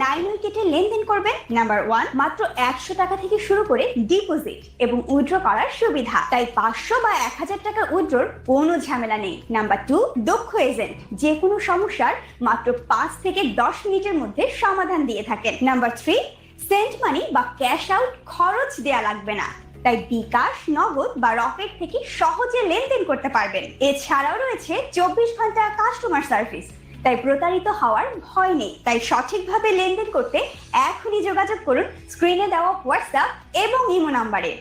9 উইকেটে লেনদেন করবেন। নাম্বার 1, মাত্র 100 টাকা থেকে শুরু করে ডিপোজিট এবং উইথড্র করার সুবিধা, তাই 500 বা 1000 টাকা উইথড্রর কোনো ঝামেলা নেই। নাম্বার 2, দক্ষ এজেন্ট, যে কোনো সমস্যার মাত্র 5 থেকে 10 মিনিটের মধ্যে সমাধান দিয়ে থাকেন। নাম্বার 3, সেন্ট মানি বা ক্যাশ আউট খরচ দেয়া লাগবে না, তাই বিকাশ, নগদ বা রকেট থেকে সহজে লেনদেন করতে পারবেন। এছাড়াও রয়েছে 24 ঘন্টা কাস্টমার সার্ভিস, তাই প্রতারিত হওয়ার ভয় নেই। তাই সঠিকভাবে লেনদেন করতে এখনই যোগাযোগ করুন স্ক্রিনে দেওয়া হোয়াটসঅ্যাপ এবং ইমো নাম্বারে।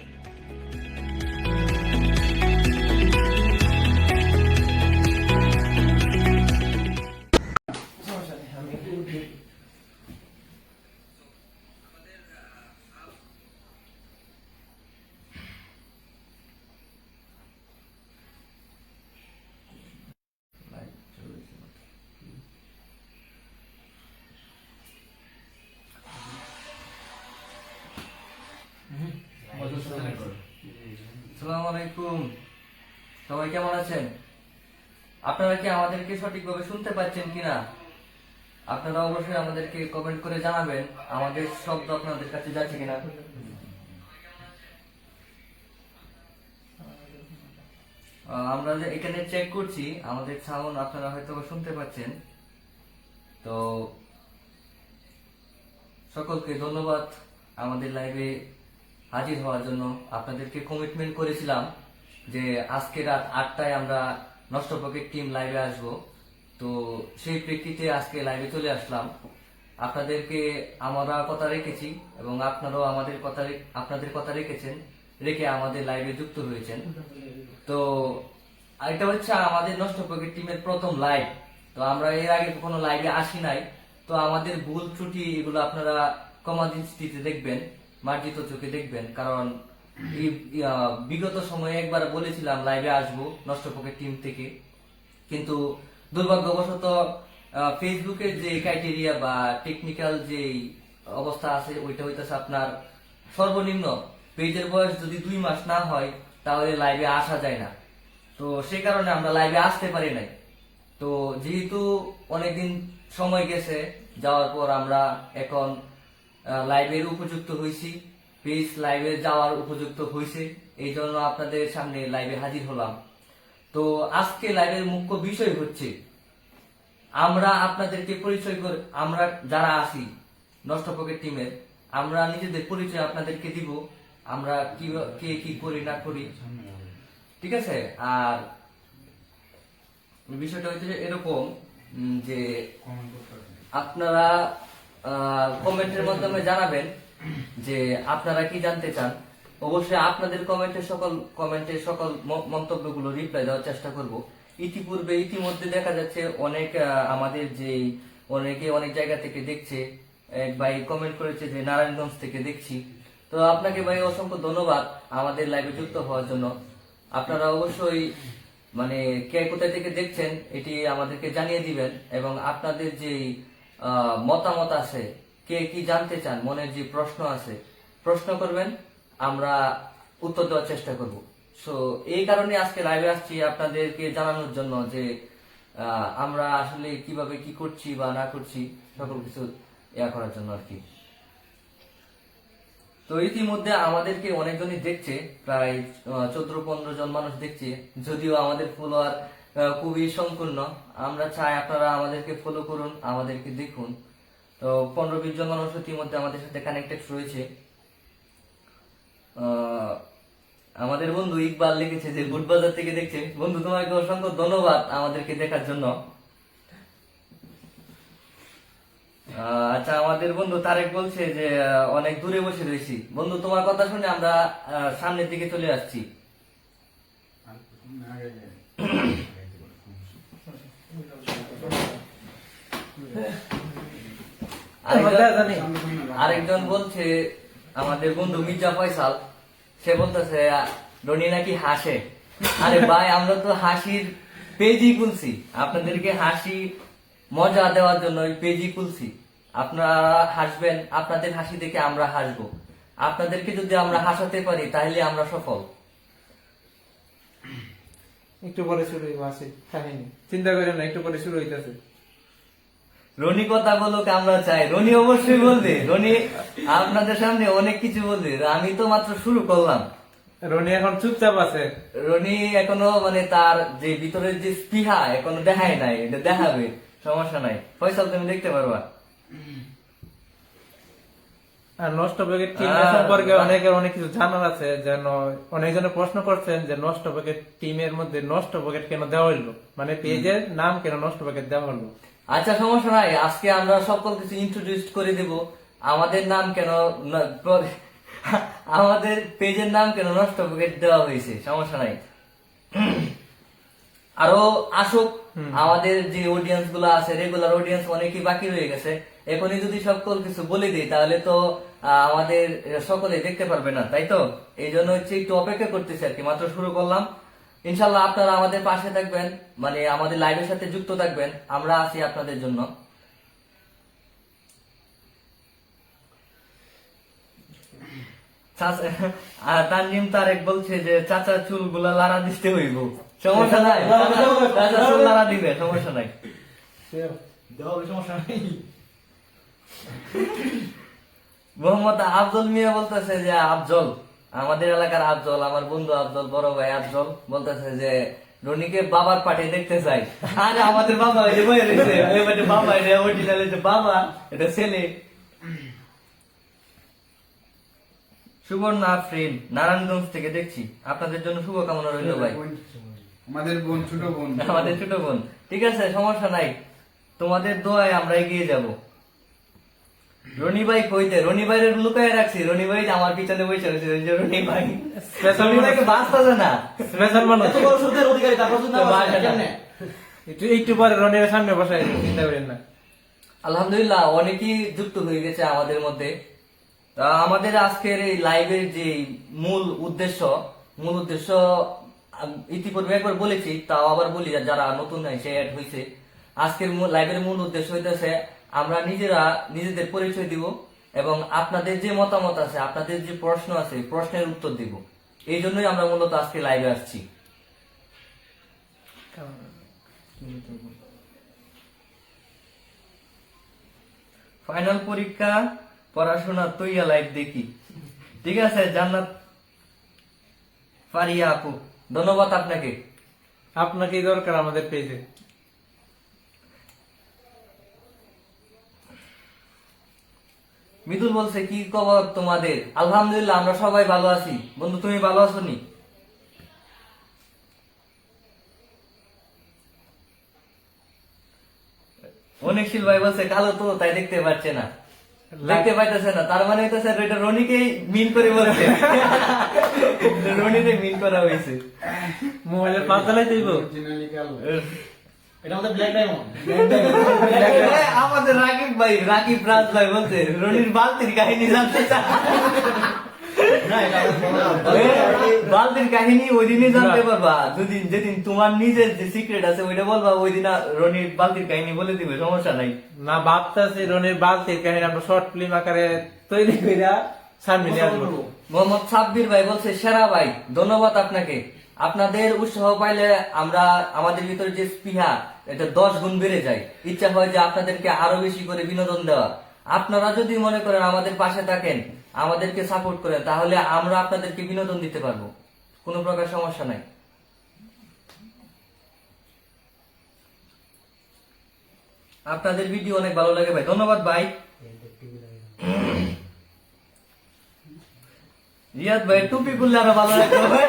আসসালামু আলাইকুম, সবাই কেমন আছেন? আপনারা কি আমাদেরকে সঠিকভাবে শুনতে পাচ্ছেন কিনা? আপনারা অবশ্যই আমাদেরকে কমেন্ট করে জানাবেন আমাদের শব্দ আপনাদের কাছে যাচ্ছে কিনা। আমরা যে এখানে চেক করছি আমাদের সাউন্ড আপনারা হয়তো শুনতে পাচ্ছেন। তো সকলকে ধন্যবাদ আমাদের লাইভে হাজির হওয়ার জন্য। আপনাদেরকে কমিটমেন্ট করেছিলাম যে আজকে রাত 8টায় আমরা নষ্ট পকেট টিম লাইভে আসব। তো সেই প্রেক্ষিতে আজকে লাইভে চলে আসলাম। আপনাদেরকে আমরা কথা রেখেছি এবং আপনারাও আপনাদের কথা রেখেছেন, রেখে আমাদের লাইভে যুক্ত হয়েছেন। তো এটা হচ্ছে আমাদের নষ্ট পকেট টিমের প্রথম লাইভ। তো আমরা এর আগে কখনো লাইভে আসি নাই। তো আমাদের ভুল ত্রুটি এগুলো আপনারা ক্ষমা দৃষ্টিতে দেখবেন, মার্জিত চোখে দেখবেন। কারণ বিগত সময়ে একবার বলেছিলাম লাইভে আসবো নষ্ট পকেট টিম থেকে, কিন্তু দুর্ভাগ্যবশত ফেসবুকের যে ক্রাইটেরিয়া বা টেকনিক্যাল যে অবস্থা আছে ওইটা হইতেছে আপনার সর্বনিম্ন পেজের বয়স যদি 2 মাস না হয় তাহলে লাইভে আসা যায় না। তো সেই কারণে আমরা লাইভে আসতে পারি নাই। তো যেহেতু অনেকদিন সময় গেছে যাওয়ার পর আমরা এখন লাইভের উপযুক্ত হয়েছি, পেজ লাইভে যাওয়ার উপযুক্ত হয়েছে, এই জন্য আপনাদের সামনে লাইভে হাজির হলাম। তো আজকে লাইভের মুখ্য বিষয় হচ্ছে আমরা আপনাদেরকে পরিচয় করে, আমরা যারা আছি নষ্ট পকেট টিমের, আমরা নিজেদের পরিচয় আপনাদেরকে দিব, আমরা কে কি করি না করি, ঠিক আছে? আর বিষয়টা হচ্ছে এরকম যে আপনারা কমেন্টের মাধ্যমে জানাবেন যে আপনারা কি জানতে চান। অবশ্যই আপনাদের কমেন্টের সকল মন্তব্যগুলো রিপ্লাই দেওয়ার চেষ্টা করব। ইতিমধ্যে দেখা যাচ্ছে অনেক আমাদের যে অনেকে অনেক জায়গা থেকে দেখছে। এক ভাই কমেন্ট করেছে যে নারায়ণগঞ্জ থেকে দেখছি। তো আপনাকে ভাই অসংখ্য ধন্যবাদ আমাদের লাইভে যুক্ত হওয়ার জন্য। আপনারা অবশ্যই মানে কে কোথায় থেকে দেখছেন এটি আমাদেরকে জানিয়ে দিবেন এবং আপনাদের যে মতামত আছে, কে কি জানতে চান, মনের যে প্রশ্ন আছে প্রশ্ন করবেন, আমরা উত্তর দেওয়ার চেষ্টা করব। সো এই কারণে আজকে লাইভে আসছি আপনাদেরকে জানানোর জন্য যে আমরা আসলে কিভাবে কি করছি বা না করছি সকল কিছু করার জন্য আর কি। তো ইতিমধ্যে আমাদেরকে অনেকজনই দেখছে, প্রায় 14-15 জন মানুষ দেখছে, যদিও আমাদের ফলোয়ার খুবই সংকীর্ণ। আমরা চাই আপনারা আমাদেরকে ফলো করুন, আমাদেরকে দেখুন। তো 15-20 জন মানুষ ইতিমধ্যে আমাদের সাথে কানেক্টেড রয়েছে। আমাদের বন্ধু ইকবাল লিখেছে যে বুটবাজার থেকে দেখছে। বন্ধু, তোমাকে অসংখ্য ধন্যবাদ আমাদেরকে দেখার জন্য। আচ্ছা, আমাদের বন্ধু তারেক বলছে যে অনেক দূরে বসে রয়েছি। বন্ধু, তোমার কথা শুনে আমরা সামনের দিকে চলে আসছি। আরেকজন বলছে আমাদের বন্ধু মির্জা ফয়সাল, সে বলতেছে রনি নাকি হাসে। আরে ভাই, আমরা তো হাসির পেজই খুলছি, আপনাদেরকে হাসি মজা দেওয়ার জন্য ওই পেজই খুলছি। আপনারা হাসবেন, আপনাদের হাসি দেখে আমরা হাসবো। আপনাদেরকে যদি আমরা হাসাতে পারি তাহলে আমরা সফল। একটু পরে শুরু হইব, আসি কাহিনী চিন্তা করেন না, একটু পরে শুরু হইতেছে। রনি কথা বলুক আমরা চাই, রনি অবশ্যই বলবে, রনি আপনাদের সামনে অনেক কিছু বলবে, আমি তো মাত্র শুরু করলাম। রনি এখন চুপচাপ আছে। রনি এখনো মানে তার যে ভিতরের যে স্পৃহা এখনো দেখায় নাই, এটা দেখাবে, সমস্যা নাই। ফয়সাল তুমি দেখতে পারবা। আর নষ্ট প্যাকেট টিম সম্পর্কে অনেকের অনেক কিছু জানার আছে, যেন অনেকজনে প্রশ্ন করছেন যে নষ্ট প্যাকেট টিমের মধ্যে নষ্ট প্যাকেট কেন দেওয়া হইলো, মানে পেজের নাম কেন নষ্ট প্যাকেট দেওয়া হলো। আচ্ছা সমস্যা নাই, আজকে আমরা সকল কিছু ইন্ট্রোডিউস করে দেব। আমাদের নাম কেন আমাদের পেজের নাম কেন নষ্ট প্যাকেট দেওয়া হয়েছে, সমস্যা নাই। আরো আসুক আমাদের যে অডিয়েন্স গুলো আছে, রেগুলার অডিয়েন্স অনেকই বাকি রয়ে গেছে। এখনই যদি সকল কিছু বলে দিই তাহলে তো আমাদের সকলে দেখতে পারবে না, তাই তো? এই জন্য হচ্ছে একটু অপেক্ষা করতেছি আর কি, মাত্র শুরু করলাম। ইনশাল্লাহ আপনারা আমাদের পাশে থাকবেন, মানে আমাদের লাইভের সাথে যুক্ত থাকবেন, আমরা আছি আপনাদের জন্য। তানজিম তারেক বলছে যে চাচা চুল গুলা লাড়া দিতে হইব, সমস্যা নাই, চাচা চুল লাড়া দিবে, সমস্যা নাই। মোহাম্মদ আফজল মিয়া বলতেছে যে আফজল, আমাদের এলাকার আফজল, আমার বন্ধু আফজল, বড় ভাই আফজল বলতেছে যে রনিকে বাবার পাঠে দেখতে চাই। আরে আমাদের বাবা ওই যে বয়ে রয়েছে, বাবা এটা অরিজিনাল, বাবা এটা ছেলে। সুবর্ণ আফরিন নারায়ণগঞ্জ থেকে দেখছি, আপনাদের জন্য শুভকামনা রইল ভাই। আমাদের বোন, ছোট বোন, আমাদের ছোট বোন, ঠিক আছে, সমস্যা নাই, তোমাদের দোয়ায় আমরা এগিয়ে যাব। রনি ভাই কইতে, রনি ভাইয়ের লুকায় রাখছি, রনি ভাই আমার পিছনে বসে রয়েছে, ওই যে রনি ভাই, রনি ভাইকে বাঁচতেছে না, স্পেশাল মানুষ। অধিকারী, তারপর যদি না আসে, কেমনে? একটু পরে রনির সামনে বসাই, চিন্তা করেন না। আলহামদুলিল্লাহ অনেকেই যুক্ত হয়ে গেছে আমাদের মধ্যে। তা আমাদের আজকের এই লাইভের যে মূল উদ্দেশ্য ইতিপূর্বে একবার বলেছি, তাও আবার বলি, যারা নতুন সে অ্যাড হয়েছে। আজকের লাইভের মূল উদ্দেশ্য হইতেছে আমরা নিজেদের পরিচয় দিব এবং আপনাদের যে মতামত আছে, আপনাদের যে প্রশ্ন আছে, প্রশ্নের উত্তর দিব। এই জন্যই আমরা মূলত আজকে লাইভে আসছি। ফাইনাল পরীক্ষা পড়াশোনা তৈয়া লাইভ দেখি, ঠিক আছে। জান্নাত ফারিয়া আপু, ধন্যবাদ আপনাকে। আপনাকেই দরকার আমাদের পেজে। মিতুল বলছে কি খবর তোমাদের? আলহামদুলিল্লাহ আমরা সবাই ভালো আছি। বন্ধু তুমি ভালো আছো নি? অনেকশীল ভাই বলছে কালো তো তাই দেখতে পাচ্ছে না, দেখতে পাইতেছে না, তার মানে হইতেছে এটা রনিকেই মিন করে বলছে। রনিতে মিন করা হয়েছে। মোবাইলের পাঁচ চালাই দিব। অরিজিনালি কালো। এটা আমাদের ব্ল্যাক ডায়মন্ড। আমাদের রাকিব রাজ ভাই বলছে রনির বালতির কাহিনী জানতে চায়। বালতির কাহিনী ওই দিনই জানতে পারবা, যেদিন তোমার নিজের যে সিক্রেট আছে ওইটা বলবা, ওই দিন রনির বালতির কাহিনী বলে দিবে, সমস্যা নাই। না ভাবতেছি রনির বালতির কাহিনী আমরা শর্ট ফিল্ম আকারে তৈরি কইরা সামনে নিয়ে আসবো। মোহাম্মদ সাব্বির ভাই বলছে সেরা ভাই, ধন্যবাদ আপনাকে। আপনাদের উৎসাহ পাইলে আমরা আমাদের ভিতরে যে স্পৃহা এটা 10 গুণ বেড়ে যায়। ইচ্ছা হয় যে আপনাদেরকে আরো বেশি করে বিনোদন দেওয়া। আপনারা যদি মনে করেন আমাদের পাশে থাকেন, আমাদেরকে সাপোর্ট করেন, তাহলে আমরা আপনাদেরকে বিনোদন দিতে পারবো, কোনো প্রকার সমস্যা নাই। আপনাদের ভিডিও অনেক ভালো লাগে ভাই, ধন্যবাদ ভাই। রিয়াদ ভাই টুপি খুললে আরো ভালো লাগতো ভাই।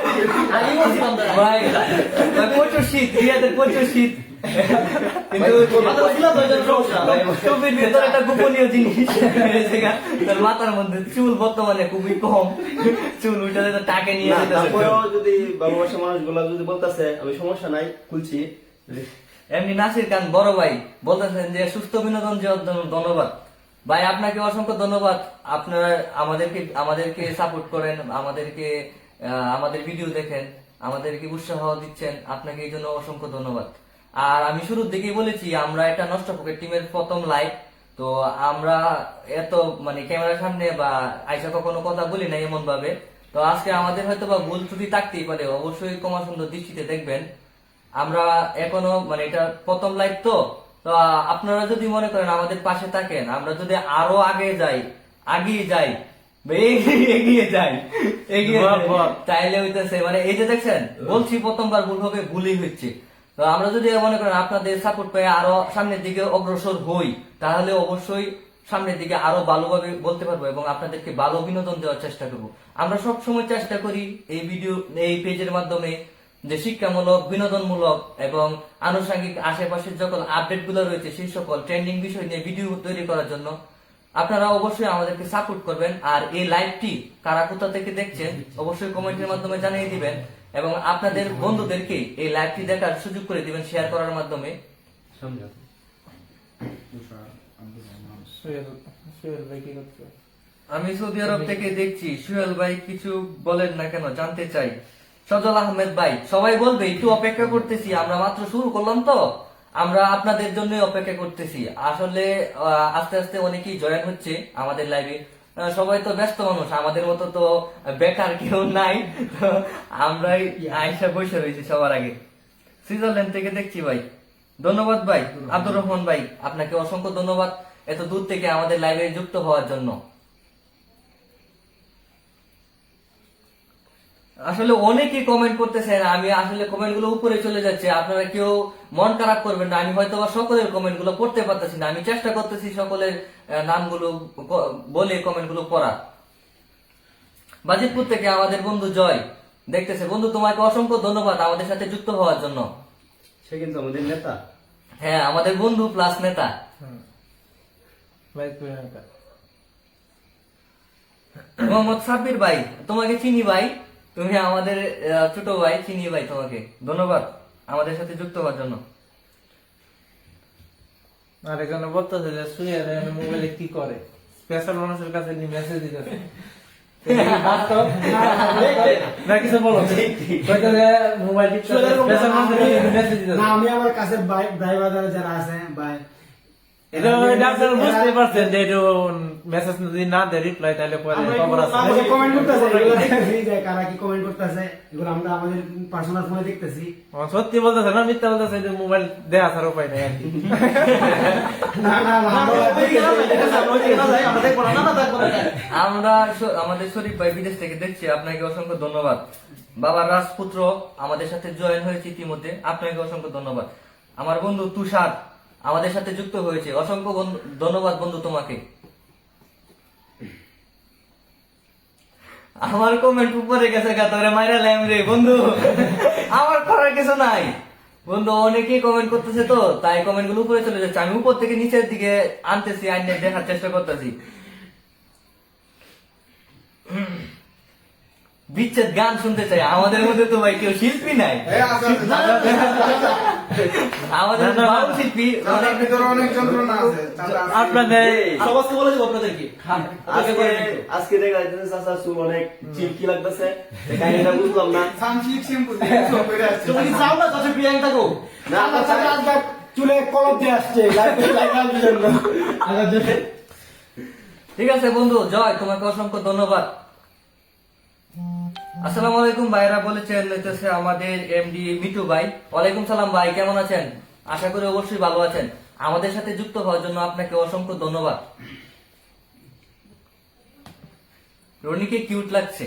ভাই প্রচুর শীত, রিয়াদের প্রচুর শীত, কিন্তু টুপির ভিতরে একটা গোপনীয় জিনিস, তার মাথার মধ্যে চুল বর্তমানে খুবই কম, চুল উঠে টাকে নিয়ে যদি ভালোবাসা মানুষগুলা যদি বলতেছে আমি সমস্যা নাই খুলছি। এমনি নাসির খান বড় ভাই বলতেছেন যে সুস্থ বিনোদন দেওয়ার জন্য ধন্যবাদ ভাই, আপনাকে অসংখ্য ধন্যবাদ। আপনারা আমাদেরকে সাপোর্ট করেন, আমাদের ভিডিও দেখেন, আমাদেরকে উৎসাহ দিচ্ছেন, আপনাকে এই জন্য অসংখ্য ধন্যবাদ। আর আমি শুরুর দিকেই বলেছি আমরা একটা নষ্ট পকেট টিমের প্রথম লাইভ, তো আমরা এত মানে ক্যামেরার সামনে বা আইসা কখনো কথা বলি না এমন ভাবে। তো আজকে আমাদের হয়তো বা ভুল ত্রুটি থাকতেই পারে, অবশ্যই ক্ষমা সুন্দর দৃষ্টিতে দেখবেন। আমরা এখনো মানে এটা প্রথম লাইভ, তো তো আপনারা যদি মনে করেন আমাদের পাশে থাকেন, আমরা যদি আরো এগিয়ে যাই বা এগিয়ে যাই তাইলে হইতেছে মানে এই যে দেখছেন বলছি প্রথমবার ভুল হবে, ভুলই হচ্ছে। তো আমরা যদি মনে করেন আপনাদের সাপোর্ট পেয়ে আরো সামনের দিকে অগ্রসর হই, তাহলে অবশ্যই সামনের দিকে আরো ভালোভাবে বলতে পারবো এবং আপনাদেরকে ভালো বিনোদন দেওয়ার চেষ্টা করব। আমরা সব সময় চেষ্টা করি এই পেজের মাধ্যমে যে শিক্ষামূলক, বিনোদনমূলক এবং আনুষঙ্গিক আশেপাশের যখন আপডেট গুলো রয়েছে সেই সকল ট্রেন্ডিং বিষয় নিয়ে ভিডিও তৈরি করার জন্য। আপনারা অবশ্যই আমাদেরকে সাপোর্ট করবেন। আর এই লাইভটি কারা কোথা থেকে দেখছেন অবশ্যই কমেন্টের মাধ্যমে জানিয়ে দিবেন এবং আপনাদের বন্ধুদেরকে এই লাইভটি দেখার সুযোগ করে দিবেন শেয়ার করার মাধ্যমে। সোহেল ভাই কি করছে? আমি সৌদি আরব থেকে দেখছি। সোহেল ভাই কিছু বলেন না কেন, জানতে চাই। সজল আহমেদ ভাই, সবাই বলবে একটু অপেক্ষা করতেছি, আমরা মাত্র শুরু করলাম তো, আমরা আপনাদের জন্য অপেক্ষা করতেছি। আসলে আস্তে আস্তে অনেকেই জয়েন হচ্ছে আমাদের লাইভে। সবাই তো ব্যস্ত মানুষ, আমাদের মতো তো বেকার কেউ নাই, তো আমরাই আয়সা বসে রয়েছি সবার আগে। সুইজারল্যান্ড থেকে দেখছি ভাই, ধন্যবাদ ভাই। আব্দুর রহমান ভাই, আপনাকে অসংখ্য ধন্যবাদ এত দূর থেকে আমাদের লাইভে যুক্ত হওয়ার জন্য। আসলে অনেকেই কমেন্ট করতেছেন, আমি আসলে কমেন্ট গুলো উপরে চলে যাচ্ছে, আপনারা কেউ মন খারাপ করবেন না। আমি হয়তো সকলের কমেন্ট গুলো পড়তে পারতেছি না, আমি চেষ্টা করতেছি সকলের নামগুলো বলে কমেন্ট গুলো পড়া। বাজিতপুর থেকে আমাদের বন্ধু জয় দেখতেছে। বন্ধু, তোমাকে অসংখ্য ধন্যবাদ আমাদের সাথে যুক্ত হওয়ার জন্য। সে কিন্তু আমাদের নেতা। হ্যাঁ, আমাদের বন্ধু প্লাস নেতা। ভাই তুমি একটা। মোহাম্মদ সাব্বির ভাই, তোমাকে চিনি ভাই, তুমি আমাদের ছোট ভাই, চিনি ভাই তোমাকে। ধন্যবাদ আমাদের সাথে যুক্ত হওয়ার জন্য। আর এখানে বলতেছে যে সোহেল মোবাইলে কি করে, স্পেশাল মানুষের কাছে নিয়ে মেসেজ দিতেছে। না কিছু বলো, মোবাইল স্পেশাল মানুষের মেসেজ দিতেছে। না, আমি আমার কাছে ভাই বাজারে যারা আছে ভাই, এটা আপনারা বুঝতে পারছেন যে এটা মেসেজ যদি না দেয় রিপ্লাই তাহলে পরে খবর আছে। কমেন্ট করতেছে, এগুলো দেখতেছি যে কারা কি কমেন্ট করতেছে, এগুলো আমরা আমাদের পার্সোনাল ফোনে দেখতেছি। সত্যি বলতেছে না মিথ্যা বলতেছে, যে মোবাইল দেখা ছাড়া উপায় নাই আর কি। না না না, আমরা দেখবো না, না দেখবো না। আমরা আমাদের শরীফ ভাই বিদেশ থেকে দেখছি, আপনাকে অসংখ্য ধন্যবাদ। বাবার রাজপুত্র আমাদের সাথে জয়েন হয়েছে ইতিমধ্যে, আপনাকে অসংখ্য ধন্যবাদ। আমার বন্ধু তুষার আমাদের সাথে যুক্ত হয়েছে, অসংখ্য ধন্যবাদ বন্ধু তোমাকে। আমার কমেন্ট উপরে গেছে তোরে মাইরা লাইম রে বন্ধু, আমার করার কিছু নাই বন্ধু। অনেকেই কমেন্ট করতেছে তো তাই কমেন্ট গুলো উপরে চলে যাচ্ছে, আমি উপর থেকে নিচের দিকে আনতেছি, আইনে দেখার চেষ্টা করতেছি। বিচ্ছেদ গান শুনতে চাই, আমাদের মধ্যে তো ভাই কেউ শিল্পী নাই, আমাদের বাউল শিল্পী অনেক যন্ত্রণা আছে। আপনাদের সবাইকে বলে দেবো আপনাদেরকে। আজকে দেখা যাচ্ছে চাচা চুল অনেক চিল্কি লাগতেছে, কাহিনীটা বুঝলাম না। তুমি কি চাও না চাচা প্রিয়াঙ্কা গো? না, আমার চাচা আজকে চুলে কলম দিয়ে আসছে লাইভ জন্য। ঠিক আছে বন্ধু জয়, তোমাকে অসংখ্য ধন্যবাদ। আসসালামু আলাইকুম ভাইরা বলেছেন হইতেছে আমাদের এমডি মিটু ভাই। ওয়ালাইকুম সালাম ভাই, কেমন আছেন? আশা করি অবশ্যই ভালো আছেন। আমাদের সাথে যুক্ত হওয়ার জন্য আপনাকে অসংখ্য ধন্যবাদ। রনিকে কিউট লাগছে।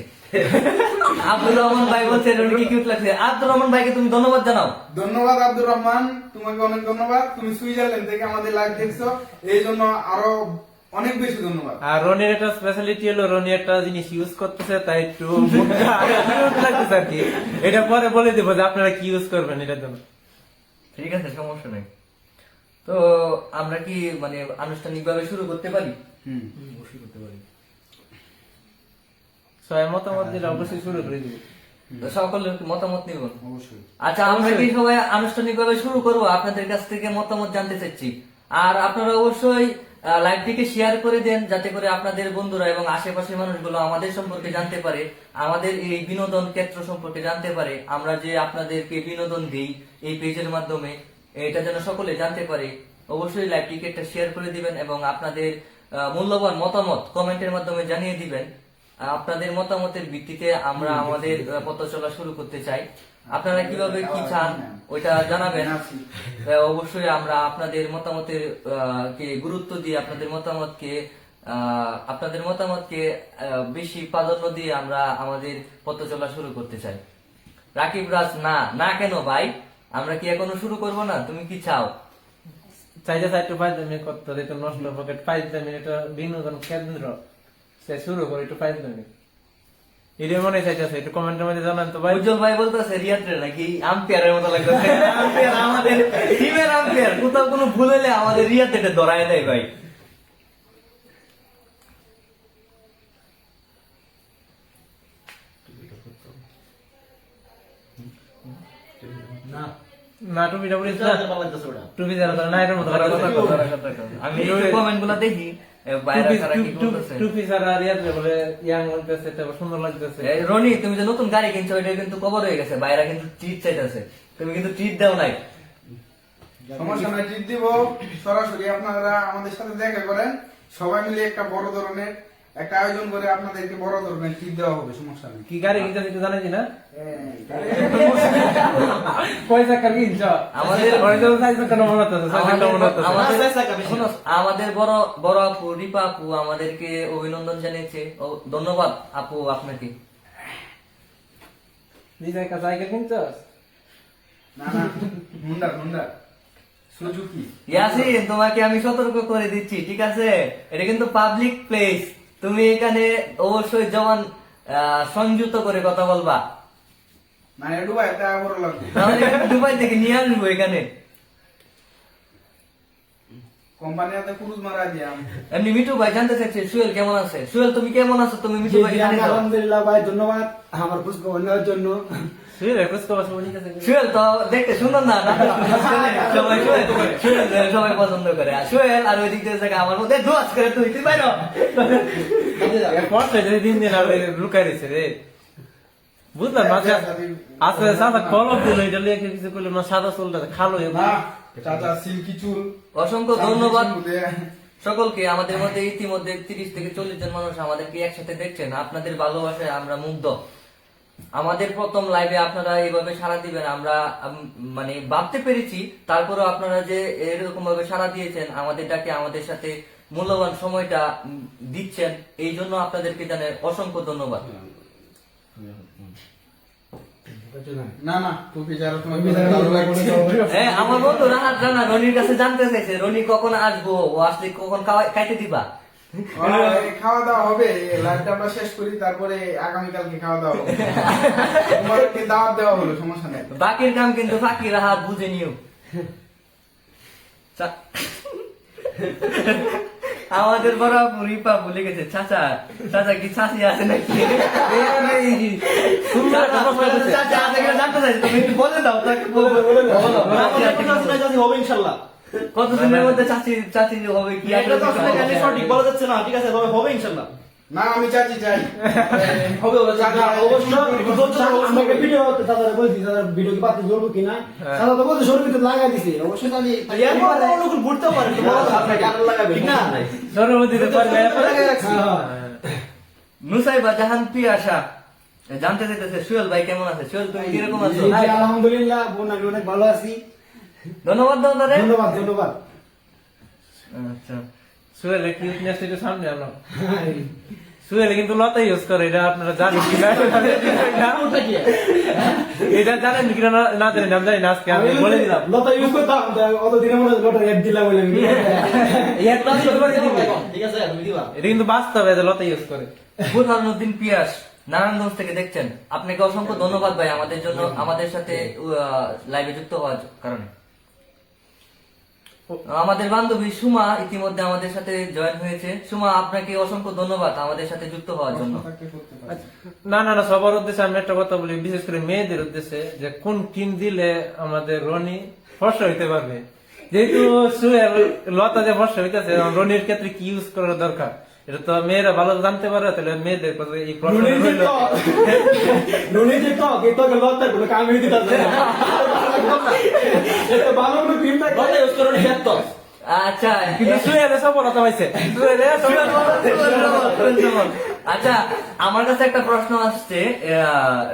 আব্দুর রহমান ভাই বলছে রনিকে কিউট লাগছে। আব্দুর রহমান ভাইকে তুমি ধন্যবাদ জানাও। ধন্যবাদ আব্দুর রহমান, তোমাকে অনেক ধন্যবাদ। তুমি সুইজারল্যান্ড থেকে আমাদের লাইভ দেখছো, এই জন্য আরো অনেক বেশি ধন্যবাদ। আর রনির একটা স্পেশালিটি হলো রনি একটা জিনিস ইউজ করতেছে, তাই একটু মুখটা cute লাগতেছে আর কি। এটা পরে বলে দেবো যে আপনারা কি ইউজ করবেন এটার জন্য। ঠিক আছে, সমস্যা নেই। তো আমরা কি মানে আনুষ্ঠানিক ভাবে শুরু করতে পারি? অবশ্যই করতে পারি। সবাই মতামত দিলে অবশ্যই শুরু করে দিব। তো সকলের মতামত নিব। অবশ্যই। আচ্ছা, আমরা কি সবাই আনুষ্ঠানিক ভাবে শুরু করবো? আপনাদের কাছ থেকে মতামত জানতে চাচ্ছি। আর আপনারা অবশ্যই লাইভটিকে শেয়ার করে দেন, যাতে করে আপনাদের বন্ধুরা এবং আশেপাশের মানুষগুলো আমাদের সম্পর্কে জানতে পারে, আমাদের এই বিনোদন ক্ষেত্র সম্পর্কে জানতে পারে। আমরা যে আপনাদেরকে বিনোদন দিই এই পেজের মাধ্যমে, এটা যেন সকলে জানতে পারে। অবশ্যই লাইভটিকে একটা শেয়ার করে দিবেন এবং আপনাদের মূল্যবান মতামত কমেন্টের মাধ্যমে জানিয়ে দিবেন। আপনাদের মতামতের ভিত্তিতে আমরা আমাদের পথ চলা শুরু করতে চাই। আপনারা কিভাবে কি চান ওইটা জানাবেন। অবশ্যই আমরা আপনাদের মতামতের কে গুরুত্ব দিয়ে আপনাদের মতামতকে বেশি প্রাধান্য দিয়ে আমরা আমাদের পথ চলা শুরু করতে চাই। রাকিব রাজ, না কেন ভাই, আমরা কি এখনো শুরু করব না? তুমি কি চাও? চাইতে একটু ফাইজলামি করতে একটু নষ্ট পকেট ফাইজলামি এটা বিনোদন কেন্দ্র সে শুরু করে একটু ফাইজলামি এটা মনে চাইতেছে একটু কমেন্টের মধ্যে জানান তো ভাই। উজ্জ্বল ভাই বলতেছে রিয়াত্রে নাকি আম্পায়ারের মতো লাগতেছে। আম্পায়ার আমাদের টিমের আম্পায়ার, কোথাও কোনো ভুল হলে আমাদের রিয়াতে এটা ধরায় দেয় ভাই। না টুপিটা বলিস না, ভালো লাগতেছে ওটা। টুপি যারা তারা না এটার মতো করা কথা কথা। আমি কমেন্ট গুলা দেখি বাইরে কারা কি বলতেছে। টুপি ছাড়া রিয়াতে বলে ইয়াং লাগতেছে, তারপর সুন্দর লাগতেছে। রনি, তুমি যে নতুন গাড়ি কিনছো ওইটা কিন্তু কভার হয়ে গেছে, বাইরে কিন্তু ট্রিট চাইতেছে, তুমি কিন্তু ট্রিট দাও নাই। সমস্যা নাই, ট্রিট দিব। সরাসরি আপনারা আমাদের সাথে দেখা করেন, সবাই মিলে একটা বড় ধরনের একটা আয়োজন করে আপনাদেরকে বড় ধরনের ট্রিট দেওয়া হবে, সমস্যা নেই। কি গাড়ি কিনতে একটু জানাই না পয়সা কার কিনছ আমাদের আমাদের বড় আপু রিপা আপু আমাদেরকে অভিনন্দন জানিয়েছে। ধন্যবাদ আপু আপনাকে। নিজের কাছে সাইকেল কিনছ? না হুন্ডা সুজুকি। ইয়াসিন, তোমাকে আমি সতর্ক করে দিচ্ছি, ঠিক আছে? এটা কিন্তু পাবলিক প্লেস, তুমি এখানে অবশ্যই জবান সংযুক্ত করে কথা বলবা, মানে দুবাই একটা বড় লাগবে। তাহলে দুবাই থেকে নিয়ে আসবো এখানে। কোম্পানি হাতে পুরুষ মারা দিয়াম। এমনি মিঠু ভাই জানতে চাইছে সুয়েল কেমন আছে। সুয়েল তুমি কেমন আছো? তুমি মিঠু ভাই জানিয়ে দাও। আলহামদুলিল্লাহ ভাই, ধন্যবাদ আমার খোঁজখবর নেওয়ার জন্য। সুয়েল তো দেখতে সুন্দর না? সবাই পছন্দ করে। আর সুয়েল আর ওই দিক থেকে আমার মধ্যে দোয়াজ করে, তুই বাইর দিন দিন লুকাই দিছে রে, বুঝলাম না। আচ্ছা সাদা কলম দিল, এটা লিখে কিছু করলো না, সাদা চুলটা খালো। না চাচা সিল্কি চুল। অসংখ্য ধন্যবাদ সকলকে। আমাদের মধ্যে ইতিমধ্যে 30 থেকে 40 জন মানুষ আমাদেরকে একসাথে দেখছেন। আপনাদের ভালোবাসায় আমরা মুগ্ধ। আমাদের প্রথম লাইভে আপনারা এইভাবে সাড়া দিবেন আমরা মানে ভাবতে পেরেছি, তারপরেও আপনারা যে এরকম ভাবে সাড়া দিয়েছেন, আমাদের ডাকে আমাদের সাথে মূল্যবান সময়টা দিচ্ছেন, এই জন্য আপনাদেরকে জানাই অসংখ্য ধন্যবাদ। না টুপি যারা তোমার হ্যাঁ, আমার বন্ধু রাহাত রানা রনির কাছে জানতে চাইছে রনি কখন আসবো, ও আসলে কখন খাইতে দিবা। খাওয়া দাওয়া হবে, লাইভটা আমরা শেষ করি, তারপরে আগামীকালকে খাওয়া দাওয়া হবে। তোমাদেরকে দাওয়াত দেওয়া হলো, সমস্যা নেই। বাকির কাম কিন্তু বাকি রাহাত বুঝে নিও। আমাদের বড় রিপা বলে গেছে চাচা কি চাচি আছে নাকি? চাচা আছে কিনা জানতে চাইছি, তুমি একটু বলে দাও। হবে ইনশাল্লাহ। কতদিনের মধ্যে চাচি হবে কি? এটা তো আসলে কানে সঠিক বলা যাচ্ছে না, ঠিক আছে, তবে হবে ইনশাল্লাহ। না আমি চাচি চাই। হবে চাচা অবশ্যই আমাকে ভিডিও দাদারা বলছি, দাদা ভিডিও কি পাতে জ্বলবো কিনা, দাদা তো বলছে শরীর ভিতরে লাগাই দিছে, অবশ্যই জানি অনুকূল ঘুরতে পারে, ঠিক না? সর্বদিতে পারবে। নুসাইবা জাহান পিয়াসা জানতে চাইতেছে সুয়েল ভাই কেমন আছে। সুয়েল তুমি কিরকম আছো? আলহামদুলিল্লাহ বোন, আমি অনেক ভালো আছি। ধন্যবাদ দাও তারে। ধন্যবাদ। আচ্ছা, সুয়েল কিউটনেস একটু সামনে আনো। সুয়েল কিন্তু লতা ইউজ করে, এটা আপনারা জানেন কিনা? এটা জানেন কিনা না জানেন আমি জানি না, আজকে আমি বলে দিলাম। লতা ইউজ করতাম, অতদিনে মনে হয় লটার অ্যাড দিলাম বলে আমি। ঠিক আছে, তুমি দিবা। এটা কিন্তু বাস্তবে যে লতা ইউজ করে। বুরহানুদ্দিন পিয়াস নারায়ণগঞ্জ থেকে দেখছেন, আপনাকে অসংখ্য ধন্যবাদ ভাই আমাদের জন্য আমাদের সাথে লাইভে যুক্ত হওয়ার কারণে। আমাদের বান্ধবী সুমা ইতিমধ্যে আমাদের সাথে জয়েন হয়েছে। সুমা, আপনাকে অসংখ্য ধন্যবাদ আমাদের সাথে যুক্ত হওয়ার জন্য। না সবার উদ্দেশ্যে আমি একটা কথা বলি, বিশেষ করে মেয়েদের উদ্দেশ্যে, যে কোন টিম দিলে আমাদের রনি ফর্সা হইতে পারবে। যেহেতু সুয়েল লতা যে ফর্সা হইতেছে, রনির ক্ষেত্রে কি ইউজ করার দরকার এটা তো মেয়েরা ভালো জানতে পারে, তাহলে মেয়েদের এই প্রশ্ন আচ্ছা, কিন্তু সুয়েলে সফলতা পাইছে। আচ্ছা আমার কাছে একটা প্রশ্ন আসছে,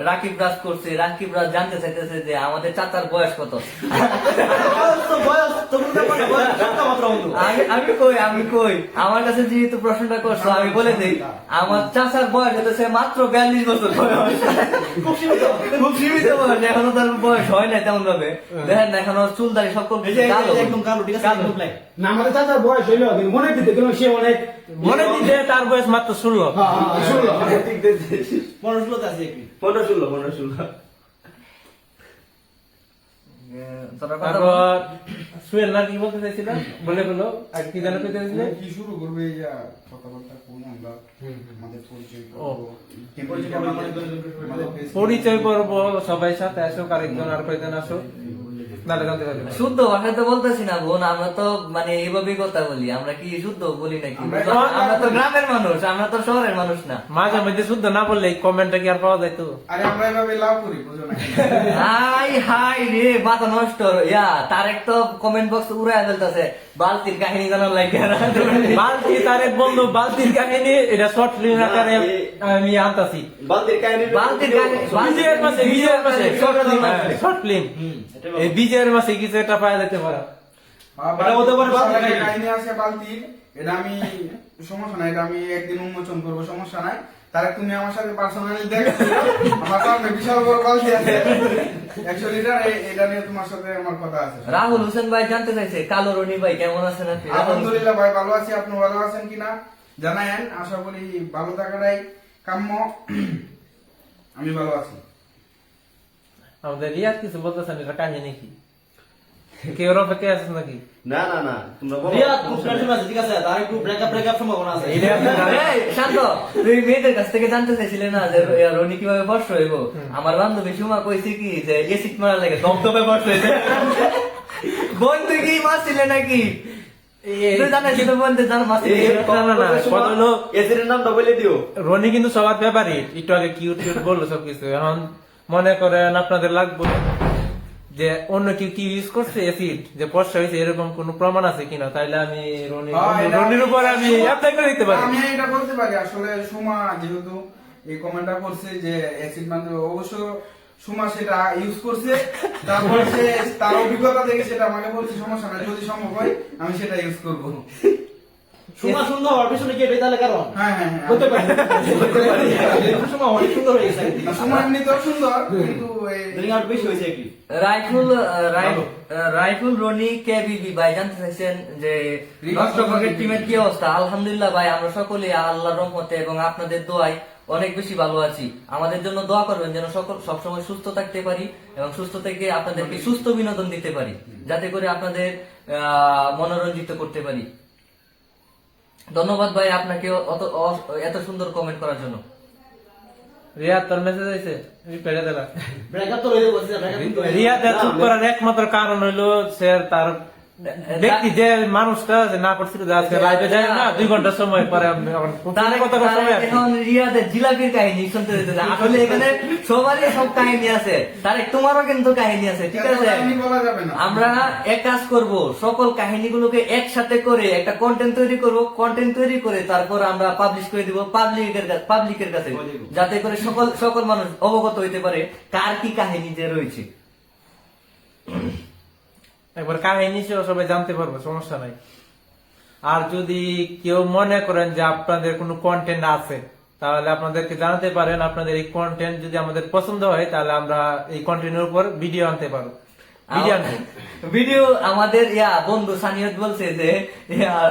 রাকিব রাজ করছে, রাকিব রাজ জানতে চাইতেছে যে আমাদের চাচার বয়স কত? আমি কই আমার কাছে যেহেতু প্রশ্নটা করছো আমি বলে দিই, আমার চাচার বয়স হতেছে মাত্র 42 বছর বয়স। খুব সীমিত বয়স, এখনো তার বয়স হয় না তেমন ভাবে। দেখেন না এখনো চুল দাড়ি সব একদম কালো, ঠিক আছে, একদম black। না আমাদের চাচার বয়স হইলো কিন্তু মনে দিতে গেল সে অনেক মনে দিতে তার বয়স মাত্র 16। শুনলো 15-16 আছে একটু। 15-16। তারপর সুয়েল না কি বলতে চাইছিল বলে বলো আর কি জানাতে চাইছিলে? কি শুরু করবে এই যে কথাবার্তা কোন আমরা আমাদের পরিচয় ও। আমাদের face- পরিচয় পর্ব সবাই সাথে আসো, আরেকজন আর কয়েকজন আসো, নাহলে জানতে পারবে না। শুদ্ধ ভাষায় তো বলতেছি না বোন, আমরা তো মানে এইভাবেই কথা বলি। আমরা কি শুদ্ধ বলি নাকি? আমরা তো গ্রামের মানুষ, আমরা তো শহরের মানুষ না। মাঝে মধ্যে শুদ্ধ না বললে এই কমেন্টটা কি আর পাওয়া যায় তো? আরে আমরা এভাবে লাভ করি, বুঝো না? হাই হাই রে মাথা নষ্ট। তারেক তো কমেন্ট বক্স উড়ায় ফেলতেছে বালতির কাহিনী জানার লাগে। বালতি তারেক বন্ধু বালতির কাহিনী এটা শর্ট ফিল্ম আকারে আমি আনতাছি। বালতির কাহিনী, বিজয়ের মাসে শর্ট ফিল্ম এই বিজয়ের মাসে কিছু একটা পাওয়া যেতে পারে। এটা হতে পারে বালতির একটা কাহিনী। কাহিনী আছে বালতির, এটা আমি সমস্যা নাই, এটা আমি একদিন উন্মোচন করবো, সমস্যা নাই। তারা তুমি আমার সাথে পার্সোনালি দেখো, আমার সামনে বিশাল বড় বালতি আছে 100 লিটার, এটা নিয়ে তোমার সাথে আমার কথা আছে। রাহুল হোসেন ভাই জানতে চাইছে কালো রনি ভাই কেমন আছেন আপনি? আলহামদুলিল্লাহ ভাই ভালো আছি, আপনি ভালো আছেন কিনা জানায়েন, আশা করি ভালো থাকাটাই কাম্য। আমি ভালো আছি। আমাদের রিয়াদ কিছু বলতেছেন, এটা কাহিনী কি? কেউ অপেক্ষা আছে নাকি? না না না, তোমরা বলো। রিয়াদ খুব টেনশন আছে, ঠিক আছে, তার একটু ব্রেকআপ সম্ভাবনা আছে। এটা আপনি জানেন? এই, শান্ত, তুই মেয়েদের কাছ থেকে জানতে চাইছিলে না যে রনি কিভাবে বর্ষ হইব? আমার বান্ধবী সুমা কইছে কি যে এসিড মারার লাগে দমদমে বর্ষ হয়েছে। বোন তুই কি মারছিলে নাকি? তুই জানিস তো বোন তুই জান মারছিলি? না, না, না, কথা হলো এসির নামটা বলে দিও। রনি কিন্তু সবার ব্যাপারই একটু আগে কিউট কিউট বললো সবকিছু। এখন মনে করেন আপনাদের লাগবে যে অন্য কেউ কি ইউজ করছে অ্যাসিড যে পয়সা হয়েছে এরকম কোন প্রমাণ আছে কিনা, তাইলে আমি রনির উপর আমি অ্যাপ্লাই করে দিতে পারি। আমি এটা বলতে পারি, আসলে সুমা যেহেতু এই কমেন্টটা করছে যে অ্যাসিড মানে অবশ্য সুমা সেটা ইউজ করছে, তারপর সে তার অভিজ্ঞতা থেকে সেটা আমাকে বলছে, সমস্যা নাই, যদি সম্ভব হয় আমি সেটা ইউজ করব। সুমা সুন্দর হওয়ার পিছনে কি এটাই তাহলে কারণ? হ্যাঁ হ্যাঁ হ্যাঁ, হতে পারে। সুমা অনেক সুন্দর হয়ে গেছে। সুমা এমনিতেও সুন্দর, কিন্তু ড্রিঙ্ক আউট বেশি হয়েছে কি? রাইফুল রনি কেবিবি ভাই জানতে চাইছেন যে নষ্ট পকেট টিমের কি অবস্থা? আলহামদুলিল্লাহ ভাই, আমরা সকলে আল্লাহর রহমতে এবং আপনাদের দোয়ায় অনেক বেশি ভালো আছি। আমাদের জন্য দোয়া করবেন যেন সবসময় সুস্থ থাকতে পারি এবং সুস্থ থেকে আপনাদেরকে সুস্থ বিনোদন দিতে পারি, যাতে করে আপনাদের মনোরঞ্জিত করতে পারি। ধন্যবাদ ভাই আপনাকে এত সুন্দর কমেন্ট করার জন্য। রিয়াদ তোর মেসেজ আছে রিপ্লাই দিলা। ব্রেকআপ তো রইতে বলছি, ব্রেকআপ কিন্তু রিয়াদ চুপ করার একমাত্র কারণ হইলো সে তার ব্যক্তি যে মানুষটা যে না করছিল যে আজকে লাইভে যায় না 2 ঘন্টা সময় পরে এখন রিয়াদের জিলাপির কাহিনী শুনতে যেতে, আসলে এখানে সবারই সব কাহিনী আছে, তার তোমারও কিন্তু কাহিনী আছে, ঠিক আছে? কাহিনী বলা যাবে না। আমরা এক কাজ করব, সকল কাহিনীগুলোকে একসাথে করে একটা কন্টেন্ট তৈরি করব, কন্টেন্ট তৈরি করে তারপর আমরা পাবলিশ করে দিব পাবলিকের কাছে, যাতে করে সকল মানুষ অবগত হইতে পারে কার কি কাহিনী যে রয়েছে। একবার কাহিনী সবাই জানতে পারবো, সমস্যা নাই। আর যদি কেউ মনে করেন যে আপনাদের কোনো কন্টেন্ট আছে তাহলে আপনাদেরকে জানাতে পারেন, আপনাদের এই কন্টেন্ট যদি আমাদের পছন্দ হয় তাহলে আমরা এই কন্টেন্টের উপর ভিডিও আনতে পারবো। ভিডিও আমাদের বন্ধু সানিয়ত বলছে যে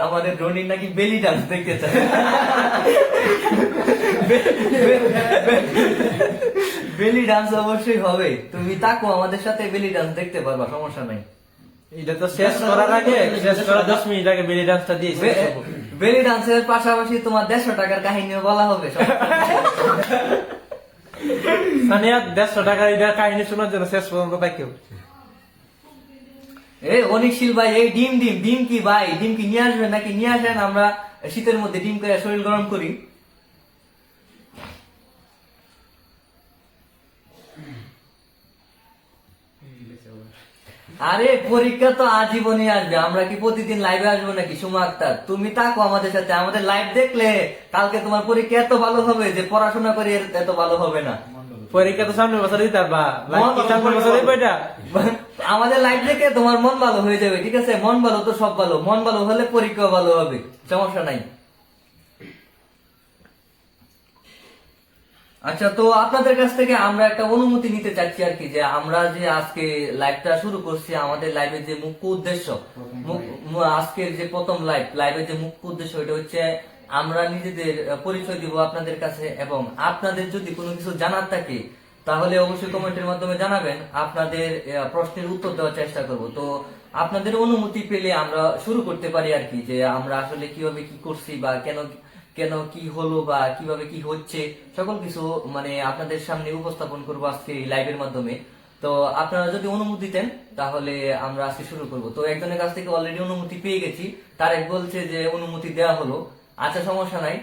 আমাদের রনির নাকি বেলি ডান্স দেখতে চায়। বেলি ডান্স অবশ্যই হবে, তুমি তাকো আমাদের সাথে বেলি ডান্স দেখতে পারবা, সমস্যা নাই। এটা তো শেষ করার আগে, শেষ করার 10 মিনিট আগে বেলি ডান্সটা দিয়ে বেলি ডান্সের পাশাপাশি তোমার 150 টাকার কাহিনীও বলা হবে। সানিয়া 150 টাকার এটা কাহিনী শোনার জন্য শেষ পর্যন্ত থাকেও। অনিকশীল ভাই, এই ডিম কি ভাই, ডিম কি নিয়ে আসবেন নাকি? নিয়ে আসেন, আমরা শীতের মধ্যে ডিম করে শরীর গরম করি। আরে পরীক্ষা তো আজীবনই আসবে, আমরা কি প্রতিদিন লাইভে আসবো নাকি? সুমা আক্তার, তুমি থাকো আমাদের সাথে, আমাদের লাইভ দেখলে কালকে তোমার পরীক্ষা এত ভালো হবে যে পড়াশোনা করে এত ভালো হবে না। পরীক্ষা তো সামনের বছর দিতে পারবা, সামনের বছরই কয়টা? আমাদের লাইভ দেখে তোমার মন ভালো হয়ে যাবে, ঠিক আছে? মন ভালো তো সব ভালো, মন ভালো হলে পরীক্ষা ভালো হবে, সমস্যা নাই। আচ্ছা, তো আপনাদের কাছ থেকে আমরা একটা অনুমতি নিতে চাচ্ছি আর কি, যে আমরা যে আজকে লাইভটা শুরু করছি, আমাদের লাইভের যে মুখ্য উদ্দেশ্য, আজকের যে প্রথম লাইভের যে মুখ্য উদ্দেশ্য, এটা হচ্ছে আমরা নিজেদের পরিচয় দিব আপনাদের কাছে, এবং আপনাদের যদি কোনো কিছু জানার থাকে তাহলে অবশ্যই কমেন্টের মাধ্যমে জানাবেন, আপনাদের প্রশ্নের উত্তর দেওয়ার চেষ্টা করব। তো আপনাদের অনুমতি পেলে আমরা শুরু করতে পারি আর কি, যে আমরা আসলে কিভাবে কি করছি বা কেন কেন কি হলো বা কিভাবে কি হচ্ছে সকল কিছু মানে আপনাদের সামনে উপস্থাপন করবো আজকে এই লাইভের মাধ্যমে। তো আপনারা যদি অনুমতি দেন তাহলে আমরা আজকে শুরু করব। তো একজনের কাছ থেকে অলরেডি অনুমতি পেয়ে গেছি, তারেক বলছে যে অনুমতি দেওয়া হলো। আচ্ছা, সমস্যা নাই।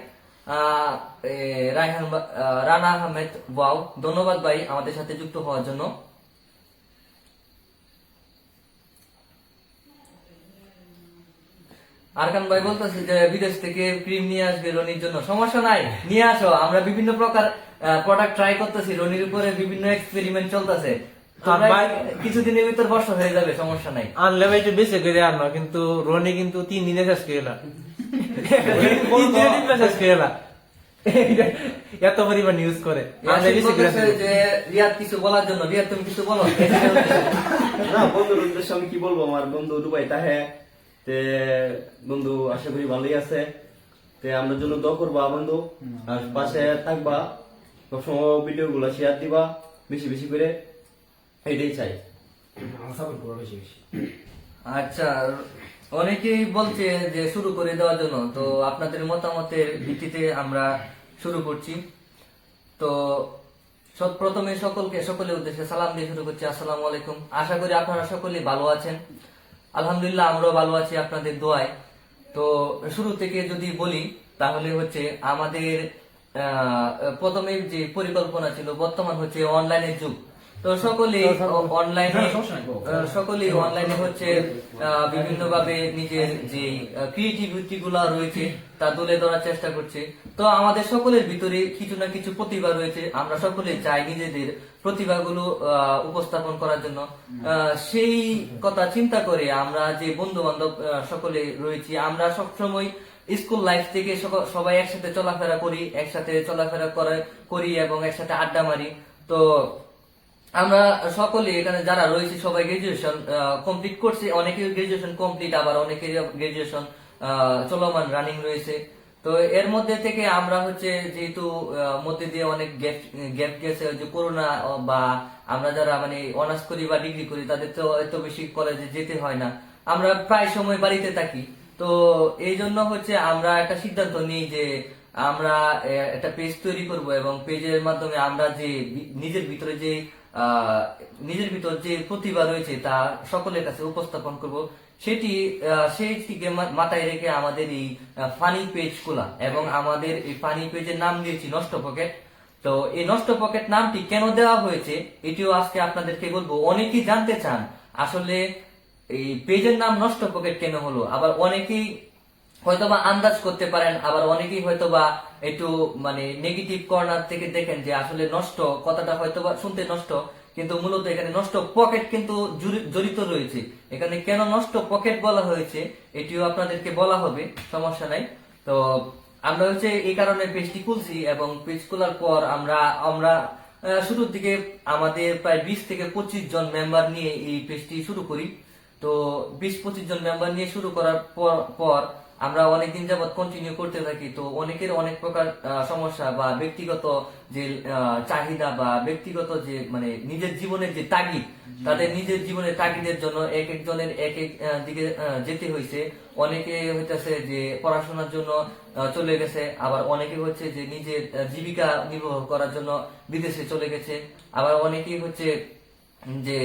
রানা আহমেদ, ওয়াও, ধন্যবাদ ভাই আমাদের সাথে যুক্ত হওয়ার জন্য। আরকান ভাই বলতেছে যে বিদেশ থেকে ক্রিম নিয়ে আসবে রনির জন্য, সমস্যা নাই, নিয়ে আসো। আমরা বিভিন্ন প্রকার প্রোডাক্ট ট্রাই করতেছি, রনির উপরে বিভিন্ন এক্সপেরিমেন্ট চলতেছে, কিছুদিনের ভিতর বর্ষা হয়ে যাবে, সমস্যা নাই। আনলে ভাই একটু বেশি করে আনো, কিন্তু রনি কিন্তু 3 দিনে শেষ করে না, 3 দিনে শেষ করে না, এত পরিমাণ ইউজ করে। আনলে বেশি করে যে রিয়াদ কিছু বলার জন্য, রিয়াদ তুমি কিছু বলো। না, বন্ধুর উদ্দেশ্যে আমি কি বলবো, আমার বন্ধু দুবাই তাহে তে, বন্ধু আশা করি ভালোই আছে, তে আমরা জন্য দোয়া করবা বন্ধু, আর পাশে থাকবা, সবসময় ভিডিও গুলো শেয়ার দিবা বেশি বেশি করে, এটাই চাই। আচ্ছা, অনেকেই বলছে যে শুরু করে দেওয়ার জন্য, তো আপনাদের মতামতের ভিত্তিতে আমরা শুরু করছি। তো প্রথমে সকলের উদ্দেশ্যে সালাম দিয়ে শুরু করছি। আসসালামু আলাইকুম। আশা করি আপনারা সকলেই ভালো আছেন। আলহামদুলিল্লাহ, আমরাও ভালো আছি আপনাদের দোয়ায়। তো শুরু থেকে যদি বলি তাহলে হচ্ছে আমাদের প্রথমে যে পরিকল্পনা ছিল, বর্তমান হচ্ছে অনলাইনের যুগ। তো সকলেই অনলাইনে হচ্ছে বিভিন্ন ভাবে নিজের যে ক্রিয়েটিভিটি গুলা রয়েছে তা তুলে ধরার চেষ্টা করছে। তো আমাদের সকলের ভিতরে কিছু না কিছু প্রতিভা রয়েছে, আমরা সকলে চাই নিজেদের প্রতিভাগুলো উপস্থাপন করার জন্য। সেই কথা চিন্তা করে আমরা যে বন্ধু বান্ধব সকলে রয়েছি, আমরা সবসময় স্কুল লাইফ থেকে সবাই একসাথে চলাফেরা করি এবং একসাথে আড্ডা মারি। তো আমরা সকলে এখানে যারা রয়েছি সবাই গ্রাজুয়েশন কমপ্লিট করছি, অনেকের গ্রাজুয়েশন কমপ্লিট, আবার অনেকের গ্রাজুয়েশন চলমান রানিং রয়েছে। তো এর মধ্যে থেকে আমরা হচ্ছে যেহেতু মধ্যে দিয়ে অনেক গ্যাপ গেছে, যে করোনা, বা আমরা যারা মানে অনার্স করি বা ডিগ্রি করি তাদের তো এত বেশি কলেজে যেতে হয় না, আমরা প্রায় সময় বাড়িতে থাকি। তো এই জন্য হচ্ছে আমরা একটা সিদ্ধান্ত নিই যে আমরা একটা পেজ তৈরি করব, এবং পেজের মাধ্যমে আমরা যে নিজের ভিতর যে প্রতিভা রয়েছে তা সকলের কাছে উপস্থাপন করব। সেই থেকে মাথায় রেখে আমাদের এই ফানি পেজ খোলা, এবং আমাদের এই ফানি পেজের নাম দিয়েছি নষ্ট পকেট। তো এই নষ্ট পকেট নামটি কেন দেওয়া হয়েছে এটিও আজকে আপনাদেরকে বলবো। অনেকেই জানতে চান আসলে এই পেজের নাম নষ্ট পকেট কেন হলো, আবার অনেকেই হয়তোবা আন্দাজ করতে পারেন, আবার অনেকেই হয়তোবা একটু মানে নেগেটিভ কর্নার থেকে দেখেন যে আসলে নষ্ট কথাটা হয়তোবা শুনতে নষ্ট, কিন্তু মূলত এখানে নষ্ট পকেট কিন্তু জড়িত রয়েছে। এখানে কেন নষ্ট পকেট বলা হয়েছে এটিও আপনাদেরকে বলা হবে, সমস্যা নাই। তো আমরা হচ্ছে এই কারণে পেজটি খুলছি, এবং পেজ খোলার পর আমরা শুরুর দিকে আমাদের প্রায় 20 থেকে 25 জন মেম্বার নিয়ে এই পেজটি শুরু করি। তো 20-25 জন মেম্বার নিয়ে শুরু করার পর আমরা অনেকদিন যাবৎ কন্টিনিউ করতে থাকি। তো অনেকের অনেক প্রকার সমস্যা বা ব্যক্তিগত যে চাহিদা বা ব্যক্তিগত যে মানে নিজের জীবনের যে তাগিদ, তাদের নিজের জীবনের তাগিদের জন্য এক একজনের এক এক দিকে যেতে হয়েছে। অনেকে হইতেছে যে পড়াশোনার জন্য চলে গেছে, আবার অনেকে হচ্ছে যে নিজের জীবিকা নির্বাহ করার জন্য বিদেশে চলে গেছে, আবার অনেকেই হচ্ছে যে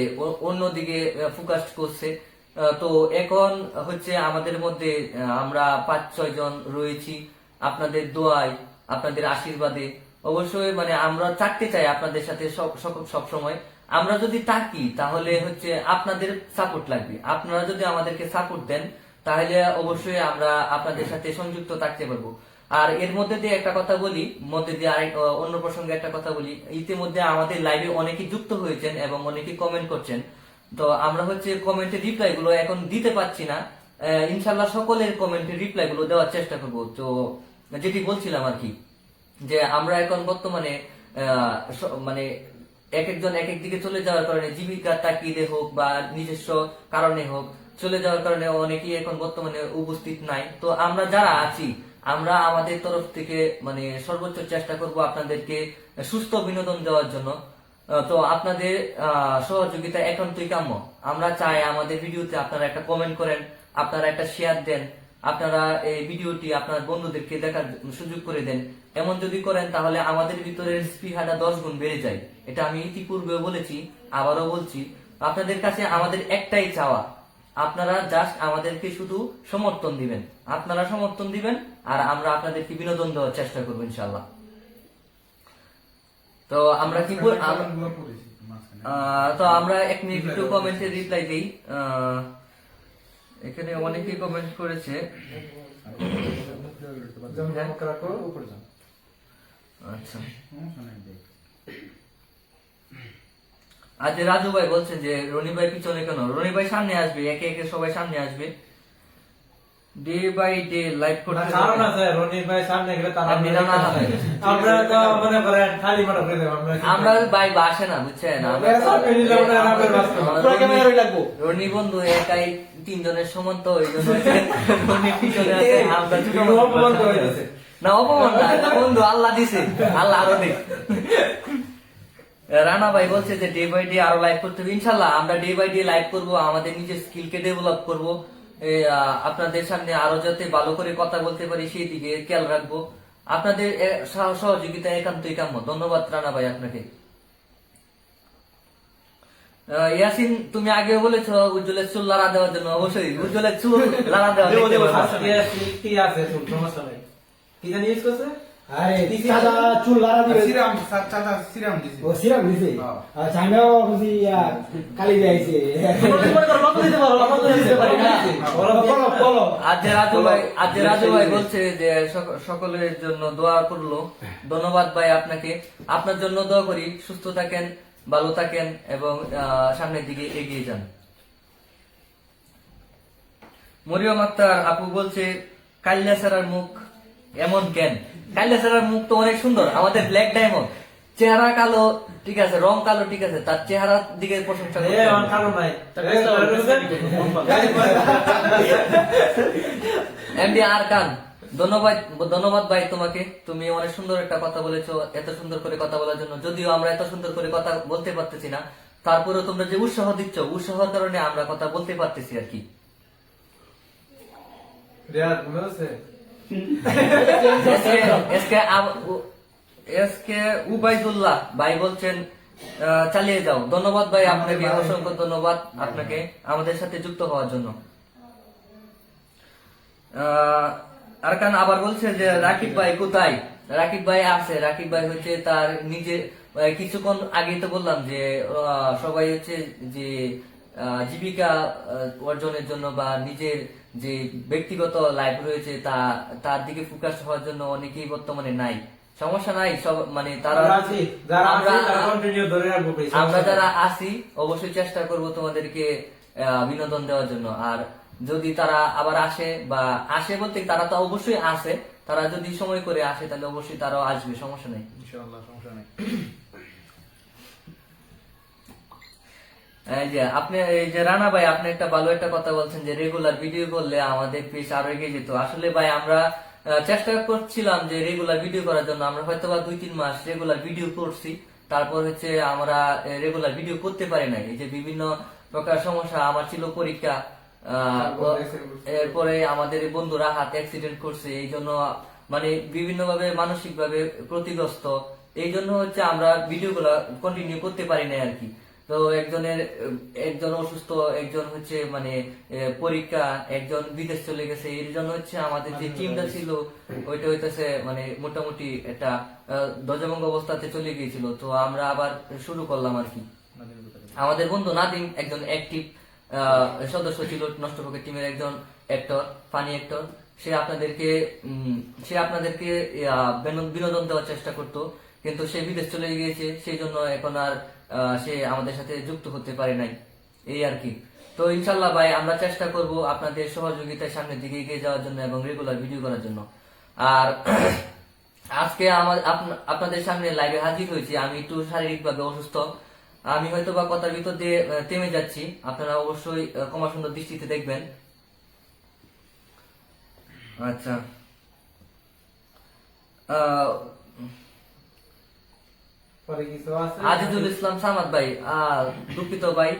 অন্যদিকে ফোকাস করছে। তো এখন হচ্ছে আমাদের মধ্যে আমরা 5-6 জন রয়েছি। আপনাদের দোয়ায়, আপনাদের আশীর্বাদে অবশ্যই মানে আমরা থাকতে চাই আপনাদের সাথে সব সময়। আমরা যদি তাকি তাহলে হচ্ছে আপনাদের সাপোর্ট লাগবে। আপনারা যদি আমাদেরকে সাপোর্ট দেন তাহলে অবশ্যই আমরা আপনাদের সাথে সংযুক্ত থাকতে পারবো। আর এর মধ্যে দিয়ে একটা কথা বলি, মধ্যে দিয়ে আরেক অন্য প্রসঙ্গে একটা কথা বলি, ইতিমধ্যে আমাদের লাইভে অনেকেই যুক্ত হয়েছেন এবং অনেকেই কমেন্ট করছেন। তো আমরা হচ্ছে কমেন্টের রিপ্লাই গুলো এখন দিতে পারছি না। ইনশাল্লাহ সকলের কমেন্টের রিপ্লাই গুলো দেওয়ার চেষ্টা করব। তো যেটি বলছিলাম আর কি, যে আমরা এখন বর্তমানে মানে এক একজন এক এক দিকে চলে যাওয়ার কারণে, জীবিকা তাকিয়ে হোক বা নিজস্ব কারণে হোক, চলে যাওয়ার কারণে অনেকেই এখন বর্তমানে উপস্থিত নাই। তো আমরা যারা আছি, আমরা আমাদের তরফ থেকে মানে সর্বোচ্চ চেষ্টা করব আপনাদেরকে সুস্থ বিনোদন দেওয়ার জন্য। তো আপনাদের সহযোগিতা একান্তই কাম্য। আমরা চাই আমাদের ভিডিওতে আপনারা একটা কমেন্ট করেন, আপনারা একটা শেয়ার দেন, আপনারা এই ভিডিওটি আপনার বন্ধুদেরকে দেখার সুযোগ করে দেন। এমন যদি করেন তাহলে আমাদের ভিতরের স্পৃহাটা 10 গুণ বেড়ে যায়। এটা আমি ইতিপূর্বে বলেছি, আবারও বলছি। আপনাদের কাছে আমাদের একটাই চাওয়া, আপনারা জাস্ট আমাদেরকে শুধু সমর্থন দিবেন। আপনারা সমর্থন দিবেন আর আমরা আপনাদেরকে বিনোদন দেওয়ার চেষ্টা করবো ইনশাল্লাহ। তো আমরা কি তো আমরা 1 মিনিট একটু কমেন্টের রিপ্লাই দিই। এখানে অনেকেই কমেন্ট করেছে। আচ্ছা, আজ রাজু ভাই বলছেন যে রনি ভাই পিছনে কেন? রনি ভাই সামনে আসবে, একে একে সবাই সামনে আসবে। ডে বাই ডে লাইভ করতে কারণ আছে, রনি ভাই সামনে গেলে তারা আপনি না হয়। আমরা তো মনে করেন খালি মাঠে করে দেব। আমরা ভাই বাসে না, বুঝছেন? রনি বন্ধু একাই 3 জনের সমান, তো ওই জন্য রনি পিছনে আছে, আমরা অপমান করে দিয়েছে। না অপমান না, বন্ধু আল্লাহ দিছে, আল্লাহ আরো দেখ। রানা ভাই বলছে যে ডে বাই ডে আরো লাইভ করতে হবে। ইনশাল্লাহ আমরা ডে বাই ডে লাইভ করবো, আমাদের নিজের স্কিলকে ডেভেলপ করবো, আপনাদের সামনে আরো যাতে ভালো করে কথা বলতে পারি সেই দিকে খেয়াল রাখবো। আপনাদের সহযোগিতা একান্তই কাম্য। ধন্যবাদ রানা ভাই আপনাকে। ইয়াসিন, তুমি আগেও বলেছো উজ্জ্বলের চুল লাড়া দেওয়ার জন্য। অবশ্যই উজ্জ্বলের চুল লাড়া দেওয়া দেখতে পাবো। কি আছে চুল সমস্যা নাই। কি জানি ইউজ করছে? আরে সাদা চুল লারা দিবে। সিরাম চাচা সিরাম দিছে। ও সিরাম দিছে। আচ্ছা আমিও বুঝি কালি দিয়েছে। আজ রাজু ভাই বলছে যে সকলের জন্য দোয়া করলো। ধন্যবাদ ভাই আপনাকে। আপনার জন্য দোয়া করি, সুস্থ থাকেন, ভালো থাকেন এবং সামনের দিকে এগিয়ে যান। মরিয়ম আক্তার আপু বলছে কাল্লা সারার মুখ এমন কেন? কাল্লা সারার মুখ তো অনেক সুন্দর, আমাদের ব্ল্যাক ডায়মন্ড। চেহারা কালো ঠিক আছে, রং কালো ঠিক আছে, তার চেহারার দিকে প্রশংসা করতে হবে। এমডি আর খান, ধন্যবাদ ভাই তোমাকে। তুমি অনেক সুন্দর একটা কথা বলেছো, এত সুন্দর করে কথা বলার জন্য। যদিও আমরা এত সুন্দর করে কথা বলতে পারতেছি না, তারপরেও তোমরা যে উৎসাহ দিচ্ছ, উৎসাহের কারণে আমরা কথা বলতে পারতেছি আর কি। উবাইদুল্লাহ ভাই বলছেন চালিয়ে যাও। ধন্যবাদ ভাই আপনাকে, অসংখ্য ধন্যবাদ আপনাকে আমাদের সাথে যুক্ত হওয়ার জন্য। আরকান আবার বলছে যে রাকিব ভাই কোথায়? রাকিব ভাই আছে, রাকিব ভাই হচ্ছে তার নিজে কিছুক্ষণ আগেই তো বললাম যে সবাই হচ্ছে যে জীবিকা অর্জনের জন্য বা নিজের যে ব্যক্তিগত লাইফ রয়েছে তার দিকে ফোকাস হওয়ার জন্য অনেকেই বর্তমানে নাই। সমস্যা নাই, সব মানে তারা আমরা যারা আছি অবশ্যই চেষ্টা করব তোমাদেরকে বিনোদন দেওয়ার জন্য। আর যদি তারা আবার আসে বা আসে বলতে তারা তো অবশ্যই আসে, তারা যদি সময় করে আসে তাহলে অবশ্যই তারাও আসবে, সমস্যা নেই। ইনশাআল্লাহ সমস্যা নাই। এই যে আপনি, এই যে রানা ভাই আপনি একটা ভালো একটা কথা বলছেন যে রেগুলার ভিডিও করলে আমাদের পেজ আরো এগিয়ে যেত। আসলে ভাই আমরা চেষ্টা করছিলাম যে রেগুলার ভিডিও করার জন্য। আমরা হয়তো বা 2-3 মাস রেগুলার ভিডিও করছি, তারপর হচ্ছে আমরা রেগুলার ভিডিও করতে পারি নাই। এই যে বিভিন্ন প্রকার সমস্যা, আমার ছিল পরীক্ষা, এরপরে আমাদের বন্ধুরা হাত অ্যাক্সিডেন্ট করছে, এই জন্য মানে বিভিন্ন ভাবে মানসিক ভাবে ক্ষতিগ্রস্ত। এই জন্য হচ্ছে আমরা ভিডিও গুলা কন্টিনিউ করতে পারি না আর কি। তো একজন অসুস্থ, একজন হচ্ছে মানে পরীক্ষা, একজন বিদেশ চলে গেছে, এর জন্য হচ্ছে আমাদের যে টিমটা ছিল ওইটা হইতেছে মানে মোটামুটি একটা ধ্বজভঙ্গ অবস্থাতে চলে গিয়েছিল। তো আমরা আবার শুরু করলাম আর কি। আমাদের বন্ধু নাদিম একজন অ্যাক্টিভ সদস্য ছিল নষ্ট পকেট টিমের, একজন অ্যাক্টর, ফানি অ্যাক্টর। সে আপনাদেরকে বিনোদন দেওয়ার চেষ্টা করতো, কিন্তু সে বিদেশ চলে গিয়েছে, সেই জন্য এখন আর সে আমাদের সাথে যুক্ত হতে পারে নাই, এই আর কি। তো ইনশাল্লাহ ভাই আমরা চেষ্টা করব আপনাদের সহযোগিতায় সামনের দিকে এগিয়ে যাওয়ার জন্য এবং রেগুলার ভিডিও করার জন্য। আর আজকে আপনাদের সামনে লাইভে হাজির হয়েছি, আমি একটু শারীরিকভাবে অসুস্থ, আমি হয়তো বা কথার ভিতর দিয়ে থেমে যাচ্ছি, আপনারা অবশ্যই ক্ষমা সুন্দর দৃষ্টিতে দেখবেন। আচ্ছা, আজিজুল ইসলাম সামাদ ভাই, দুঃখিত ভাই,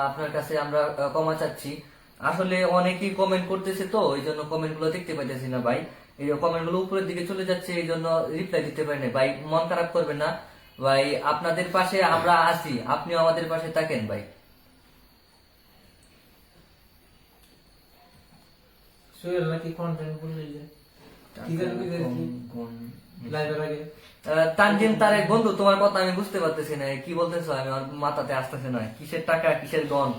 আপনার কাছে আমরা ক্ষমা চাচ্ছি। আসলে অনেকেই কমেন্ট করতেছে, তো এই জন্য কমেন্ট গুলো দেখতে পাইতেছি না ভাই, এই কমেন্ট গুলো উপরের দিকে চলে যাচ্ছে, এই জন্য রিপ্লাই দিতে পারি না ভাই, মন খারাপ করবেন না ভাই, আপনাদের পাশে আমরা আছি, আপনিও আমাদের পাশে থাকেন ভাই। সোহেল নাকি কন্টেন্ট বললে যে কি জানি লাইভের আগে তানজিম তারেক বন্ধু, তোমার কথা আমি বুঝতে পারতেছি না, কি বলতেছো, আমি আমার মাথাতে আসতেছে না, কিসের টাকা কিসের গন।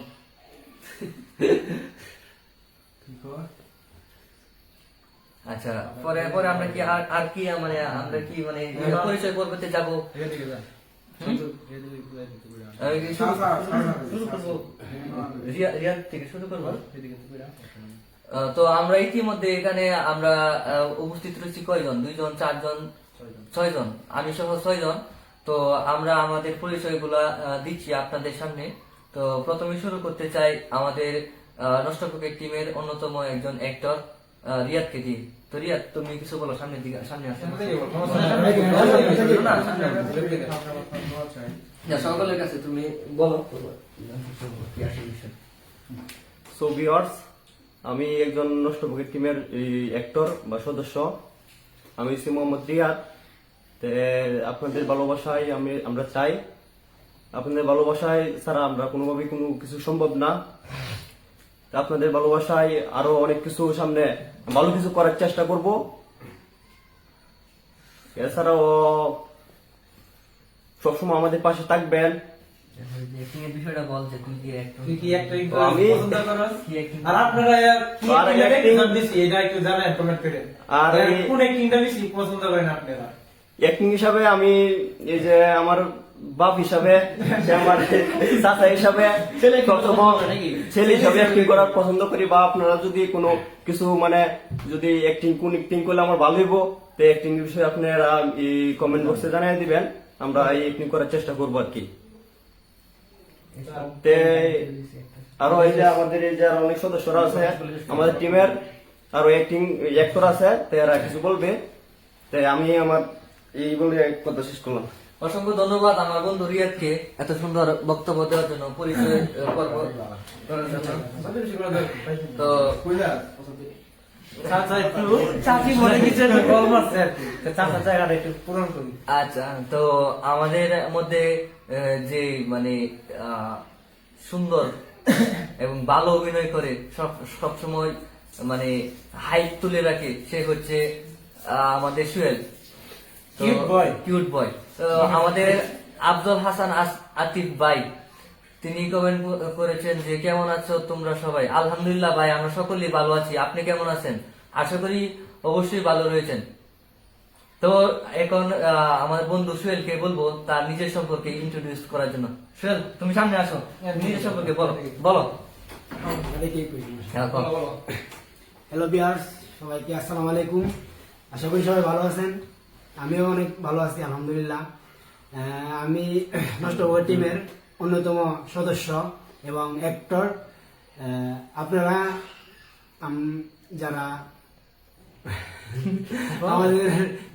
আচ্ছা, পরে পরে আমরা কি আর কি মানে আমরা কি মানে পরিচয় পর্বতে যাবো? রিয়াদ থেকে শুরু করবো। তো আমরা ইতিমধ্যে এখানে আমরা উপস্থিত রয়েছি কয়জন, 2 জন 4 জন 6 জন, আমি সহ 6 জন। তো আমরা আমাদের পরিচয়গুলা দিচ্ছি আপনাদের সামনে। তো প্রথমে শুরু করতে চাই আমাদের নষ্ট পকেট টিমের অন্যতম একজন অ্যাক্টর রিয়াদকে দিয়ে। তো রিয়াদ, তুমি কিছু বলো, সামনের দিকে, সামনে আসো সকলের কাছে তুমি বলো। সো ভিউয়ার্স, আমি একজন নষ্ট পকেট টিমের অ্যাক্টর বা সদস্য, আমি হচ্ছি মোহাম্মদ রিয়াদ। আপনাদের ভালোবাসায় আমরা চাই, আপনাদের ভালোবাসায় ছাড়া আমরা কোনোভাবেই কোনো কিছু সম্ভব না। আপনাদের ভালোবাসায় আরো অনেক কিছু সামনে ভালো কিছু করার চেষ্টা করব। এছাড়াও সবসময় আমাদের পাশে থাকবেন। বিষয়টা বল যে তুই কি আমি আর আপনারা কি অ্যাক্টিং বেশি এটা একটু জানেন কমেন্ট করে, আর কোন অ্যাক্টিংটা বেশি পছন্দ করেন আপনারা? অ্যাক্টিং হিসাবে আমি এই যে আমার বাপ হিসাবে, সে আমার চাচা হিসাবে, ছেলে হিসাবে অ্যাক্টিং করার পছন্দ করি। বা আপনারা যদি কোনো কিছু মানে যদি কোন অ্যাক্টিং করলে আমার ভালো হইব, তো অ্যাক্টিং এর বিষয়ে আপনারা এই কমেন্ট বক্সে জানিয়ে দিবেন, আমরা এই অ্যাক্টিং করার চেষ্টা করবো আর কি। আরো এই যে আমাদের এই যে অনেক সদস্যরা আছে আমাদের টিমের, আরো অ্যাক্টর আছে, তারা কিছু বলবে। তাই আমি আমার এই বলে কথা শেষ করলাম। অসংখ্য ধন্যবাদ আমার বন্ধু রিয়াদকে এত সুন্দর বক্তব্য দেওয়ার জন্য, পরিচয় পর্ব করার জন্য। তো আচ্ছা, তো আমাদের মধ্যে যে মানে সুন্দর এবং ভালো অভিনয় করে সব সময় মানে হাইট তুলে রাখে, সে হচ্ছে আমাদের সোহেল, কিউট বয়। তো আমাদের আফজল হাসান আতিফ ভাই, তিনি কমেন্ট করেছেন যে কেমন আছো তোমরা সবাই? আলহামদুলিল্লাহ ভাই, আমরা সকলেই ভালো আছি, আপনি কেমন আছেন? আশা করি অবশ্যই ভালো রয়েছেন। তো এখন আমার বন্ধু সোহেলকে বলবো তার নিজের সম্পর্কে ইন্ট্রোডিউস করার জন্য। সোহেল, তুমি সামনে আসো, নিজের সম্পর্কে বলো। হ্যালো ভিউয়ার্স, সবাইকে আসসালামু আলাইকুম। আশা করি সবাই ভালো আছেন, আমিও অনেক ভালো আছি আলহামদুলিল্লাহ। আমি নষ্ট পকেট টিমের অন্যতম সদস্য এবং অ্যাক্টর। আপনারা যারা আমাদের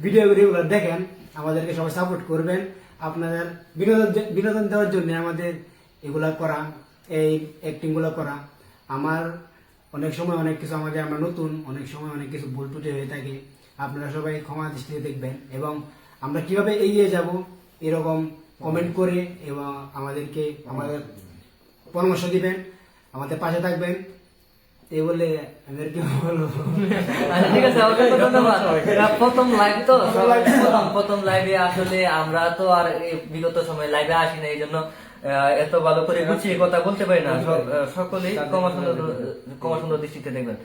ভিডিও রেগুলার দেখেন, আমাদেরকে সবাই সাপোর্ট করবেন। আপনাদের বিনোদন দেওয়ার জন্য আমাদের এগুলা করা, এই অ্যাক্টিং গুলো করা। আমার অনেক সময় অনেক কিছু আমরা নতুন, অনেক সময় অনেক কিছু ভুল ত্রুটি হয়ে থাকে, আপনারা সবাই ক্ষমা দৃষ্টিতে দেখবেন এবং আমরা কিভাবে এগিয়ে যাব এরকম কমেন্ট করে এবং আমাদেরকে আমাদের পরামর্শ দিবেন, আমাদের পাশে থাকবেন। এই বলে আমাদের কি বলবো, ঠিক আছে, অসংখ্য ধন্যবাদ। প্রথম লাইভ তো, প্রথম লাইভে আসলে আমরা তো আর বিগত সময় লাইভে আসি না, এই জন্য এত ভালো করে গুছিয়ে কথা বলতে পারি না, সকলেই ক্ষমা সুন্দর দৃষ্টিতে দেখবেন।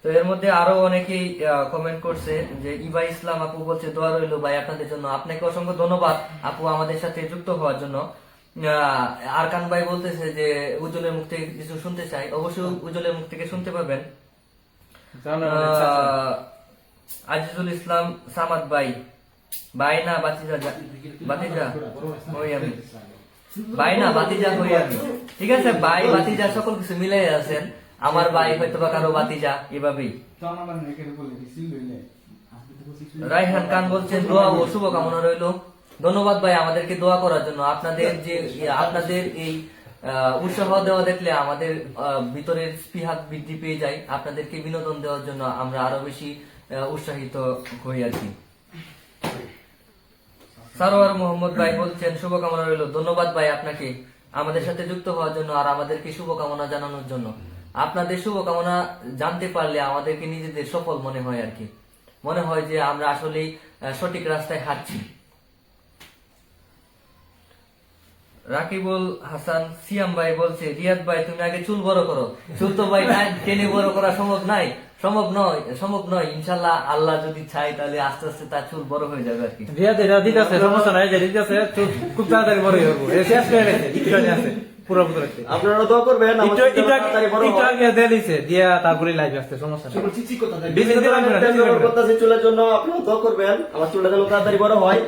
তো এর মধ্যে আরো অনেকেই কমেন্ট করছে যে ইবা ইসলাম আপু বলছে দোয়া রইল ভাই আপনাদের জন্য। আপনাকে অসংখ্য ধন্যবাদ আপু আমাদের সাথে যুক্ত হওয়ার জন্য। আরকান ভাই বলতেছে যে উজ্জ্বলের মুখ থেকে কিছু শুনতে চাই, অবশ্যই উজ্জ্বলের মুখ থেকে শুনতে পাবেন। আজিজুল ইসলাম সামাদ ভাই না বাতিজা হই আমি, ভাই না বাতিজা হই আমি, ঠিক আছে ভাই বাতিজা সকল কিছু মিলাই আছেন, আমার ভাই হয়তো বা কারো বাতিজা, এভাবেই। রাইহান খান বলছেন দোয়া ও শুভকামনা রইল। ধন্যবাদ ভাই আমাদেরকে দোয়া করার জন্য। আপনাদের এই উৎসাহ দেওয়া দেখলে আমাদের ভিতরের স্পৃহা বৃদ্ধি পেয়ে যায়। আপনাদেরকে বিনোদন দেওয়ার জন্য আমরা আরো বেশি উৎসাহিত হই আর কি। সারোয়ার মোহাম্মদ ভাই বলছেন শুভকামনা রইল। ধন্যবাদ ভাই আপনাকে আমাদের সাথে যুক্ত হওয়ার জন্য আর আমাদেরকে শুভকামনা জানানোর জন্য। আপনাদের শুভকামনা জানতে পারলে আমাদেরকে নিজেদের সফল মনে হয় আর কি, মনে হয় যে আমরা আসলেই সঠিক রাস্তায় হাঁটছি। রাকিবুল হাসান সিয়াম ভাই বলছে রিয়াদ ভাই তুমি আগে চুল বড় করো। চুল তো ভাই টেনে বড় করা সম্ভব নয়। ইনশাল্লাহ আল্লাহ যদি চাই তাহলে আস্তে আস্তে তার চুল বড় হয়ে যাবে আর কি। রিয়াদ এটা দিক আছে, সমস্যা নাই, যে দিক আছে চুল খুব তাড়াতাড়ি বড় হয়ে যাবে। শেষ করে গেছে, একটু আছে পুরো পুরো আপনারা দোয়া করবেন আমার চুলটা তাড়াতাড়ি বড় একটু হয়। আগে দিয়ে দিছে দিয়া তারপরে লাইভ আসছে, সমস্যা নাই। বেশি দিন লাগবে না, বেশি দিন লাগবে না। করতেছি চুলের জন্য, আপনারা দোয়া করবেন আমার চুলটা যেন তাড়াতাড়ি বড় হয়।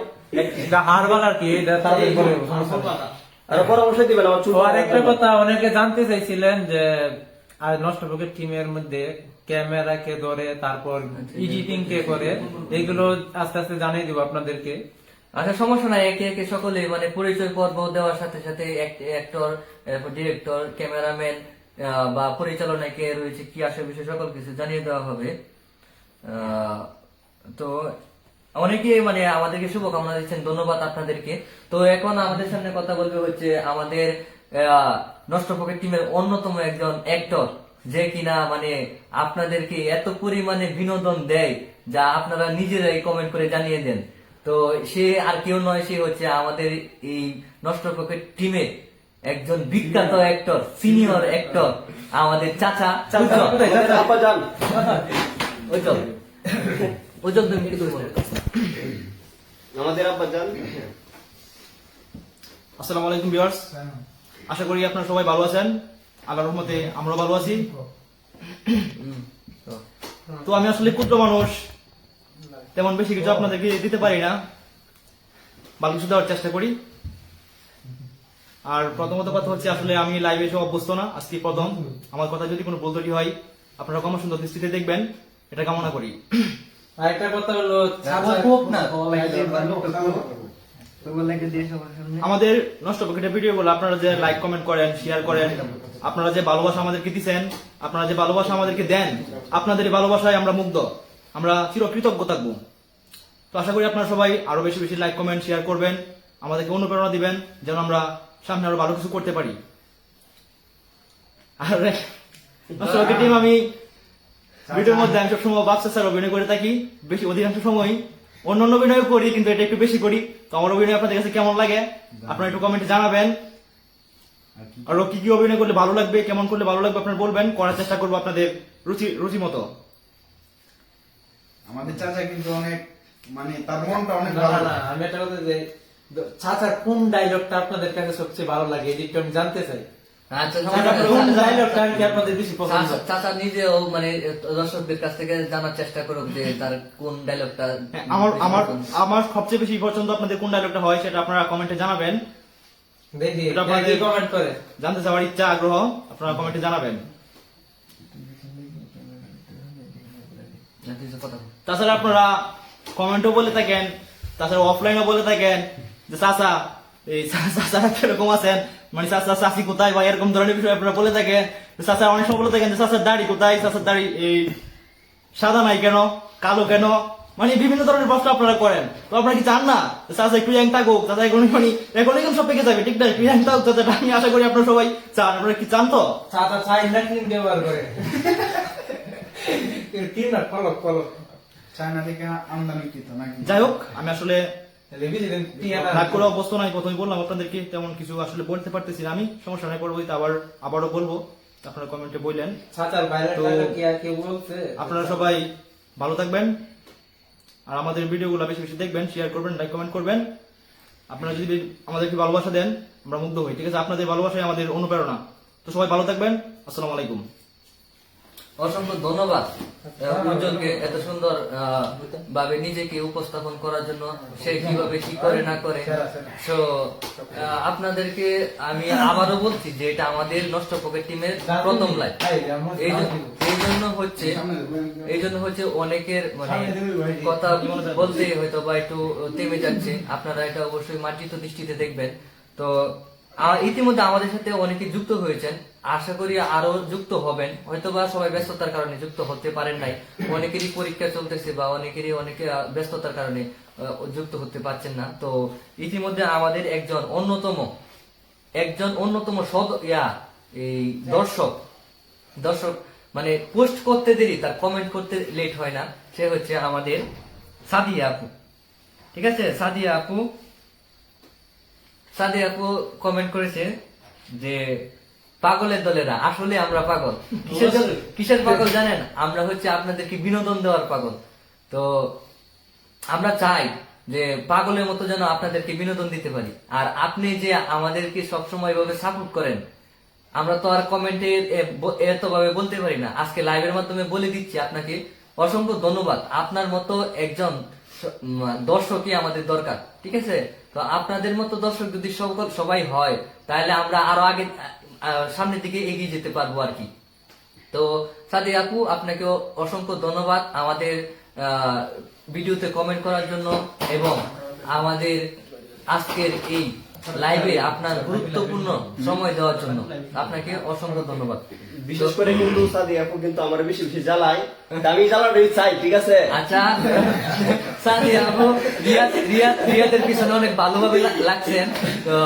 এটা হারবাল আর কি, এটা তাড়াতাড়ি বড় হবে, সমস্যা নাই। আর পরামর্শ দিবেন আমার চুল। আর একটা কথা অনেকে জানতে চাইছিলেন যে আর নষ্ট পকেট টিমের মধ্যে ক্যামেরা কে ধরে, তারপর এডিটিং কে করে, এগুলো আস্তে আস্তে জানিয়ে দিব আপনাদেরকে। আচ্ছা সমস্যা নাই, একে একে সকলে মানে পরিচয় পর্ব দেওয়ার সাথে সাথে অ্যাক্টর, ডিরেক্টর, ক্যামেরাম্যান বা পরিচালনায় কে রয়েছে, কি আসে বিষয় সকল কিছু জানিয়ে দেওয়া হবে। তো অনেকে মানে আমাদেরকে শুভকামনা দিচ্ছেন, ধন্যবাদ আপনাদেরকে। তো এখন আমাদের সামনে কথা বলবে হচ্ছে আমাদের নষ্ট পকেট টিমের অন্যতম একজন অ্যাক্টর, যে কিনা মানে আপনাদেরকে এত পরিমাণে বিনোদন দেয় যা আপনারা নিজেরাই কমেন্ট করে জানিয়ে দেন। তো সে আর কেউ নয়, সে হচ্ছে আমাদের এই নষ্ট পকেট টিমের একজন বিখ্যাত অ্যাক্টর, সিনিয়র অ্যাক্টর, আমাদের চাচা আপা যান ওজন তুমি কি বলো? আমাদের আপা যান। আসসালামু আলাইকুম ভিউয়ার্স, আশা করি আপনারা সবাই ভালো আছেন। আল্লাহর রহমতে আমরাও ভালো আছি। তো আমি আসলে ক্ষুদ্র মানুষ, তেমন বেশি কিছু আপনাদেরকে দিতে পারি না, ভালো কিছু দেওয়ার চেষ্টা করি। আর প্রথমত কথা হচ্ছে আসলে আমি লাইভে এসে অভ্যস্ত না, আজকে প্রথম। আমার কথা যদি কোনো ভুল ত্রুটি হয় আপনারা ক্ষমা সুন্দর দৃষ্টিতে দেখবেন, এটা কামনা করি। আরেকটা কথা হলো আমাদের নষ্ট পকেটের ভিডিওগুলো আপনারা যে লাইক কমেন্ট করেন, শেয়ার করেন, আপনারা যে ভালোবাসা আমাদেরকে দিচ্ছেন, আপনারা যে ভালোবাসা আমাদেরকে দেন, আপনাদের এই ভালোবাসায় আমরা মুগ্ধ, আমরা চিরকৃতজ্ঞ থাকবো। তো আশা করি আপনারা সবাই আরো বেশি বেশি লাইক কমেন্ট শেয়ার করবেন, আমাদেরকে অনুপ্রেরণা দিবেন যেন আমরা সামনে আরো ভালো কিছু করতে পারি। আর নষ্ট পকেট টিম আমি ভিডিওর মধ্যে আমি সবসময় বাচ্চা স্যার অভিনয় করে থাকি, বেশি অধিকাংশ সময় অন্যান্য অভিনয় করি, কিন্তু এটা একটু বেশি করি। তো আমার অভিনয় আপনাদের কাছে কেমন লাগে আপনারা একটু কমেন্টে জানাবেন। আরো কি কি অভিনয় করলে ভালো লাগবে, কেমন করলে ভালো লাগবে আপনারা বলবেন, করার চেষ্টা করবো আপনাদের রুচি মতো। আমাদের চাচা কিন্তু অনেক মানে তার মনটা অনেক না, ভালো। না, আমি একটা কথা যে চাচার কোন ডায়লগটা আপনাদের কাছে সবচেয়ে ভালো লাগে, এদিকটা আমি জানতে চাই। আচ্ছা চাচার কোন ডায়লগটা আর কি আপনাদের বেশি পছন্দ? চাচা নিজেও মানে দর্শকদের কাছ থেকে জানার চেষ্টা করুক যে তার কোন ডায়লগটা হ্যাঁ, আমার সবচেয়ে বেশি পছন্দ আপনাদের কোন ডায়লগটা হয় সেটা আপনারা কমেন্টে জানাবেন। দেখি এটা আপনাদের কমেন্ট করে জানতে চাওয়ার ইচ্ছা আগ্রহ আপনারা কমেন্টে জানাবেন। কথা তাছাড়া আপনারা কমেন্টও বলে থাকেন, তাছাড়া অফলাইনও বলে থাকেন যে চাচা এই চাচারা কিরকম আছেন, মানে চাচা চাচি কোথায় বা এরকম ধরনের বিষয় আপনারা বলে থাকেন। চাচা অনেক সময় বলে থাকেন যে চাচার দাড়ি কোথায়, চাচার দাড়ি এই সাদা নাই কেন, কালো কেন, মানে বিভিন্ন ধরনের প্রশ্ন আপনারা করেন। তো আপনারা কি চান না চাচা একটু ইয়াং থাকুক, চাচা এখন মানে এখন সব পেকে যাবে, ঠিক না? একটু ইয়াং থাকুক চাচা, আমি আশা করি আপনারা সবাই চান। আপনারা কি চান? তো চাচা চাই না ক্রিম ব্যবহার করে কি না ফলক চায়না থেকে আমদানি কৃত নাকি? যাই হোক, আমি আসলে রাগ করে অবস্থা নাই, প্রথমে বললাম আপনাদেরকে তেমন কিছু আসলে বলতে পারতেছি না আমি, সমস্যা নাই, পরবর্তীতে আবারও বলবো, আপনারা কমেন্টে বললেন। তো আপনারা সবাই ভালো থাকবেন, আর আমাদের ভিডিওগুলো বেশি বেশি দেখবেন, শেয়ার করবেন, লাইক কমেন্ট করবেন। আপনারা যদি আমাদেরকে ভালোবাসা দেন আমরা মুগ্ধ হই, ঠিক আছে? আপনাদের ভালোবাসাই আমাদের অনুপ্রেরণা। তো সবাই ভালো থাকবেন, আসসালামু আলাইকুম। অসংখ্য ধন্যবাদ উজ্জ্বলকে এত সুন্দর ভাবে নিজেকে উপস্থাপন করার জন্য, সে কিভাবে কি করে না করে। তো আপনাদেরকে আমি আবারও বলছি যে এটা আমাদের নষ্ট পকেট টিমের প্রথম লাইভ। এই জন্য হচ্ছে অনেকের মানে কথা বলতে হয়তো বা একটু থেমে যাচ্ছে, আপনারা এটা অবশ্যই মার্জিত দৃষ্টিতে দেখবেন। তো ইতিমধ্যে আমাদের সাথে অনেকে যুক্ত হয়েছেন, আশা করি আরো যুক্ত হবেন, হয়তোবা সবাই ব্যস্ততার কারণে যুক্ত হতে পারেন নাই, অনেকেরই পরীক্ষা চলতেছে বা অনেকে ব্যস্ততার কারণে যুক্ত হতে পারছেন না। তো ইতিমধ্যে আমাদের একজন অন্যতম এই দর্শক মানে পোস্ট করতে দেরি, তার কমেন্ট করতে লেট হয় না, সে হচ্ছে আমাদের সাদিয়া আপু। ঠিক আছে, সাদিয়া আপু কমেন্ট করেছে যে পাগলের দলেরা, আসলে আমরা পাগল। কিসের পাগল জানেন? আমরা হচ্ছে আপনাদেরকে বিনোদন দেওয়ার পাগল। তো আমরা চাই যে পাগলের মতো যেন আপনাদেরকে বিনোদন দিতে পারি, আর আপনি যে আমাদেরকে সবসময় এভাবে সাপোর্ট করেন, আমরা তো আর কমেন্টে এত ভাবে বলতে পারি না। আজকে লাইভের মাধ্যমে বলে দিচ্ছি আপনাকে অসংখ্য ধন্যবাদ। আপনার মতো একজন দর্শকই আমাদের দরকার, ঠিক আছে? তো আপনাদের মতো দর্শক যদি সবাই হয়, তাহলে আমরা আরো আগে সামনের দিকে এগিয়ে যেতে পারবো আর কি। তো সাদি আপু, আপনাকে অসংখ্য ধন্যবাদ আমাদের ভিডিওতে কমেন্ট করার জন্য এবং আমাদের আজকের এই লাইভে আপনার গুরুত্বপূর্ণ সময় দেওয়ার জন্য আপনাকে অসংখ্য ধন্যবাদ। বিশেষ করে কিন্তু সাদি আপু কিন্তু আমার বেশি বেশি জ্বালায়, আমি জ্বালাটাই চাই, ঠিক আছে? আচ্ছা, সাদি আপু রিয়াদের পিছনে অনেক ভালোভাবে লাগছেন। তো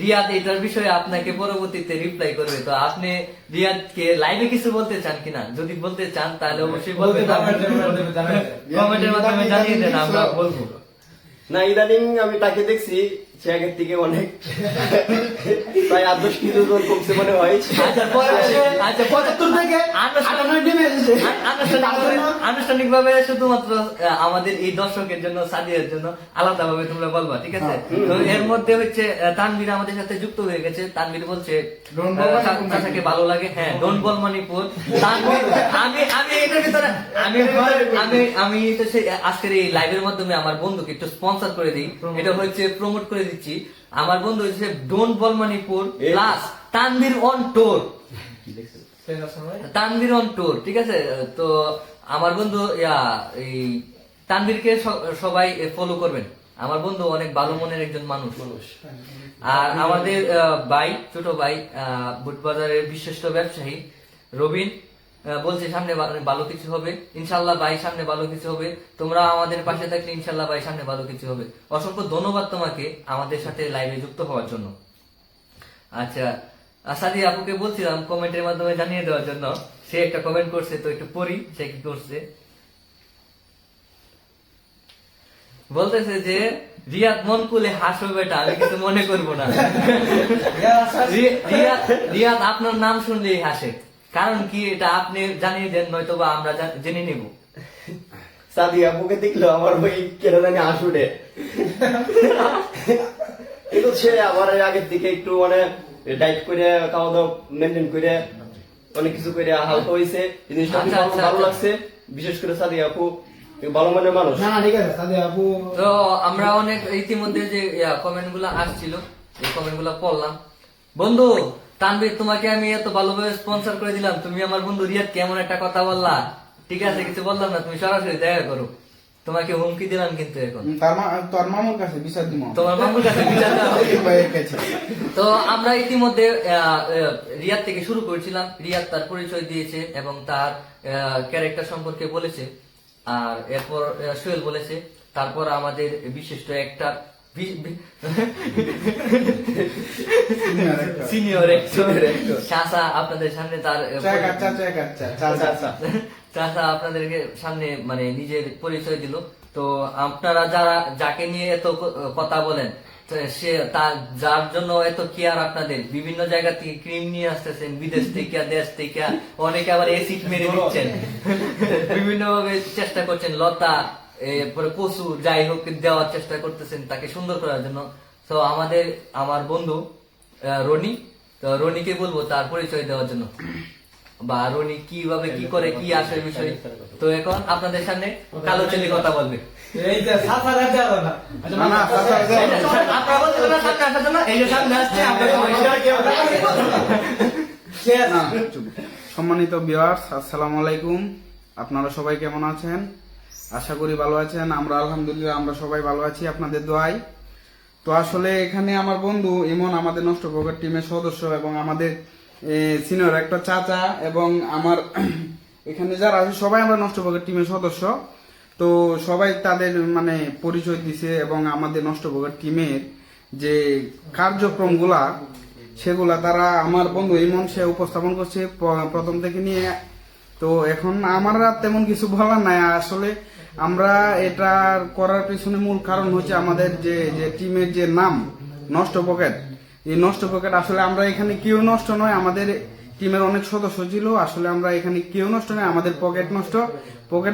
রিয়াদ এটার বিষয়ে আপনাকে পরবর্তীতে রিপ্লাই করবে। তো আপনি রিয়াদকে লাইভে কিছু বলতে চান কিনা? যদি বলতে চান তাহলে অবশ্যই বলবেন, কমেন্টের মাধ্যমে জানিয়ে দেন, আমরা বলবো। না, ইদানিং আমি তাকে দেখছি সে আগের থেকে অনেক প্রায় 8-10 কিলো ওজন কমছে মনে হয়। আনুষ্ঠানিক ভাবে শুধুমাত্র আমাদের এই দর্শকের জন্য, সাদিয়ার জন্য আলাদা ভাবে তোমরা বলবা, ঠিক আছে? তো এর মধ্যে হচ্ছে তানভীর আমাদের সাথে যুক্ত হয়ে গেছে। তানভীর বলছে চাচাকে ভালো লাগে। হ্যাঁ, ডোন্ট বল মণিপুর। তানভীর, আমি এটার ভিতরে আমি আজকের এই লাইভের মাধ্যমে আমার বন্ধুকে একটু স্পন্সর করে দিই, এটা হচ্ছে প্রমোট করে দিচ্ছি। আমার বন্ধু হচ্ছে don't ball Manipur plus Tanvir on tour, ঠিক আছে? তো আমার বন্ধু এই তানভীরকে সবাই ফলো করবেন। আমার বন্ধু অনেক ভালো মনের একজন মানুষ। আর আমাদের ছোট ভাই বুটবাজারের বিশিষ্ট ব্যবসায়ী রবিন বলছে সামনে ভালো কিছু হবে, ইনশাল্লাহ ভাই, সামনে ভালো কিছু হবে। তোমরা আমাদের পাশে থাকলে ইনশাল্লাহ ভাই সামনে ভালো কিছু হবে। অসংখ্য ধন্যবাদ তোমাকে আমাদের সাথে লাইভে যুক্ত হওয়ার জন্য। আচ্ছা, সাদি আপুকে বলছিলাম কমেন্টের মাধ্যমে জানিয়ে দেওয়ার জন্য, সে একটা কমেন্ট করছে, তো একটু পড়ি সে কি করছে। বলতেছে যে রিয়াদ মন খুলে হাসো বেটা, আমি কিছু মনে করবো না। রিয়াদ আপনার নাম শুনলেই হাসে, কারণ কি এটা আপনি জানিয়ে দেন, নয়তো বা আমরা জেনে নেব। সাদি আপুকে দেখলো আমার ওই কেন জানি আসুড়ে, কিন্তু সে আমার আগের দিকে একটু মানে ডাইট করে, খাওয়া দাওয়া মেনটেন করে, অনেক কিছু করে হালকা হয়েছে। জিনিসটা ভালো লাগছে, বিশেষ করে সাদি আপু ভালো মনের মানুষ। না ঠিক আছে সাদি আপু। তো আমরা অনেক ইতিমধ্যে যে কমেন্ট গুলা আসছিল, এই কমেন্ট গুলা পড়লাম। বন্ধু তানভীর, তোমাকে আমি এত ভালোভাবে স্পন্সর করে দিলাম, তুমি আমার বন্ধু রিয়াদ কেমন একটা কথা বললা, ঠিক আছে? কিছু বললাম না, তুমি সরাসরি দেখা করো। তোমাকে হুমকি দিলাম কিন্তু এখন তোর মামুর কাছে বিচার দিব, তোমার মামুর কাছে বিচার দেওয়া। তো আমরা ইতিমধ্যে রিয়াদ থেকে শুরু করেছিলাম। রিয়াদ তার পরিচয় দিয়েছে এবং তার ক্যারেক্টার সম্পর্কে বলেছে, আর এরপর সোহেল বলেছে, তারপর আমাদের বিশিষ্ট একটা সিনিয়র চাচা আপনাদের সামনে তার চাচা আপনাদেরকে সামনে মানে নিজের পরিচয় দিল। তো আপনারা যাকে নিয়ে এত কথা বলেন, তো সে যার জন্য এত কেয়ার আপনাদের, বিভিন্ন জায়গা থেকে ক্রিম নিয়ে আসতেছেন, বিদেশ থেকে দেশ থেকে, অনেকে আবার এসিড মেরে দিচ্ছেন, বিভিন্ন ভাবে চেষ্টা করছেন, লতা এরপরে কচু যাই হোক দেওয়ার চেষ্টা করতেছেন তাকে সুন্দর করার জন্য। তো আমার বন্ধু রনি, তো রনিকে বলবো তার পরিচয় দেওয়ার জন্য, বা রনি কিভাবে কি করে, কি আসে বিষয়। তো এখন আপনাদের সামনে কালো ছেলে কথা বলবে। এই যে সাফার আছে না না না আপনারা বলছেন না সামনে আসার জন্য, এই যে সামনে আসছে না, চুপ। সম্মানিত ভিউয়ার্স, আসসালামু আলাইকুম। আপনারা সবাই কেমন আছেন? আশা করি ভালো আছেন। আমরা আলহামদুলিল্লাহ আমরা সবাই ভালো আছি আপনাদের দোয়ায়। তো আসলে এখানে আমার বন্ধু ইমন আমাদের নষ্ট প্রকার টিমের সদস্য এবং আমাদের সিনিয়র একটা চাচা এবং আমার এখানে যারা আছে সবাই আমরা নষ্ট প্রকার টিমের সদস্য। তো সবাই তাদের মানে পরিচয় দিছে এবং আমাদের নষ্ট প্রকার টিমের যে কার্যক্রমগুলা সেগুলা তারা আমার বন্ধু ইমন সে উপস্থাপন করছে প্রথম থেকে নিয়ে। তো এখন আমার তেমন কিছু বলার নাই। আসলে আমরা এটা করার পেছনে মূল কারণ হচ্ছে আমাদের যে টিমের যে নাম নষ্ট পকেট, এই নষ্ট পকেট আসলে আমরা এখানে কেউ নষ্ট নয়, আমাদের টিমের অনেক সদস্য ছিল, আসলে আমরা এখানে কেউ নষ্ট নয়, আমাদের পকেট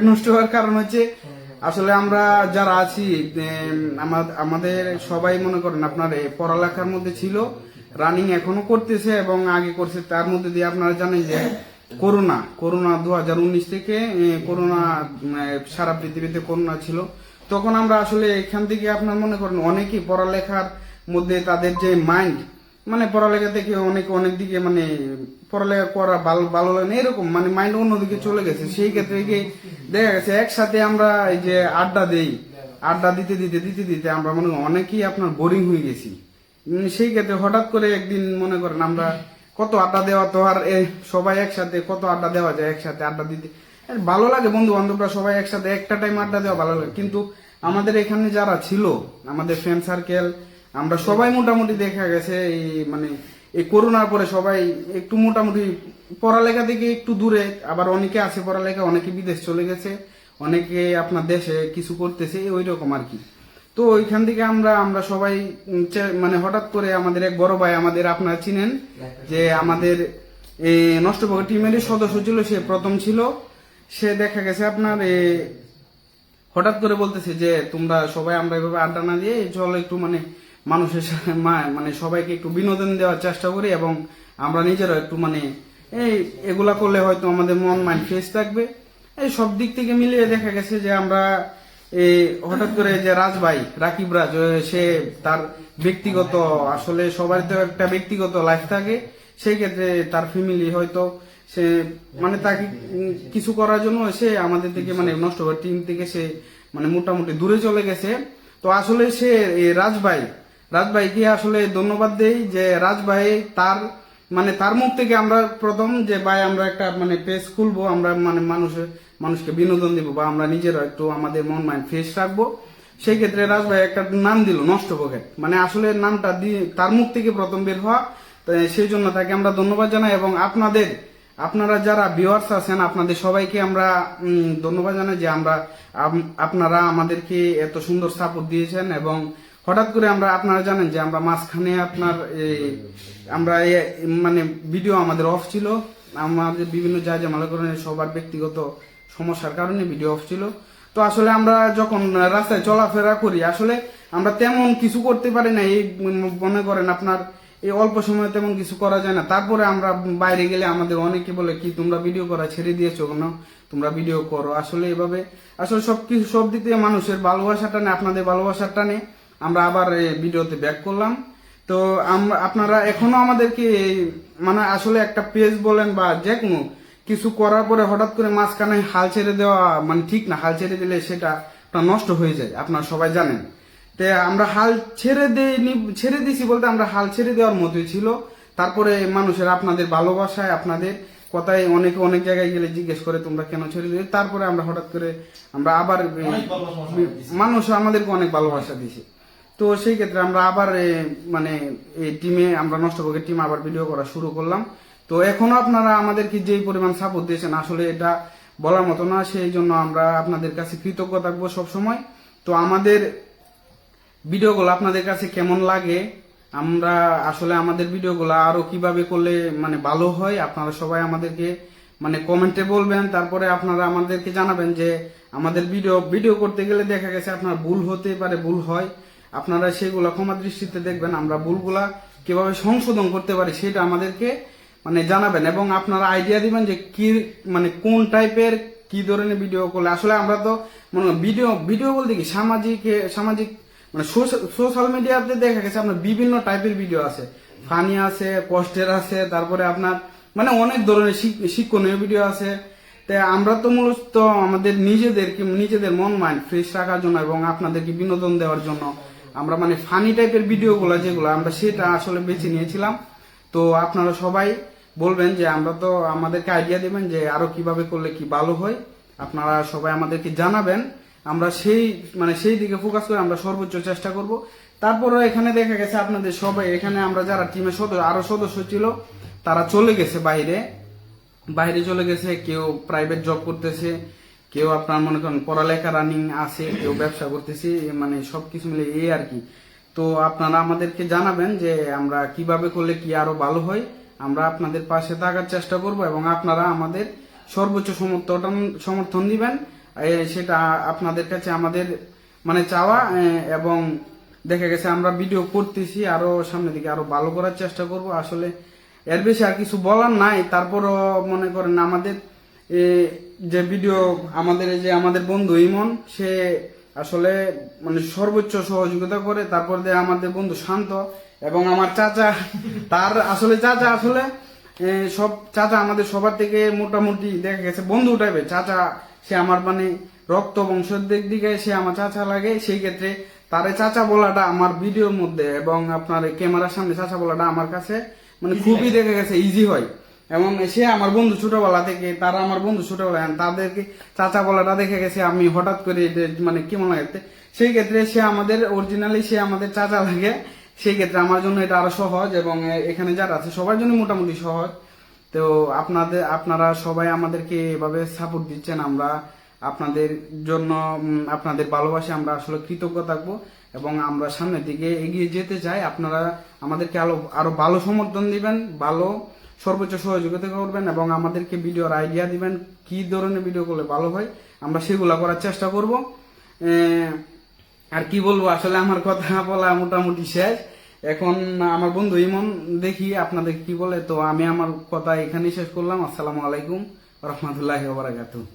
নষ্ট হওয়ার কারণ হচ্ছে আসলে আমরা যারা আছি আমাদের সবাই মনে করেন আপনার পড়ালেখার মধ্যে ছিল, রানিং এখনো করতেছে এবং আগে করছে। তার মধ্যে দিয়ে আপনারা জানেন যে করোনা 2019 থেকে করোনা সারা পৃথিবীতে করোনা ছিল। তখন আমরা আসলে এখান থেকে আপনার মনে করেন অনেকেই পড়ালেখার মধ্যে তাদের যে মাইন্ড মানে পড়ালেখা থেকে অনেক দিকে মানে পড়ালেখা করা ভালো লাগে না এরকম মানে মাইন্ড অন্যদিকে চলে গেছে। সেই ক্ষেত্রে দেখা গেছে একসাথে আমরা এই যে আড্ডা দিতে দিতে আমরা মনে করি অনেকেই আপনার বোরিং হয়ে গেছি। সেই ক্ষেত্রে হঠাৎ করে একদিন মনে করেন আমরা কত আড্ডা দেওয়া, তো আর সবাই একসাথে কত আড্ডা দেওয়া যায়, একসাথে আড্ডা দিতে ভালো লাগে, বন্ধু বান্ধবরা সবাই একসাথে একটা টাইম আড্ডা দেওয়া ভালো লাগে। কিন্তু আমাদের এখানে যারা ছিল আমাদের ফ্রেন্ড সার্কেল আমরা সবাই মোটামুটি দেখা গেছে এই করোনার পরে সবাই একটু মোটামুটি পড়ালেখা থেকে একটু দূরে, আবার অনেকে আছে পড়ালেখা, অনেকে বিদেশ চলে গেছে, অনেকে আপনার দেশে কিছু করতেছে ওই রকম আর কি। তো ওইখান থেকে আমরা সবাই মানে হঠাৎ করে আমাদের এক বড় ভাই আমাদের আপনারা চিনেন যে আমাদের নষ্ট পকেট টিমের সদস্য ছিল, সে প্রথম ছিল। সে দেখা গেছে আপনার হঠাৎ করে বলতেছে যে তোমরা সবাই আমরা এভাবে আড্ডা না দিয়ে চলো একটু মানুষের সাথে মানে সবাইকে একটু বিনোদন দেওয়ার চেষ্টা করি এবং আমরা নিজেরা একটু এগুলা করলে হয়তো আমাদের মন মাইন্ড ফ্রেশ থাকবে। এই সব দিক থেকে মিলিয়ে দেখা গেছে যে আমরা হঠাৎ করে যে রাকিব রাজ সে তার ব্যক্তিগত আসলে সবার তো একটা ব্যক্তিগত লাইফ থাকে, সেই ক্ষেত্রে তার ফ্যামিলি হয়তো সে তাকে কিছু করার জন্য সে আমাদের থেকে নষ্ট করার টিম থেকে সে মোটামুটি দূরে চলে গেছে। তো আসলে সে রাজভাইকে আসলে ধন্যবাদ দেই যে রাজভাই তার মুখ থেকে আমরা প্রথম যে ভাই আমরা একটা পেজ খুলবো, আমরা মানুষকে বিনোদন দিব বা আমরা নিজেরা একটু আমাদের মন মাইন্ড ফ্রেশ রাখবো। সেই ক্ষেত্রে রাজভাই একটা নাম দিল নষ্ট পকেট, আসলে নামটা দিয়ে তার মুখ থেকে প্রথম বের হওয়া, সেই জন্য তাকে আমরা ধন্যবাদ জানাই। এবং আপনারা যারা ভিউয়ার্স আছেন আপনাদের সবাইকে আমরা ধন্যবাদ জানাই যে আপনারা আমাদেরকে এত সুন্দর সাপোর্ট দিয়েছেন। এবং হঠাৎ করে আপনারা জানেন যে আমরা মাঝখানে আমরা ভিডিও আমাদের অফ ছিল, আমাদের বিভিন্ন জায়গায় মনে করেন সবার ব্যক্তিগত সমস্যার কারণে ভিডিও অফ ছিল। তো আসলে আমরা যখন রাস্তায় চলাফেরা করি আসলে আমরা তেমন কিছু করতে পারি না, এই মনে করেন আপনার এই অল্প সময়ে তেমন কিছু করা যায় না। তারপরে আমরা বাইরে গেলে আমাদের অনেকে বলে কি তোমরা ভিডিও করা ছেড়ে দিয়েছো কেন, তোমরা ভিডিও করো। আসলে এভাবে আসলে সব দিক থেকে মানুষের ভালোবাসা টানে, আপনাদের ভালোবাসা টানে আমরা আবার ভিডিওতে ব্যাক করলাম। তো আপনারা এখনো আমাদেরকে আসলে একটা পেজ বলেন বা যে কোনো কিছু করার পরে হঠাৎ করে মাঝখানে হাল ছেড়ে দেওয়া ঠিক না। হাল ছেড়ে দিলে সেটা নষ্ট হয়ে যায়, আপনারা সবাই জানেন। তো আমরা হাল ছেড়ে দিছি বলতে আমরা হাল ছেড়ে দেওয়ার মতোই ছিল। তারপরে মানুষের আপনাদের ভালোবাসায় আপনাদের কথায় অনেক জায়গায় গেলে জিজ্ঞেস করে তোমরা কেন ছেড়ে দিলে, তারপরে আমরা হঠাৎ করে আমরা আবার মানুষ আমাদেরকে অনেক ভালোবাসা দিয়েছে। তো সেই ক্ষেত্রে আমরা আবার এই টিমে আমরা নষ্ট পকেট টিম আবার ভিডিও করা শুরু করলাম। তো এখনো আপনারা আমাদেরকে যেই পরিমাণ সাপোর্ট দিয়েছেন আসলে এটা বলার মতো না, সেই জন্য আমরা আপনাদের কাছে কৃতজ্ঞ থাকবো সবসময়। তো আমাদের ভিডিওগুলো আপনাদের কাছে কেমন লাগে, আমরা আসলে আমাদের ভিডিওগুলো আরো কিভাবে করলে মানে ভালো হয়, আপনারা সবাই আমাদেরকে মানে কমেন্টে বলবেন। তারপরে আপনারা আমাদেরকে জানাবেন যে আমাদের ভিডিও করতে গেলে দেখা গেছে আপনার ভুল হতে পারে, ভুল হয়, আপনারা সেগুলো ক্ষমা দৃষ্টিতে দেখবেন। আমরা ভুলগুলা কিভাবে সংশোধন করতে পারি সেটা আমাদেরকে মানে জানাবেন, এবং আপনারা আইডিয়া দিবেন যে কি মানে কোন টাইপের কি ধরনের ভিডিও করলে আসলে আমরা তো মানে ভিডিও বলতে কি সামাজিক মানে সোশ্যাল মিডিয়াতে দেখা গেছে আপনার বিভিন্ন টাইপের ভিডিও আছে, ফানি আছে, কষ্টের আছে, তারপরে আপনার মানে অনেক ধরনের শিক্ষণীয় ভিডিও আছে। তাই আমরা তো মূলত আমাদের নিজেদের মন মাইন্ড ফ্রেশ রাখার জন্য এবং আপনাদেরকে বিনোদন দেওয়ার জন্য আমরা মানে ফানি টাইপের ভিডিওগুলো যেগুলো আমরা সেটা আসলে বেছে নিয়েছিলাম। তো আপনারা সবাই বলবেন যে আমরা তো আমাদেরকে আইডিয়া দিবেন যে আরো কিভাবে করলে কি ভালো হয়, আপনারা সবাই আমাদেরকে জানাবেন। আমরা সেই দিকে ফোকাস করে আমরা সর্বোচ্চ চেষ্টা করব। তারপরে এখানে দেখা গেছে আপনাদের সবাই এখানে আমরা যারা টিমের আরো সদস্য ছিল তারা চলে গেছে বাইরে চলে গেছে, কেউ প্রাইভেট জব করতেছে, কেউ আপনার মনে করেন পড়ালেখা রানিং আছে, কেউ ব্যবসা করতেছে, মানে সবকিছু মিলে এই আর কি। তো আপনারা আমাদেরকে জানাবেন যে আমরা কিভাবে করলে কি আরো ভালো হয়, আমরা আপনাদের পাশে থাকার চেষ্টা করব এবং আপনারা আমাদের সর্বোচ্চ সমর্থন দিবেন। সেটা আপনাদের কাছে আমাদের মানে চাওয়া, এবং দেখা গেছে আমরা ভিডিও করতেছি, আরো সামনের দিকে আরো ভালো করার চেষ্টা করব। আসলে এর বেশি আর কিছু বলার নাই। তারপরও মনে করেন আমাদের যে ভিডিও আমাদের বন্ধু ইমন, সে আসলে মানে সর্বোচ্চ সহযোগিতা করে। তারপর আমাদের বন্ধু শান্ত এবং আমার চাচা, তার আসলে চাচা আসলে চাচা আমাদের সবার থেকে মোটামুটি দেখা গেছে বন্ধু টাইপের চাচা। সে আমার মানে রক্ত বংশের দিকে সে আমার চাচা লাগে। সেই ক্ষেত্রে তারে চাচা বলাটা আমার ভিডিওর মধ্যে এবং আপনার ক্যামেরার সামনে চাচা বলাটা আমার কাছে মানে খুবই দেখা গেছে ইজি হয়। এবং সে আমার বন্ধু ছোটবেলা থেকে, তারা আমার বন্ধু ছোটবেলা, তাদেরকে চাচা বলাটা দেখে গেছে আমি হঠাৎ করে মানে কেমন লাগে। সেই ক্ষেত্রে সে আমাদের অরিজিনালি সে আমাদের চাচা লাগে। সেই ক্ষেত্রে আমার জন্য এটা আরো সহজ, এবং এখানে যারা আছে সবার জন্য মোটামুটি সহজ। তো আপনারা সবাই আমাদেরকে এভাবে সাপোর্ট দিচ্ছেন, আমরা আপনাদের জন্য আপনাদের ভালোবাসে আমরা আসলে কৃতজ্ঞ থাকবো এবং আমরা সামনের দিকে এগিয়ে যেতে চাই। আপনারা আমাদেরকে আরো ভালো সমর্থন দিবেন, ভালো সর্বোচ্চ সহযোগিতা করবেন এবং আমাদেরকে ভিডিওর আইডিয়া দিবেন কি ধরনের ভিডিও করলে ভালো হয়, আমরা সেগুলা করার চেষ্টা করব। আর কি বলবো, আসলে আমার কথা বলা মোটামুটি শেষ। এখন আমার বন্ধু ইমন দেখি আপনাদের কি বলে। তো আমি আমার কথা এখানেই শেষ করলাম। আসসালামু আলাইকুম রহমতুল্লাহি ওয়া বারাকাতুহু।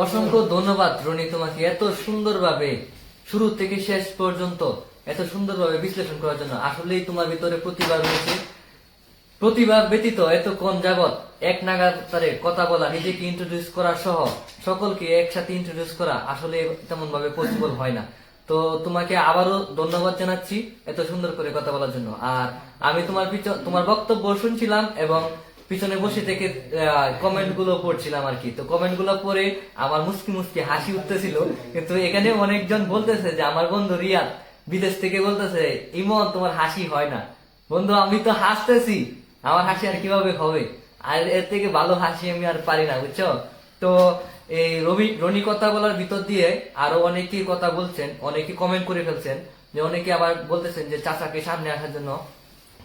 অসংখ্য ধন্যবাদ রনি, তোমাকে এত সুন্দরভাবে শুরু থেকে শেষ পর্যন্ত এত সুন্দরভাবে বিশ্লেষণ করার জন্য। আসলেই তোমার ভিতরে প্রতিভা রয়েছে। প্রতিভা ব্যতীত এতক্ষণ যাবৎ এক নাগাতারে কথা বলা, নিজেকে ইন্ট্রোডিউস করা সহ সকলকে একসাথে ইন্ট্রোডিউস করা আসলে তেমন ভাবে পসিবল হয় না। তো তোমাকে আবারও ধন্যবাদ জানাচ্ছি এত সুন্দর করে কথা বলার জন্য। আর আমি তোমার বক্তব্য শুনছিলাম এবং পিছনে বসে থেকে কমেন্ট গুলো পড়ছিলাম আর কি। তো কমেন্ট গুলো পড়ে আমার মুস্কি হাসি উঠতেছিল। কিন্তু এখানে অনেকজন বলতেছে যে আমার বন্ধু রিয়াদ বিদেশ থেকে বলতেছে, ইমন তোমার হাসি হয় না। বন্ধু আমি তো হাসতেছি, আমার হাসি আর কিভাবে হবে? আর এর থেকে ভালো হাসি আমি আর পারি না, বুঝছো? তো এই রনি কথা বলার ভিতর দিয়ে আরো অনেকেই কথা বলছেন, অনেকে কমেন্ট করে ফেলছেন, যে অনেকে আবার বলতেছেন যে চাচাকে সামনে আসার জন্য।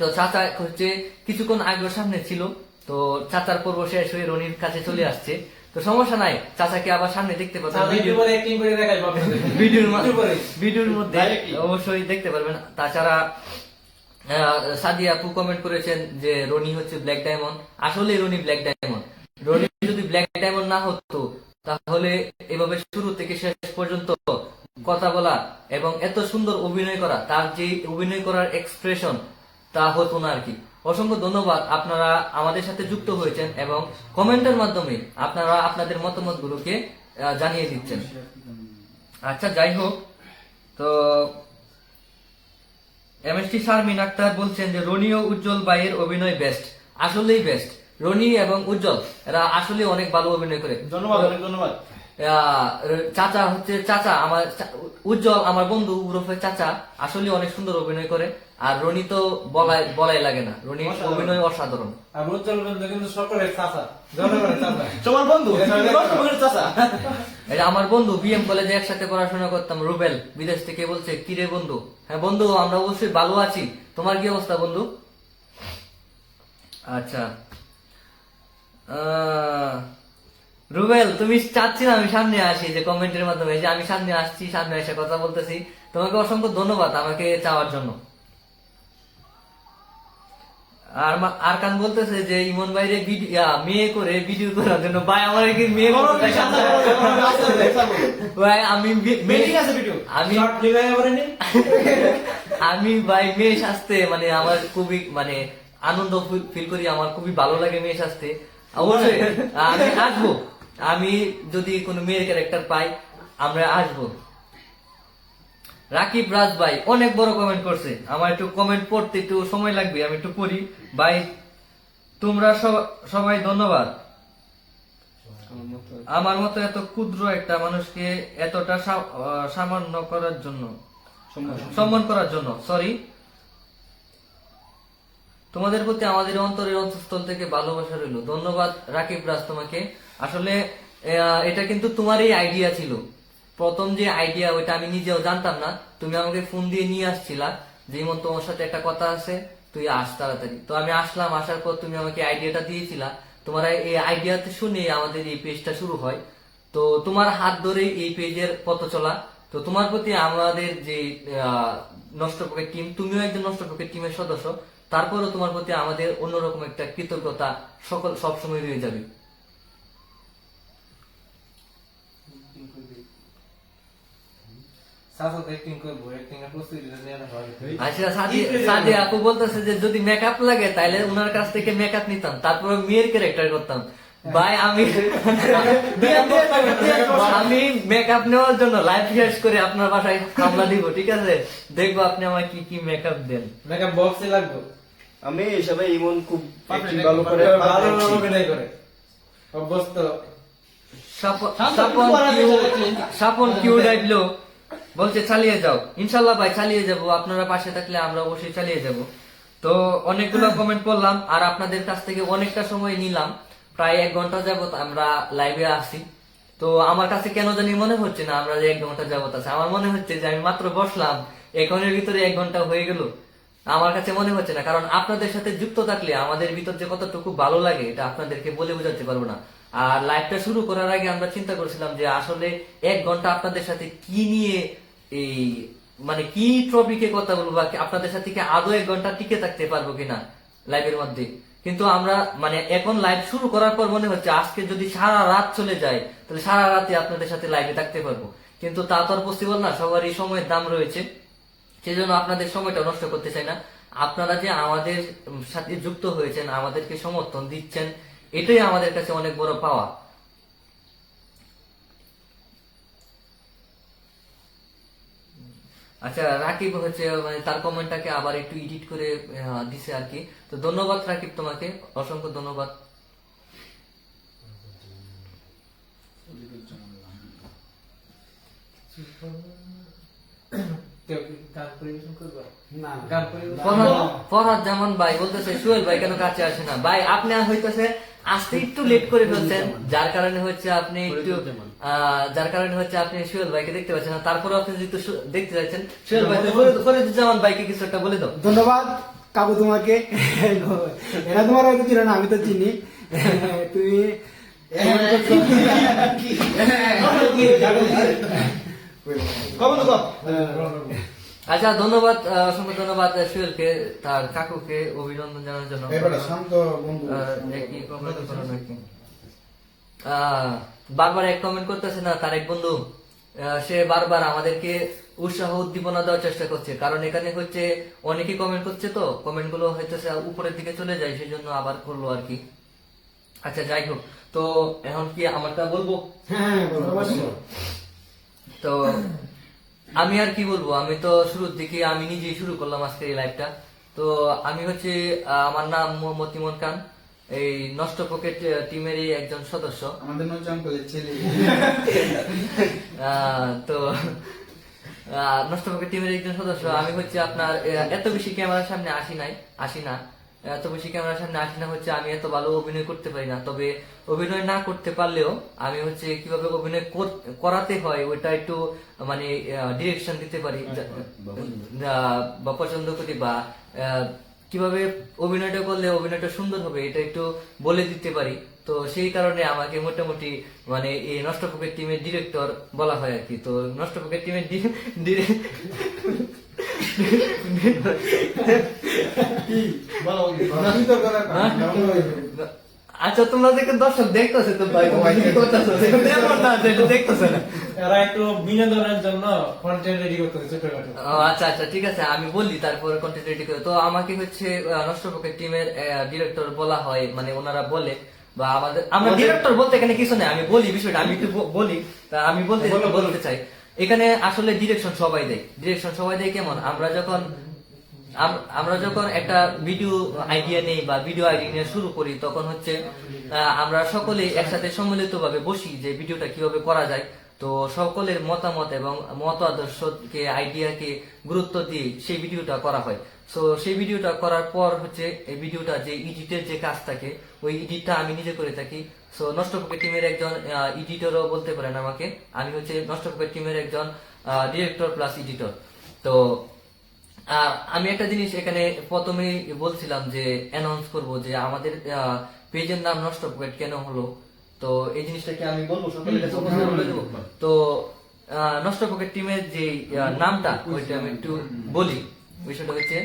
তো চাচা হচ্ছে কিছুক্ষণ আগে সামনে ছিল, তো চাচার পর্ব শেষ হয়ে রনির কাছে চলে আসছে। তো সমস্যা নাই, চাচাকে আবার সামনে দেখতে পাবেন ভিডিওর মধ্যে অবশ্যই দেখতে পারবেন। তাছাড়া সাদিয়া আপু কমেন্ট করেছেন যে রনি হচ্ছে ব্ল্যাক ডায়মন্ড। আসলে রনি ব্ল্যাক ডায়মন্ড। রনি যদি ব্ল্যাক ডায়মন্ড না হতো তাহলে এভাবে শুরু থেকে শেষ পর্যন্ত কথা বলা এবং এত সুন্দর অভিনয় করা, তার যে অভিনয় করার এক্সপ্রেশন তা হতো না আর কি। অসংখ্য ধন্যবাদ, আপনারা আমাদের সাথে যুক্ত হয়েছেন এবং কমেন্টের মাধ্যমে আপনারা আপনাদের মতামত গুলোকে জানিয়ে দিচ্ছেন। আচ্ছা, যাই হোক, তো এমএসটি শারমিন আক্তার বলছেন যে রনি ও উজ্জ্বল ভাইয়ের অভিনয় বেস্ট। আসলেই বেস্ট। রনি এবং উজ্জ্বল এরা আসলে অনেক ভালো অভিনয় করে। ধন্যবাদ, অনেক ধন্যবাদ। চাচা হচ্ছে চাচা আমার উজ্জ্বল আমার বন্ধু ওরফে চাচা আসলে অনেক সুন্দর অভিনয় করে, আর রনি তো বলাই লাগে না, রনির অভিনয় অসাধারণ। আর উজ্জ্বল বন্ধু কিন্তু সকলের চাচা, জনগণের চাচা। তোমার বন্ধু নষ্ট পকেট চাচা। এটা আমার বন্ধু, বিএম কলেজে একসাথে পড়াশোনা করতাম, রুবেল বিদেশ থেকে বলছে, কিরে বন্ধু? হ্যাঁ বন্ধু, আমরা অবশ্যই ভালো আছি, তোমার কি অবস্থা বন্ধু? আচ্ছা রুবেল, তুমি চাচ্ছি না আমি সামনে আসি, যে কমেন্টের মাধ্যমে যে আমি সামনে আসছি, সামনে এসে কথা বলতেছি, তোমাকে অসংখ্য ধন্যবাদ আমাকে চাওয়ার জন্য। আরকান বলতেছে যে ইমন বাইরে মেয়ে করে ভিডিও করার জন্য, ভাই আমার কি মেয়ে ভাই আমি আমি আমি ভাই মেয়ে সাজতে মানে আমার খুবই মানে আনন্দ ফিল করি, আমার খুবই ভালো লাগে মেয়ে সাজতে। অবশ্যই আমি আসবো, আমি যদি কোনো মেয়ের ক্যারেক্টার পাই আমরা আসবো। রাকিব রাজ ভাই অনেক বড় কমেন্ট করছে, আমার একটু কমেন্ট পড়তে একটু সময় লাগবে, আমি একটু পড়ি। ভাই তোমরা সবাই ধন্যবাদ, আমার মতো এত ক্ষুদ্র একটা মানুষকে এতটা সামান্য করার জন্য, সম্মান করার জন্য। সরি, তোমাদের প্রতি আমাদের অন্তরের অন্তঃস্থল থেকে ভালোবাসা রইল। ধন্যবাদ রাকিব রাজ তোমাকে। আসলে এটা কিন্তু তোমারই আইডিয়া ছিল, প্রথম যে আইডিয়া ওইটা আমি নিজেও জানতাম না, তুমি আমাকে ফোন দিয়ে নিয়ে আসছিলা যে ইমন তোমার সাথে একটা কথা আছে, তুই আস তাড়াতাড়ি। তো আমি আসলাম, আসার পর তুমি আমাকে আইডিয়াটা দিয়েছিলা, তোমার এই আইডিয়াতে শুনে আমাদের এই পেজটা শুরু হয়। তো তোমার হাত ধরে এই পেজের পথ চলা। তো তোমার প্রতি আমাদের যে নষ্ট পকেট টিম, তুমিও একজন নষ্ট পকেট টিমের সদস্য, তারপরেও তোমার প্রতি আমাদের অন্যরকম একটা কৃতজ্ঞতা সবসময় রয়ে যাবে। আচ্ছা, সাদি আপু বলতেছে যে যদি মেকআপ লাগে তাহলে উনার কাছ থেকে মেকআপ নিতাম, তারপরে মেয়ের ক্যারেক্টার করতাম। ভাই আমি মেকআপ নেওয়ার জন্য লাইভ শেষ করে আপনার বাসায় হামলা দিব, ঠিক আছে? দেখবো আপনি আমার কি কি মেকআপ দেন। মেকআপ বক্সে লাগবে। আমি হিসাবে ইমন খুব ভালো করে অভিনয় করে অভ্যস্ত। স্বপন কিউ ডাইবলো বলছে চালিয়ে যাও। ইনশাল্লাহ ভাই চালিয়ে যাব, আপনারা পাশে থাকলে আমরা অবশ্যই চালিয়ে যাব। তো অনেকগুলো কমেন্ট করলাম আর আপনাদের কাছ থেকে অনেকটা সময় নিলাম, প্রায় 1 ঘন্টা যাবত আমরা লাইভে আসি। তো আমার কাছে কেন জানি মনে হচ্ছে না আমরা যে 1 ঘন্টা যাবত আছে, আমার মনে হচ্ছে যে আমি মাত্র বসলাম, এখনের ভিতরে 1 ঘন্টা হয়ে গেল। আমার কাছে মনে হচ্ছে না, কারণ আপনাদের সাথে যুক্ত থাকলে আমাদের ভিতর যে কতটুকু ভালো লাগে এটা আপনাদেরকে বলে বোঝাতে পারবো না। আর লাইভটা শুরু করার আগে আমরা চিন্তা করছিলাম যে আসলে 1 ঘন্টা আপনাদের সাথে কি নিয়ে এই মানে কি টপিকে কথা বলবো, বা আপনাদের সাথে কি আদৌ 1 ঘন্টা টিকে থাকতে পারবো কিনা লাইভের মধ্যে। কিন্তু আমরা মানে এখন লাইভ শুরু করার পর মনে হচ্ছে আজকে যদি সারা রাত চলে যায় তাহলে সারা রাতে আপনাদের সাথে লাইভে থাকতে পারবো, কিন্তু তা তো আর পসিবল না, সবারই সময়ের দাম রয়েছে। সেজন্য আপনাদের সময়টা নষ্ট করতে চাই না। আপনারা যে আমাদের সাথে যুক্ত হয়েছেন, আমাদেরকে সমর্থন দিচ্ছেন, এটাই আমাদের কাছে অনেক বড় পাওয়া। আচ্ছা, রাকিব হচ্ছে মানে তার কমেন্টটাকে আবার একটু এডিট করে দিছে আর কি। তো ধন্যবাদ রাকিব, তোমাকে অসংখ্য ধন্যবাদ। ফরহাদ জামান ভাই বলতেছে সোহেল ভাই কেন কাছে আসে না। ভাই আপনি হইতেছে আসতে একটু লেট করে ফেলছেন, যার কারণে হচ্ছে আপনি সোহেল ভাইকে দেখতে পাচ্ছেন না। তারপরে আপনি যেহেতু দেখতে যাচ্ছেন, সোহেল ভাই ফরিদুজ্জামান ভাইকে কিছু একটা বলে দাও। ধন্যবাদ কাকু তোমাকে, এরা তোমার হয়তো চিনো না, আমি তো চিনি। তুমি আচ্ছা, ধন্যবাদ, অসংখ্য ধন্যবাদ সোহেলকে, তার কাকুকে অভিনন্দন জানানোর জন্য। বারবার এক কমেন্ট করতেছে না তার এক বন্ধু, সে বারবার আমাদেরকে উৎসাহ উদ্দীপনা দেওয়ার চেষ্টা করছে, কারণ এখানে হচ্ছে অনেকেই কমেন্ট করছে, তো কমেন্ট গুলো হইতেছে উপরের দিকে চলে যায়, সেই জন্য আবার করলো আর কি। আচ্ছা যাই হোক, তো এখন কি আমারটা বলবো? তো আমি আর কি বলবো, আমি তো শুরুর দিকে আমি নিজেই শুরু করলাম আজকে এই লাইভটা। তো আমি হচ্ছে আমার নাম মোহাম্মদ ইমন খান, এই নষ্ট পকেট টিমেরই একজন সদস্য। আমাদের নজর আঙ্কেলের ছেলে। তো নষ্ট পকেট টিমের একজন সদস্য। আমি হচ্ছে আপনার এত বেশি ক্যামেরার সামনে আসি না এত বেশি ক্যামেরার সামনে আসি না হচ্ছে আমি এত ভালো অভিনয় করতে পারি না। তবে অভিনয় না করতে পারলেও আমি হচ্ছে কিভাবে অভিনয় করাতে হয় ওইটা একটু মানে ডিরেকশন দিতে পারি বা পছন্দ করি, বা কিভাবে অভিনয়টা করলে অভিনয়টা সুন্দর হবে এটা একটু বলে দিতে পারি। তো সেই কারণে আমাকে মোটামুটি মানে এই নষ্ট পকেট টিমের ডিরেক্টর বলা হয় আর কি। তো নষ্ট পকেট টিমের আচ্ছা, তোমরা দেখে দর্শক দেখতেছে তো ভাই, দেখতেছে না, এরা একটু বিনোদনের জন্য কন্টেন্ট রেডি করতেছে ছোটখাটো। আচ্ছা আচ্ছা ঠিক আছে, আমি বলি তারপর কন্টেন্ট রেডি করে। তো আমাকে হচ্ছে নষ্ট পকেট টিমের ডিরেক্টর বলা হয়, মানে ওনারা বলে, বা আমরা ডিরেক্টর বলতে এখানে কিছু নেই, আমি বলি বিষয়টা, আমি একটু বলি। আমি বলতে চাই এখানে আসলে ডিরেকশন সবাই দেয়। কেমন, আমরা যখন একটা ভিডিও আইডিয়া নেই বা ভিডিও আইডিয়া নিয়ে শুরু করি, তখন হচ্ছে আমরা সকলে একসাথে সম্মিলিত ভাবে বসি যে ভিডিওটা কিভাবে করা যায়। তো সকলের মতামত এবং মত আদর্শকে আইডিয়াকে গুরুত্ব দিয়ে সেই ভিডিওটা করা হয়। তো সেই ভিডিওটা করার পর হচ্ছে এই ভিডিওটা যে এডিটের যে কাজ থাকে ওই এডিটটা আমি নিজে করে থাকি। সো নষ্ট পকেট টিমের একজন এডিটরও বলতে পারেন আমাকে। আমি হচ্ছে নষ্ট পকেট টিমের একজন ডিরেক্টর প্লাস এডিটর। তো আমি একটা জিনিস এখানে প্রথমেই বলছিলাম যে অ্যানাউন্স করব যে আমাদের পেজের নাম নষ্ট পকেট কেন হলো। তো এই জিনিসটাকে আমি বলবো, সকলের কাছে উপস্থাপন করে দেবো। তো নষ্ট পকেট টিমের যে নামটা ওইটা আমি একটু বলি। বিষয়টা হচ্ছে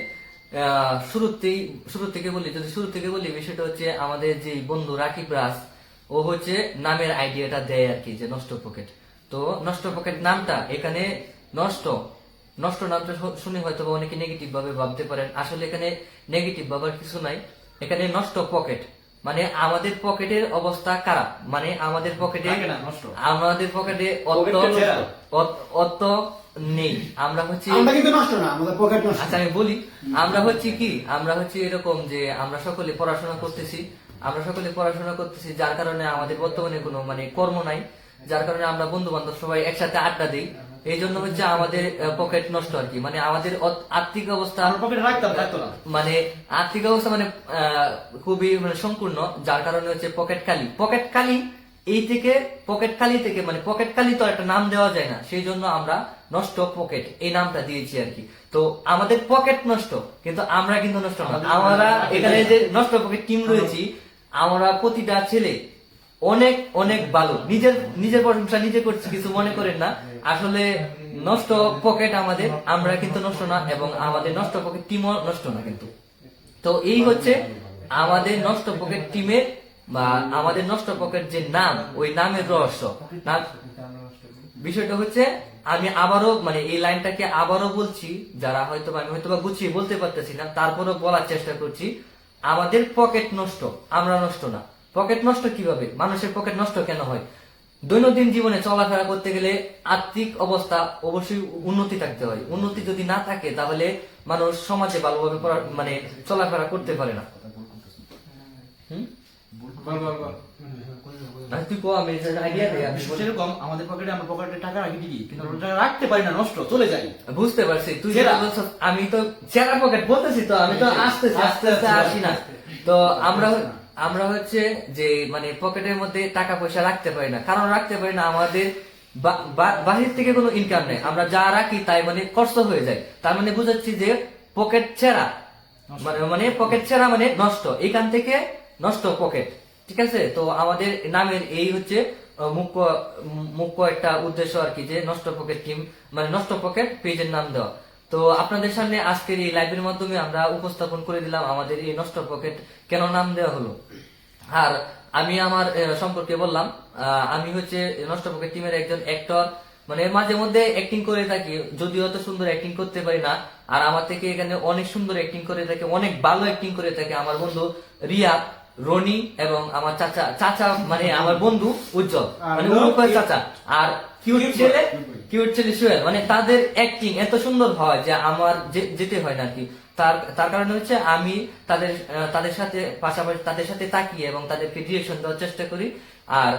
শুরু থেকে বলি বিষয়টা হচ্ছে আমাদের যে বন্ধু রাকিব রাজ, ও হচ্ছে নামের আইডিয়াটা দেয় আর কি, যে নষ্ট পকেট। তো নষ্ট পকেট নামটা এখানে নষ্ট নামটা শুনে হয়তো অনেকে নেগেটিভ ভাবে ভাবতে পারেন। আসলে এখানে নেগেটিভ ভাবার কিছু নাই। এখানে নষ্ট পকেট মানে আমাদের পকেটের অবস্থা খারাপ, মানে আমাদের পকেটে অর্থ নেই। আমরা হচ্ছে কিন্তু নষ্ট না, আমাদের পকেট নষ্ট। আচ্ছা আমি বলি, আমরা হচ্ছে এরকম যে আমরা সকলে পড়াশোনা করতেছি, যার কারণে আমাদের বর্তমানে কোনো মানে কর্ম নাই, যার কারণে আমরা বন্ধু বান্ধব সবাই একসাথে আড্ডা দিই। এই জন্য হচ্ছে আমাদের পকেট নষ্ট আর কি, মানে আমাদের আর্থিক অবস্থা মানে খুবই মানে সংকীর্ণ, যার কারণে হচ্ছে পকেট কালি থেকে মানে পকেট কালি তো একটা নাম দেওয়া যায় না, সেই জন্য আমরা নষ্ট পকেট এই নামটা দিয়েছি আর কি। তো আমাদের পকেট নষ্ট, কিন্তু আমরা কিন্তু নষ্ট না। আমরা এখানে যে নষ্ট পকেট টিম রয়েছি, আমরা প্রতিটা ছেলে অনেক অনেক ভালো। নিজের প্রশংসা নিজে করছি, কিছু মনে করেন না। আসলে নষ্ট পকেট আমাদের, আমরা কিন্তু নষ্ট না, এবং আমাদের নষ্ট পকেট টিমও নষ্ট না কিন্তু। তো এই হচ্ছে আমাদের নষ্ট পকেট টিমের বা আমাদের নষ্ট পকেট যে নাম, ওই নামের রহস্য। বিষয়টা হচ্ছে আমি আবারও মানে এই লাইনটাকে আবারও বলছি, যারা আমি হয়তোবা গুছিয়ে বলতে পারতেছি না, তারপরও বলার চেষ্টা করছি। আমাদের পকেট নষ্ট, আমরা নষ্ট না। পকেট নষ্ট কিভাবে, মানুষের পকেট নষ্ট কেন হয়? দৈনন্দিন জীবনে চলাফেরা করতে গেলে আর্থিক অবস্থা অবশ্যই উন্নতি থাকতে হয়। উন্নতি যদি না থাকে তাহলে মানুষ সমাজে ভালোভাবে মানে চলাফেরা করতে পারে না। সেরকম আমাদের পকেটে আমরা পকেটে টাকা রাখি ঠিকই, কিন্তু টাকা রাখতে পারি না, নষ্ট চলে যায়। বুঝতে পারছি তুই যেটা বলছিস, আমি তো চেরা পকেট বলতেছি, তো আমি তো আস্তে আস্তে আসি না। তো আমরা হচ্ছে যে মানে পকেটের মধ্যে টাকা পয়সা রাখতে পারি না, কারণ রাখতে পারি না আমাদের বাহির থেকে কোনো ইনকাম নেই। আমরা যা রাখি তাই মানে খরচ হয়ে যায়। তার মানে বুঝাচ্ছি যে পকেট ছেঁড়া মানে পকেট ছেঁড়া মানে নষ্ট, এখান থেকে নষ্ট পকেট। ঠিক আছে, তো আমাদের নামের এই হচ্ছে মুখ্য একটা উদ্দেশ্য আর কি, যে নষ্ট পকেট টিম মানে নষ্ট পকেট পেজের নাম দেওয়া। তো আপনাদের সামনে আজকের এই লাইভের মাধ্যমে আমরা উপস্থাপন করে দিলাম আমাদের এই নষ্ট পকেট কেন নাম দেওয়া হলো। আর আমি আমার সম্পর্কে বললাম, আমি হচ্ছে নষ্ট পকেট টিমের একজন অ্যাক্টর, মানে মাঝে মধ্যে অ্যাক্টিং করে থাকি, যদিও অত সুন্দর অ্যাক্টিং করতে পারি না। আর আমার থেকে এখানে অনেক সুন্দর অ্যাক্টিং করে থাকে, অনেক ভালো অ্যাক্টিং করে থাকে আমার বন্ধু রিয়া, রনি এবং আমার চাচা মানে আমার বন্ধু উজ্জ্বল, মানে চাচা, আর কিউট ছেলে সোহেল। মানে তাদের অ্যাক্টিং এত সুন্দর হয় যে আমার যেতে হয় না আর কি। তার কারণে হচ্ছে আমি তাদের সাথে পাশাপাশি তাদের সাথে তাকিয়ে এবং তাদেরকে ডিরেকশন দেওয়ার চেষ্টা করি। আর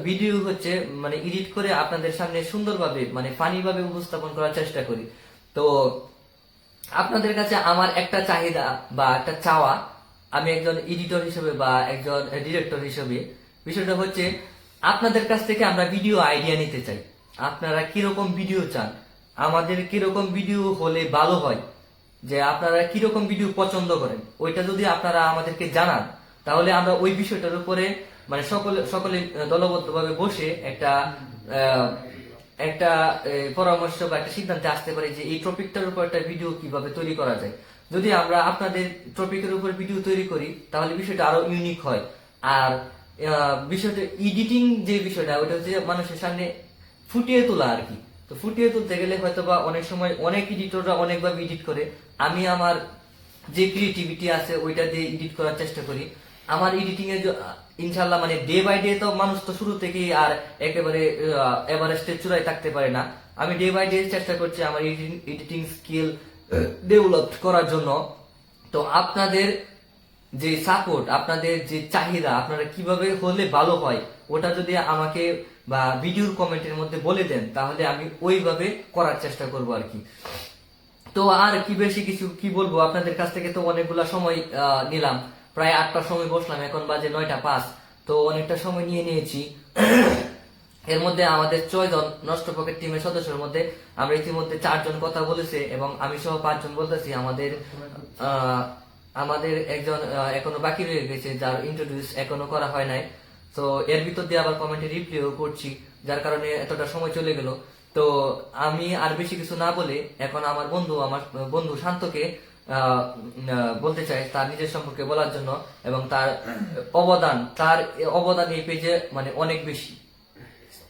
ভিডিও হচ্ছে মানে এডিট করে আপনাদের সামনে সুন্দরভাবে মানে ফানি ভাবে উপস্থাপন করার চেষ্টা করি। তো আপনাদের কাছে আমার একটা চাহিদা বা একটা চাওয়া, আমি একজন এডিটর হিসেবে বা একজন ডিরেক্টর হিসেবে, বিষয়টা হচ্ছে আপনাদের কাছ থেকে আমরা ভিডিও আইডিয়া নিতে চাই। আপনারা কিরকম ভিডিও চান, আমাদের কিরকম ভিডিও হলে ভালো হয়, যে আপনারা কিরকম ভিডিও পছন্দ করেন, ওইটা যদি আপনারা আমাদেরকে জানান তাহলে আমরা ওই বিষয়টার উপরে মানে সকলে দলবদ্ধভাবে বসে একটা পরামর্শ বা একটা সিদ্ধান্তে আসতে পারি যে এই টপিকটার উপর একটা ভিডিও কিভাবে তৈরি করা যায়। যদি আমরা আপনাদের টপিকের উপর ভিডিও তৈরি করি তাহলে বিষয়টা আরো ইউনিক হয়। আর বিষয়টা এডিটিং যে বিষয়টা, ওটা হচ্ছে মানুষের সামনে ফুটিয়ে তোলা আর কি। তো ফুটিয়ে তুলতে গেলে হয়তো বা অনেক সময় অনেক এডিটররা অনেকভাবে এডিট করে, আমি আমার যে ক্রিয়েটিভিটি আছে ওইটা দিয়ে এডিট করার চেষ্টা করি। আমার এডিটিং এর ইনশাল্লাহ মানে ডে বাই ডে তো মানুষ তো শুরু থেকেই আর একেবারে এভারেস্টের চূড়ায় থাকতে পারে না। আমি ডে বাই ডে চেষ্টা করছি আমার এডিটিং স্কিল ডেভেলপ করার জন্য। তো আপনাদের যে সাপোর্ট, আপনাদের যে চাহিদা, আপনারা কিভাবে হলে ভালো হয় ওটা যদি আমাকে বা ভিডিওর কমেন্টের মধ্যে বলে দেন তাহলে আমি ওইভাবে করার চেষ্টা করব আর কি। তো আর কি বেশি কিছু কি বলবো, আপনাদের কাছ থেকে তো অনেকগুলা সময় নিলাম, প্রায় 8টার সময় বসলাম, এখন বাজে 9:05। তো অনেকটা সময় নিয়েছি। এর মধ্যে আমাদের 6 জন নষ্ট পকেট টিমের সদস্যের মধ্যে আমরা ইতিমধ্যে 4 জন কথা বলেছে এবং আমি সহ 5 জন বলতেছি। আমাদের একজন এখনো বাকি রয়ে গেছে, যার ইন্ট্রোডিউস এখনো করা হয় নাই। তো এর ভিতর দিয়ে আবার কমেন্টে রিপ্লাইও করছি, যার কারণে এতটা সময় চলে গেল। তো আমি আর বেশি কিছু না বলে এখন আমার বন্ধু শান্তকে বলতে চাই তার নিজের সম্পর্কে বলার জন্য, এবং তার অবদান এই পেজে মানে অনেক বেশি।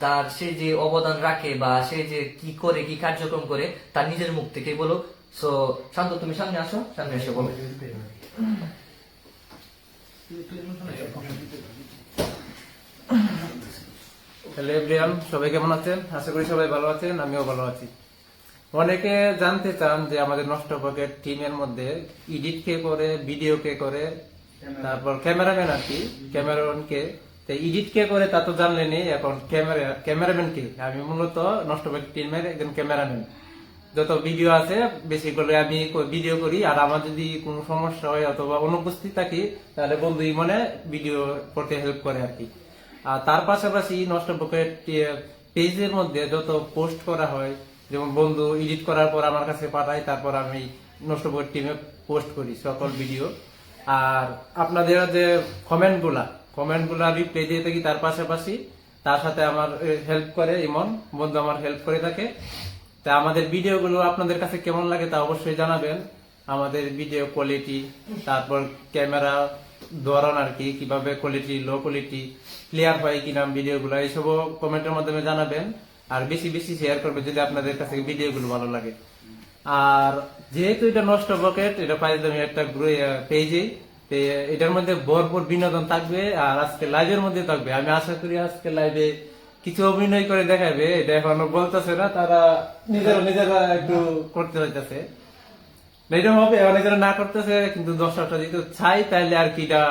তার সে যে অবদান রাখে বা সে যে কি করে, কি কার্যক্রম করে, তার নিজের মুখ থেকে বলো। সো শান্ত, তুমি সামনে আসো, সামনে এসে বলো। হ্যালো এভরিওয়ান, সবাই কেমন আছেন? আশা করি সবাই ভালো আছেন, আমিও ভালো আছি। অনেকে জানতে চান যে আমাদের নষ্ট পকেট টিমের মধ্যে এডিট কে করে, ভিডিও কে করে, তারপর ক্যামেরাম্যান আর কি, ক্যামেরাম্যান কে। এডিট কে করে তা তো জানলেনই, এখন ক্যামেরাম্যান কে। আমি মূলত নষ্ট পকেট টিমের একজন ক্যামেরাম্যান। যত ভিডিও আছে বেশি করে আমি ভিডিও করি, আর আমার যদি কোনো সমস্যা হয় অথবা অনুপস্থিত থাকি তাহলে বন্ধু ইমনে ভিডিও করতে হেল্প করে আর কি। আর তার পাশাপাশি নষ্ট পকেট পেজের মধ্যে যত পোস্ট করা হয়, যেমন বন্ধু এডিট করার পর আমার কাছে পাঠায়, তারপর আমি নষ্ট পকেট টিমে পোস্ট করি সকল ভিডিও। আর আপনাদের যে কমেন্টগুলা রিপ্লাই দিয়ে থাকি, তার পাশাপাশি তার সাথে আমার হেল্প করে ইমন বন্ধু, আমার হেল্প করে থাকে। তা আমাদের ভিডিওগুলো আপনাদের কাছে কেমন লাগে তা অবশ্যই জানাবেন। আমাদের ভিডিও কোয়ালিটি, তারপর ক্যামেরা ধরন আর কি, কিভাবে কোয়ালিটি, লো কোয়ালিটি, ক্লিয়ার হয় কিনা ভিডিওগুলো, এইসব কমেন্টের মাধ্যমে জানাবেন। আর বেশি বেশি শেয়ার করবেন যদি আপনাদের কাছে ভিডিওগুলো ভালো লাগে। আর যেহেতু এটা নষ্ট পকেট, এটা পাইলাম একটা পেজে, এটার মধ্যে ভরপুর বিনোদন থাকবে। আর আজকে লাইভের মধ্যে থাকবে, আমি আশা করি আজকে লাইভে কিছু অভিনয় করে দেখাবে। এটা এখনো বলতেছে না, তারা নিজেরা একটু করতে হইতেছে। এরকম হবে, অনেকেরা না করতেছে, কিন্তু দর্শকটা যদি চাই তাহলে আর কি এটা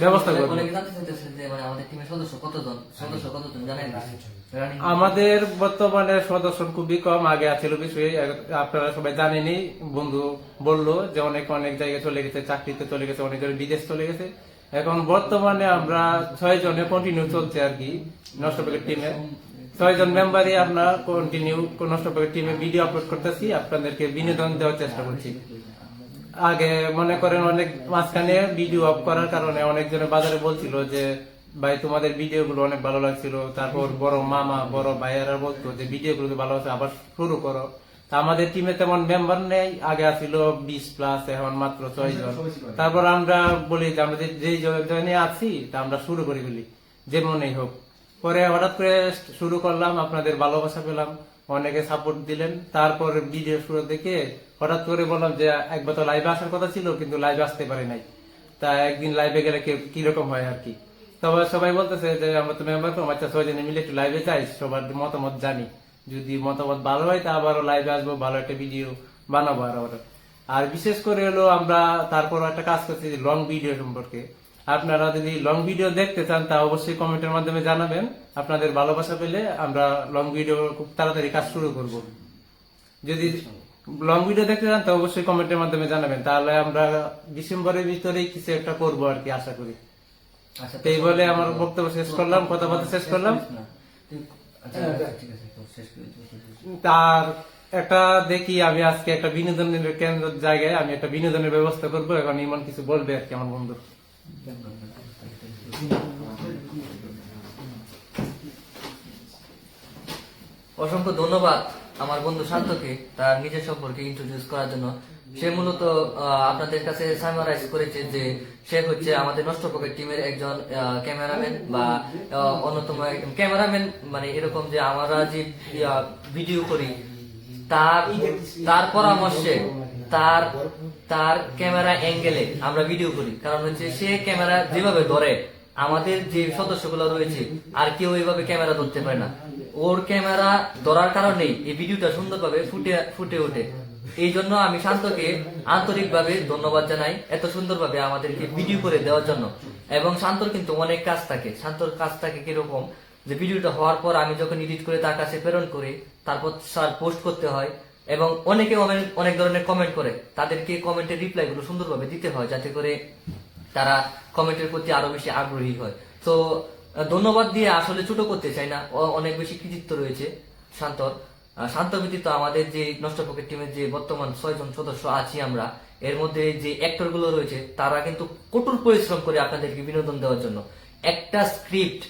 ব্যবস্থা করবে। অনেকে জানতে চাইতেছে যে মানে আমাদের টিমের সদস্য কতজন জানেন? আমাদের বর্তমানে সদস্য খুবই কম, আগে ছিল বেশি, আপনারা সবাই জানেনই। বন্ধু বললো যে অনেক জায়গায় চলে গেছে, চাকরিতে চলে গেছে, অনেকজন বিদেশ চলে গেছে। এখন বর্তমানে আমরা 6 জনে কন্টিনিউ চলছে আর কি নষ্ট পকেট টিমে। 6 জন মেম্বারই আমরা কন্টিনিউ নষ্ট পকেট টিমে ভিডিও আপলোড করতেছি, আপনাদেরকে বিনোদন দেওয়ার চেষ্টা করছি। আগে মনে করেন অনেক মাঝখানে ভিডিও অফ করার কারণে অনেকজনে বাজারে বলছিল যে ভাই তোমাদের ভিডিও গুলো অনেক ভালো লাগছিল, তারপর বড় মামা বড় ভাইয়ারা বলতো যে ভিডিও গুলো ভালো আছে, আবার শুরু করো। তা আমাদের টিমে তেমন মেম্বার নেই, আগে আসছিল 20+, এখন মাত্র 6 জন। তারপর আমরা বলি যে আমরা যেই জনে আছি তা আমরা শুরু করে বলি, যেমনই হোক। পরে হঠাৎ করে শুরু করলাম, আপনাদের ভালোবাসা পেলাম, অনেকে সাপোর্ট দিলেন। তারপর ভিডিও শুরু দেখে হঠাৎ করে বললাম যে একবার তো লাইভে আসার কথা ছিল, কিন্তু লাইভে আসতে পারি নাই। তা একদিন লাইভে গেলে কিরকম হয় আর কি। তবে সবাই বলতেছে যে আমরা তো মেম্বার করবো, আচ্ছা 6 জনে মিলে একটু লাইভে যাই, সবার মতামত জানি, যদি মতামত ভালো হয় তা আবার লাইভে আসবো, ভালো একটা ভিডিও বানাবো। আর বিশেষ করে হলো আমরা তারপর একটা কাজ করছি লং ভিডিও সম্পর্কে। আপনারা যদি লং ভিডিও দেখতে চান তা অবশ্যই কমেন্টের মাধ্যমে জানাবেন। আপনাদের ভালোবাসা পেলে আমরা লং ভিডিও খুব তাড়াতাড়ি কাজ শুরু করব। যদি লং ভিডিও দেখতে চান তা অবশ্যই কমেন্টের মাধ্যমে জানাবেন, তাহলে আমরা ডিসেম্বরের ভিতরেই কিছু একটা করবো আর কি, আশা করি। আচ্ছা, তো এই বলে আমার বক্তব্য শেষ করলাম, কথাবার্তা শেষ করলাম। আচ্ছা, ঠিক আছে, তো শেষ করে দিও। তার একটা দেখি আমি আজকে একটা বিনোদনের কেন্দ্র জায়গায় আমি একটা বিনোদনের ব্যবস্থা করব। এখন ইমন কিছু বলবে আর কি আমার বন্ধু। অসংখ্য ধন্যবাদ আমার বন্ধু শান্তকে তার নিজের সম্পর্কে ইন্ট্রোডিউস করার জন্য। সে মূলত আপনাদের কাছে সামারাইজ করেছে যে সে হচ্ছে আমাদের নষ্ট পকেট টিমের একজন ক্যামেরাম্যান বা অন্যতম ক্যামেরাম্যান, মানে এরকম যে আমরা যে ভিডিও করি তার পরামর্শে তার ক্যামেরা অ্যাঙ্গেলে আমরা ভিডিও করি। কারণ হচ্ছে সে ক্যামেরা যেভাবে ধরে আমাদের যে সদস্যগুলো রয়েছে আর কেউ এইভাবে ক্যামেরা ধরতে পারে না। ওর ক্যামেরা ধরার কারণেই এই ভিডিওটা সুন্দরভাবে ফুটে ওঠে। এই জন্য আমি শান্তকে আন্তরিকভাবে ধন্যবাদ জানাই এত সুন্দরভাবে আমাদেরকে ভিডিও করে দেওয়ার জন্য। এবং শান্তর কিন্তু অনেক কাজ থাকে। শান্তর কাজ থাকে কিরকম, যে ভিডিওটা হওয়ার পর আমি যখন এডিট করে তার কাছে প্রেরণ করি, তারপর পোস্ট করতে হয় এবং অনেকে অনেক ধরনের কমেন্ট করে, তাদেরকে কমেন্টের রিপ্লাই গুলো সুন্দরভাবে দিতে হয় যাতে করে তারা কমেন্টের প্রতি আরো বেশি আগ্রহী হয়। তো ধন্যবাদ দিয়ে আসলে ছোট করতে চাই না, অনেক বেশি কৃতিত্ব রয়েছে শান্তর। শান্ত ব্যতীত আমাদের যে নষ্ট পকেট টিমের যে বর্তমান 6 জন সদস্য আছি আমরা, এর মধ্যে যে অ্যাক্টর গুলো রয়েছে তারা কিন্তু কঠোর পরিশ্রম করে আপনাদেরকে বিনোদন দেওয়ার জন্য। একটা স্ক্রিপ্ট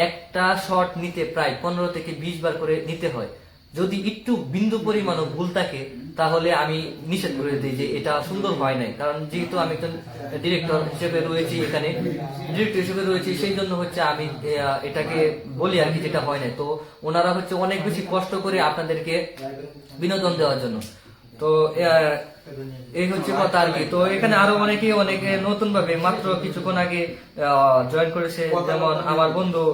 একটা শট নিতে প্রায় 15 থেকে 20 বার করে নিতে হয়। যদি একটু বিন্দু পরিমাণও ভুল থাকে তাহলে আমি নিষেধ করে দিই যে এটা সুন্দর হয় নাই। কারণ যেহেতু আমি একজন ডিরেক্টর হিসেবে রয়েছি, এখানে ডিরেক্টর হিসেবে রয়েছি, সেই জন্য হচ্ছে আমি এটাকে বলি আর কি যেটা হয় নাই। তো ওনারা হচ্ছে অনেক বেশি কষ্ট করে আপনাদেরকে বিনোদন দেওয়ার জন্য। তো এই হচ্ছে কথা আর কি। তো এখানে আরো অনেকে নতুন ভাবে মাত্র কিছুক্ষণ আগে জয়েন করেছে, যেমন আমার বন্ধু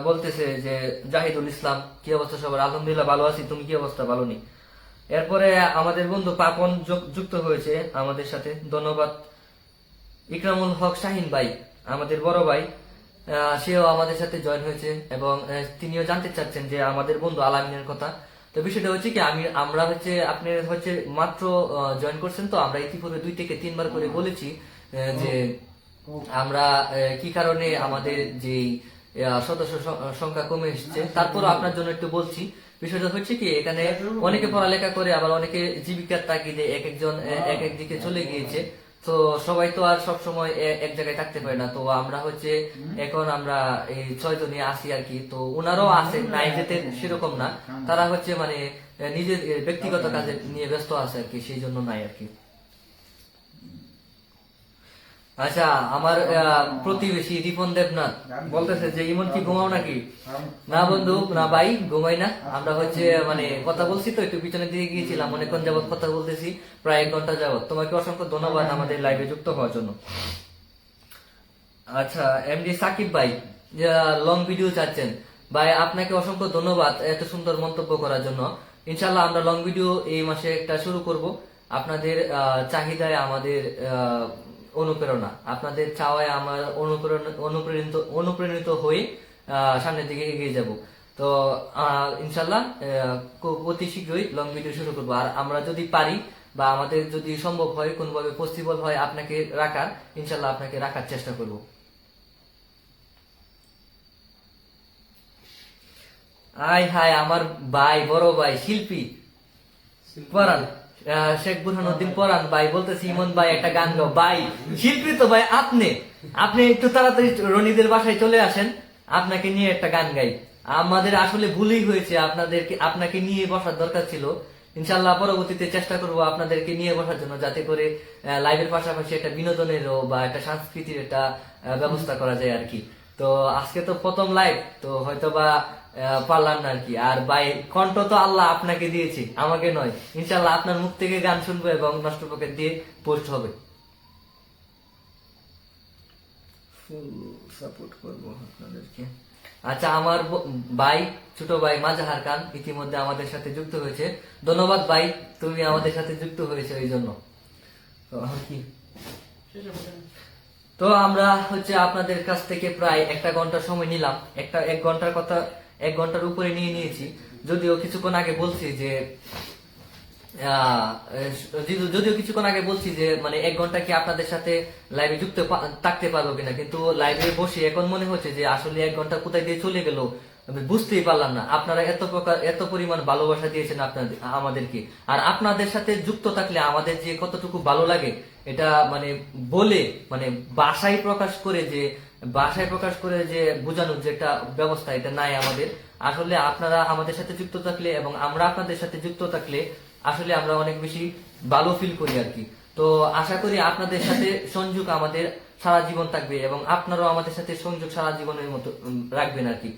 বলতেছে যে জাহিদুল ইসলাম, কি অবস্থা সবার? আলহামদুলিল্লাহ ভালো আছি, তুমি কি অবস্থা? ভালো নি। এরপরে আমাদের বন্ধু পাপন যুক্ত হয়েছে আমাদের সাথে, ধন্যবাদ। ইকরামুল হক শাহিন ভাই, আমাদের বড় ভাই, সেও আমাদের সাথে জয়েন হয়েছে এবং তিনিও জানতে চাচ্ছেন যে আমাদের বন্ধু আলামিনের কথা। তো বিষয়টা হচ্ছে কি, আমরা হচ্ছে আপনি হচ্ছে মাত্র জয়েন করছেন, তো আমরা ইতিপূর্বে 2 থেকে 3 বার করে বলেছি যে আমরা কি কারণে আমাদের যে সদস্য সংখ্যা কমে এসছে। তারপরও আপনার জন্য একটু বলছি, বিষয়টা হচ্ছে কি, এখানে অনেকে পড়ালেখা করে, আবার অনেকে জীবিকার তাগিদে এক এক দিকে চলে গিয়েছে। তো সবাই তো আর সব সময় এক জায়গায় থাকতে পারে না। তো আমরা হচ্ছে এখন আমরা এই 6 জনই আসি আর কি। তো ওনারাও আছে, নাই যেতে সেরকম না, তারা হচ্ছে মানে নিজের ব্যক্তিগত কাজে নিয়ে ব্যস্ত আছে আর কি, সেই জন্য নাই আর কি। আচ্ছা, আমার প্রতিবেশী রিপন দেবনাথ বলতেছে যে ইমন কি ঘুমাও নাকি? না বন্ধু, না ভাই, ঘুমাই না। আমরা হচ্ছে মানে কথা বলছি তো, একটু পিছনের দিকে গিয়েছিলাম, অনেকক্ষণ যাবত কথা বলতেছি, প্রায় 1 ঘন্টা যাবত। তোমাকে অসংখ্য ধন্যবাদ আমাদের লাইভে যুক্ত হওয়ার জন্য। আচ্ছা, এমডি সাকিব ভাই লং ভিডিও চাচ্ছেন, ভাই আপনাকে অসংখ্য ধন্যবাদ এত সুন্দর মন্তব্য করার জন্য। ইনশাল্লাহ আমরা লং ভিডিও এই মাসে একটা শুরু করব। আপনাদের চাহিদায় আমাদের অনুপ্রেরণা, আপনাদের চাওয়ায় আমার অনুপ্রাণিত হয়ে সামনের দিকে এগিয়ে যাব। তো ইনশাল্লাহ অতি শীঘ্রই লং ভিডিও শুরু করবো। আর আমরা যদি পারি বা আমাদের যদি সম্ভব হয়, কোনোভাবে পসিবল হয় আপনাকে রাখার, ইনশাল্লাহ আপনাকে রাখার চেষ্টা করব। আয় হায়, আমার ভাই, বড় ভাই, শিল্পী পরান, শেখ বুরহানুদ্দিন পরান ভাই বলতেছি, ইমন ভাই একটা গান গাও। ভাই শিল্পী তো ভাই আপনি একটু তাড়াতাড়ি রনিদের বাসায় চলে আসেন, আপনাকে নিয়ে একটা গান গাই। আমাদের আসলে ভুলই হয়েছে, আপনাকে নিয়ে বসার দরকার ছিল। ইনশাল্লাহ পরবর্তীতে চেষ্টা করবো আপনাদেরকে নিয়ে বসার জন্য, যাতে করে লাইভের পাশাপাশি একটা বিনোদনেরও বা একটা সংস্কৃতির একটা ব্যবস্থা করা যায় আর কি। তো আজকে তো প্রথম লাইভ, তো হয়তো বা পারলাম না আর কি। আর ভাই কণ্ঠ তো আল্লাহ আপনাকে দিয়েছে, আমাকে নয়। ইনশাল্লাহ আপনার মুখ থেকে গান শুনবো এবং নষ্ট পকেট দিয়ে পোস্ট হবে। ফুল সাপোর্ট করবো আপনাদেরকে। আচ্ছা, আমার ভাই, ছোট ভাই মাজাহার খান ইতিমধ্যে আমাদের সাথে যুক্ত হয়েছে। ধন্যবাদ ভাই, তুমি আমাদের সাথে যুক্ত হয়েছে এই জন্য। তো আর কি, তো আমরা হচ্ছে আপনাদের কাছ থেকে প্রায় 1 ঘন্টা সময় নিলাম। 1 ঘন্টার কথা 1 ঘন্টার উপরে নিয়েছি। যদিও কিছুক্ষণ আগে বলছি যে মানে 1 ঘন্টা কি আপনাদের সাথে লাইভে যুক্ত থাকতে পারবো কিনা, কিন্তু লাইভে বসে এখন মনে হচ্ছে যে আসলে 1 ঘন্টা কোথায় দিয়ে চলে গেল আমি বুঝতেই পারলাম না। আপনারা এত পরিমাণ ভালোবাসা দিয়েছেন আমাদেরকে, আর আপনাদের সাথে যুক্ত থাকলে আমাদের যে কতটুকু ভালো লাগে এটা মানে বলে মানে ভাষায় প্রকাশ করে যে বোঝানোর যে একটা ব্যবস্থা এটা নাই আমাদের। আসলে আপনারা আমাদের সাথে যুক্ত থাকলে এবং আমরা আপনাদের সাথে যুক্ত থাকলে আসলে আমরা অনেক বেশি ভালো ফিল করি আর কি। তো আশা করি আপনাদের সাথে সংযোগ আমাদের সারা জীবন থাকবে এবং আপনারাও আমাদের সাথে সংযোগ সারা জীবনের মতো রাখবেন আর কি।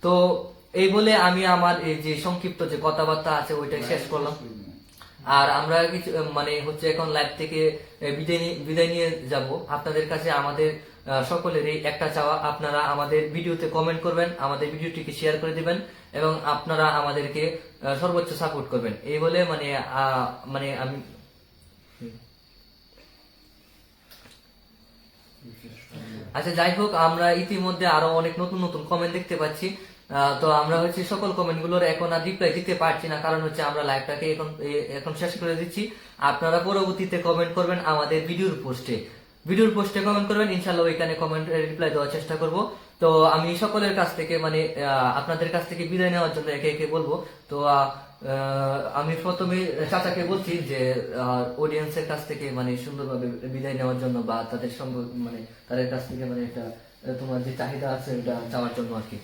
তো এই বলে আমি আমার এই যে সংক্ষিপ্ত যে কথাবার্তা আছে ওইটা শেষ করলাম। আর আমরা কিছু মানে হচ্ছে এখন লাইভ থেকে বিদায় নিয়ে যাব। আপনাদের কাছে আমাদের সকলেরই একটা চাওয়া, আপনারা আমাদের ভিডিওতে কমেন্ট করবেন, আমাদের ভিডিওটিকে শেয়ার করে দিবেন এবং আপনারা আমাদেরকে সর্বোচ্চ সাপোর্ট করবেন। এই বলে মানে আমি আচ্ছা, যাই হোক, আমরা ইতিমধ্যে আরো অনেক নতুন নতুন কমেন্ট দেখতে পাচ্ছি। তো আমরা হচ্ছে সকল কমেন্ট গুলোর এখন আর রিপ্লাই দিতে পারছি না, কারণ হচ্ছে আমরা লাইভটাকে এখন শেষ করে দিচ্ছি। আপনারা পরবর্তীতে কমেন্ট করবেন আমাদের ভিডিওর পোস্টে কমেন্ট করবেন, ইনশাল্লাহ ওইখানে কমেন্ট রিপ্লাই দেওয়ার চেষ্টা করব। তো আমি সকলের কাছ থেকে মানে আপনাদের কাছ থেকে বিদায় নেওয়ার জন্য একে একে বলবো। তো আমি প্রথমে চাচাকে বলছি যে অডিয়েন্সের কাছ থেকে মানে সুন্দরভাবে বিদায় নেওয়ার জন্য বা তাদের সঙ্গে মানে তাদের কাছ থেকে মানে একটা তোমার যে চাহিদা আছে ওটা চাওয়ার জন্য আর কি।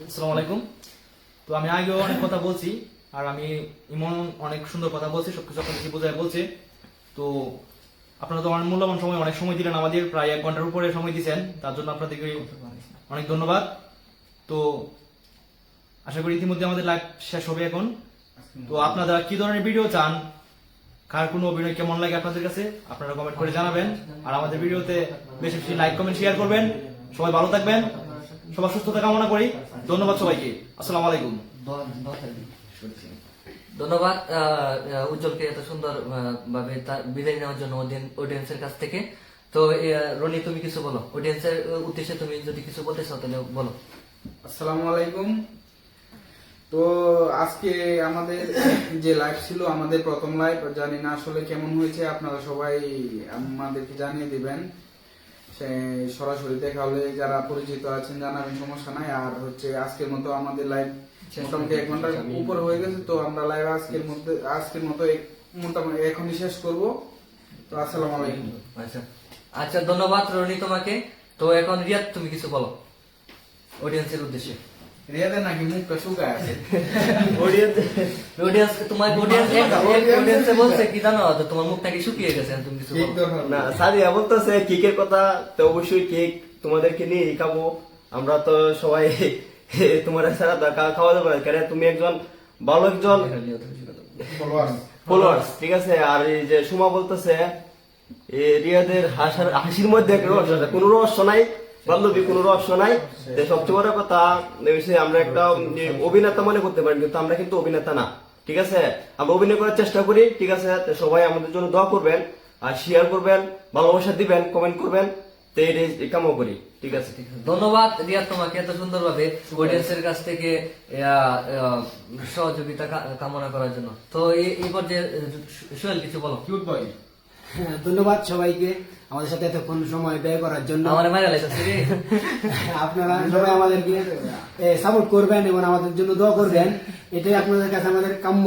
আসসালামু আলাইকুম। তো আমি আগেও অনেক কথা বলছি, আর আমি ইমন অনেক সুন্দর কথা বলছি, সবকিছু আপনাদেরকে বোঝায় বলছে। তো আপনারা তো অনেক মূল্যবান সময়, অনেক সময় দিলেন আমাদের, প্রায় 1 ঘন্টার উপরে সময় দিয়েছেন, তার জন্য আপনাদেরকে অনেক ধন্যবাদ। তো আশা করি ইতিমধ্যে আমাদের লাইভ শেষ হবে এখন। তো আপনারা কি ধরনের ভিডিও চান, কার কোনো অভিনয় কেমন লাগে আপনাদের কাছে, আপনারা কমেন্ট করে জানাবেন। আর আমাদের ভিডিওতে বেশি বেশি লাইক কমেন্ট শেয়ার করবেন। সবাই ভালো থাকবেন, সবার সুস্থতা কামনা করি। ধন্যবাদ সবাইকে। আসসালামু আলাইকুম। ধন্যবাদ উজ্জ্বলকে এত সুন্দর ভাবে বিদায় নেওয়ার জন্য অডিয়েন্সের কাছ থেকে। তো রনি, তুমি কিছু বলো অডিয়েন্সের উদ্দেশ্যে, তুমি যদি কিছু বলতে চাও তাহলে বলো। আসসালামু আলাইকুম। তো আজকে আমাদের যে লাইভ ছিল, আমাদের প্রথম লাইভ, জানি না আসলে কেমন হয়েছে, আপনারা সবাই আমাদেরকে জানিয়ে দিবেন। সরাসরি দেখা হলে যারা পরিচিত আছেন জানাবেন, সমস্যা নাই। আর হচ্ছে আজকের মতো আমাদের লাইভ মোটামুটি 1 ঘন্টার উপর হয়ে গেছে। তো আমরা লাইভ আজকের মতো মোটামুটি এখনই শেষ করব। তো আসসালামু আলাইকুম। আচ্ছা, ধন্যবাদ রনি তোমাকে। তো এখন রিয়াদ, তুমি কিছু বলো অডিয়েন্সের উদ্দেশ্যে। রিয়াদের নাকি মুখটা শুকায় আছে। অডিয়েন্স তোমার অডিয়েন্সে বলছে কি জানো, তো তোমার মুখ নাকি শুকিয়ে গেছে, তুমি কিছু বলো। না, সাদিয়া বলতেছে কেকের কথা, তো অবশ্যই কেক তোমাদেরকে নিয়ে খাবো। আমরা তো সবাই তোমার ছাড়া খাওয়া যাবে না, কারণ তুমি একজন ভালো একজন ফলোয়ার্স, ঠিক আছে। আর এই যে সুমা বলতেছে রিয়াদের হাসির মধ্যে একটা রহস্য আছে, কোনো রহস্য নাই বান্ধবী, কোনো রহস্য নাই। সবচেয়ে বড় কথা আমরা একটা অভিনেতা মনে করতে পারি, কিন্তু আমরা কিন্তু অভিনেতা না, ঠিক আছে। আমরা অভিনয় করার চেষ্টা করি, ঠিক আছে। সবাই আমাদের জন্য দোয়া করবেন আর শেয়ার করবেন, ভালোবাসা দিবেন, কমেন্ট করবেন, তো এই কামও করি, ঠিক আছে। ধন্যবাদ রিয়াদ তোমাকে এত সুন্দরভাবে অডিয়েন্সের কাছ থেকে সহযোগিতা কামনা করার জন্য। তো এই পর্যায়ে সোহেল কিছু বলো। কিউট বয়। ধন্যবাদ সবাইকে আমাদের সাথে এতক্ষণ সময় ব্যয় করার জন্য। আমার মাইরা লাইছে রে। আপনারা সবাই আমাদেরকে সাপোর্ট করবেন এবং আমাদের জন্য দোয়া করবেন, এটাই আপনাদের কাছে আমাদের কাম্য।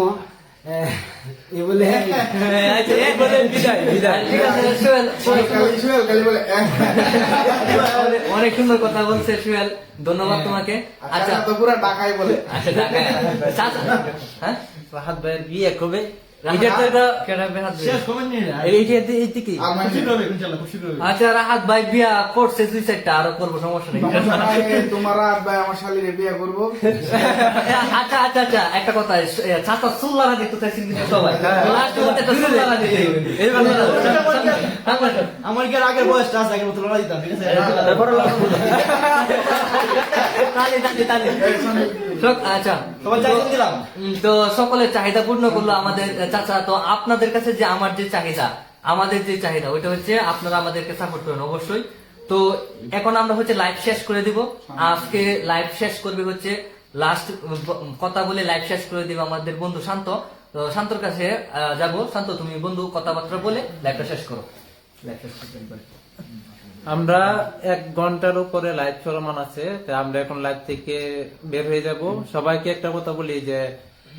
এই বলে আচ্ছা, এই বলে বিদায়। ঠিক আছে সোহেল, অনেক সুন্দর কথা বলছে সোহেল, ধন্যবাদ তোমাকে। আচ্ছা, তো পুরো ঢাকায় বলে। আচ্ছা ঢাকায়। হ্যাঁ, রাহাত ভাইয়ের বিয়ে কবে? এটা তো এটা কেটাবে হাত দিবে? শেষ কমেন্ট নিয়ে এইটা কি আর মানে খুব শীঘ্র হবে ইনশাআল্লাহ, খুব শীঘ্র হবে। আচ্ছা রাহাত ভাই বিয়া করছে 2-4টা, আরো করবো, সমস্যা নেই। সমস্যা নাই, তোমার আর ভাই আমার শালীরে বিয়ে করবো। আচ্ছা আচ্ছা আচ্ছা, একটা কথা, ছাতা সুল্লারা দেখতে চাইছেন কিন্তু সবাই, লাস্ট মধ্যে একটা সুল্লারা দিতে এইবার আমার কি আর আগের বয়সটা আছে, আগের মতো লড়াই দিতাম, ঠিক আছে? তালি তালি তালি। আচ্ছা সবাই চাইতে দিলাম। তো সকলের চাহিদা পূর্ণ করলো আমাদের চাচা। তো আপনাদের কাছে যে আমার যে চাহিদা, আমাদের যে চাহিদা ওইটা হচ্ছে আপনারা আমাদেরকে সাপোর্ট করেন অবশ্যই। তো এখন আমরা হচ্ছে লাইভ শেষ করে দিব। আজকে লাইভ শেষ করবে হচ্ছে লাস্ট কথা বলে লাইভ শেষ করে দিব আমাদের বন্ধু শান্ত। তো শান্তর কাছে যাব। শান্ত, তুমি বন্ধু কথাবার্তা বলে লাইভটা শেষ করো। লাইভ শেষ করতে একবারে। আমরা 1 ঘন্টার উপরে লাইভ চলমান আছে, তো আমরা এখন লাইভ থেকে বের হয়ে যাব। সবাইকে একটা কথা বলি যে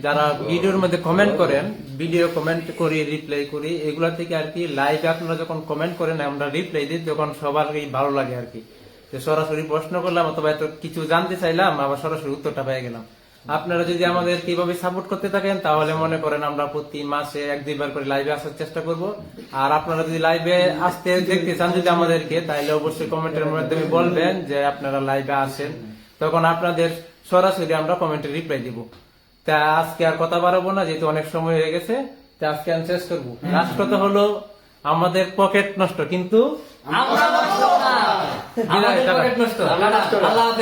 যারা ভিডিওর মধ্যে কমেন্ট করেন, ভিডিও কমেন্ট করি, রিপ্লাই করি, এগুলা থেকে আর কি লাইভে আপনারা যখন কমেন্ট করেন আমরা রিপ্লাই দিই, যখন সবার ভালো লাগে আর কি। যে সরাসরি প্রশ্ন করলাম অথবা এত কিছু জানতে চাইলাম, আবার সরাসরি উত্তরটা পেয়ে গেলাম। আপনারা যদি আমাদের কিভাবে সাপোর্ট করতে থাকেন তাহলে মনে করেন আমরা প্রতি মাসে 1-2 বার করে লাইভে আসার চেষ্টা করব। আর আপনারা যদি লাইভে আসতে দেখতে চান যদি আমাদেরকে, তাহলে অবশ্যই কমেন্টের মাধ্যমে বলবেন যে আপনারা লাইভে আসেন, তখন আপনাদের সরাসরি আমরা কমেন্টে রিপ্লাই দিব। তা আজকে আর কথা বাড়াবো না, যেহেতু অনেক সময় হয়ে গেছে, তা আজকে আমি শেষ করবো। লাস্ট কথা হলো আমাদের পকেট নষ্ট, কিন্তু আমরা নষ্ট না, আমাদের পকেট নষ্ট। আল্লাহ হাফেজ।